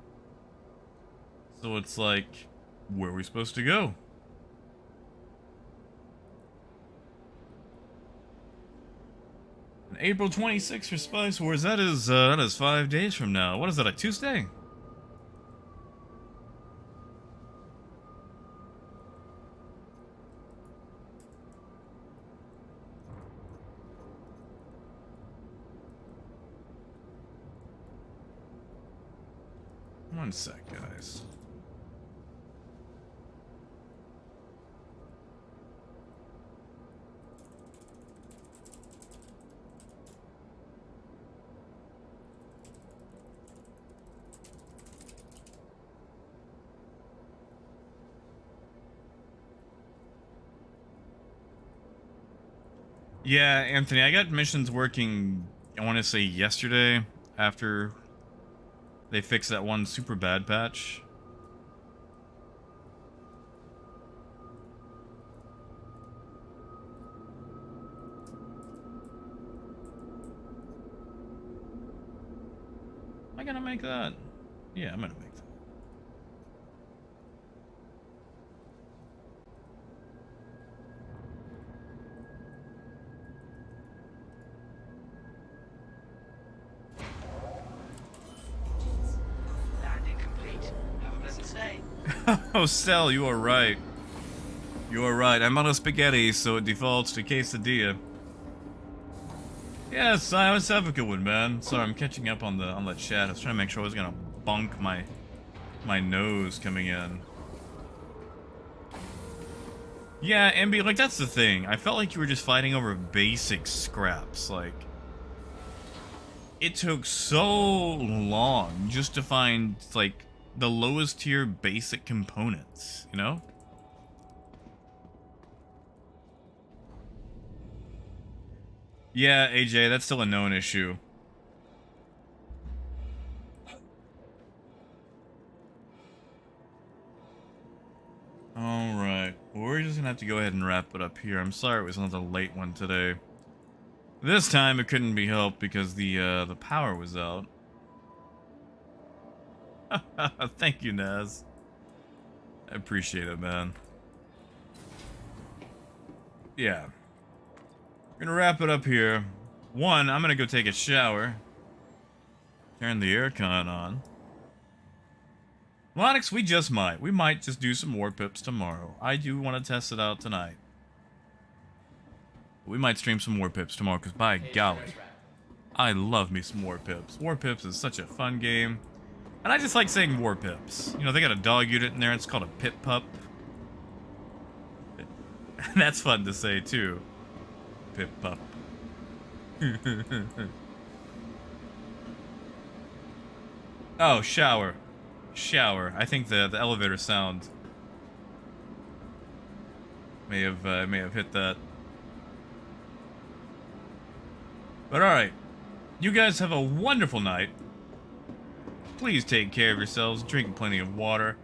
So it's like, where are we supposed to go? And April 26th for Spice Wars, that is 5 days from now. What is that, a Tuesday? One sec, guys. Yeah, Anthony, I got missions working, I want to say yesterday, after they fixed that one super bad patch. Am I gonna make that? Yeah, I'm gonna make that. Oh, Cell, you are right. You are right. I'm out of spaghetti, so it defaults to quesadilla. Yes, let's have a good one, man. Sorry, I'm catching up on the chat. I was trying to make sure I was gonna bonk my nose coming in. Yeah, Ambi, like, that's the thing. I felt like you were just fighting over basic scraps. Like, it took so long just to find, like, the lowest tier basic components, you know? Yeah, AJ, that's still a known issue. Alright, well, we're just gonna have to go ahead and wrap it up here. I'm sorry it was another late one today. This time it couldn't be helped because the power was out. Thank you, Naz. I appreciate it, man. Yeah. We're gonna wrap it up here. One, I'm gonna go take a shower. Turn the aircon on. Lonix, we might just do some more pips tomorrow. I do want to test it out tonight. We might stream some more pips tomorrow, because by golly, I love me some War Pips. War Pips is such a fun game. And I just like saying War Pips. You know, they got a dog unit in there, it's called a Pip Pup. That's fun to say, too. Pip Pup. Oh, shower. Shower. I think the elevator sound may have hit that. But alright. You guys have a wonderful night. Please take care of yourselves, drink plenty of water.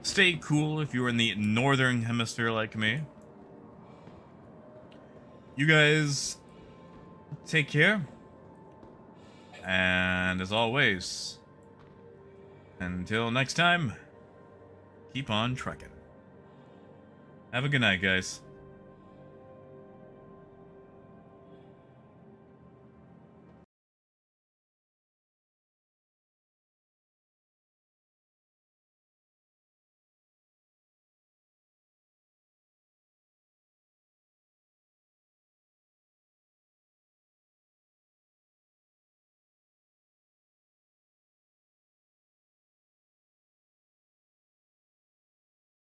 Stay cool if you're in the northern hemisphere like me. You guys take care. And as always, until next time, keep on trucking. Have a good night, guys.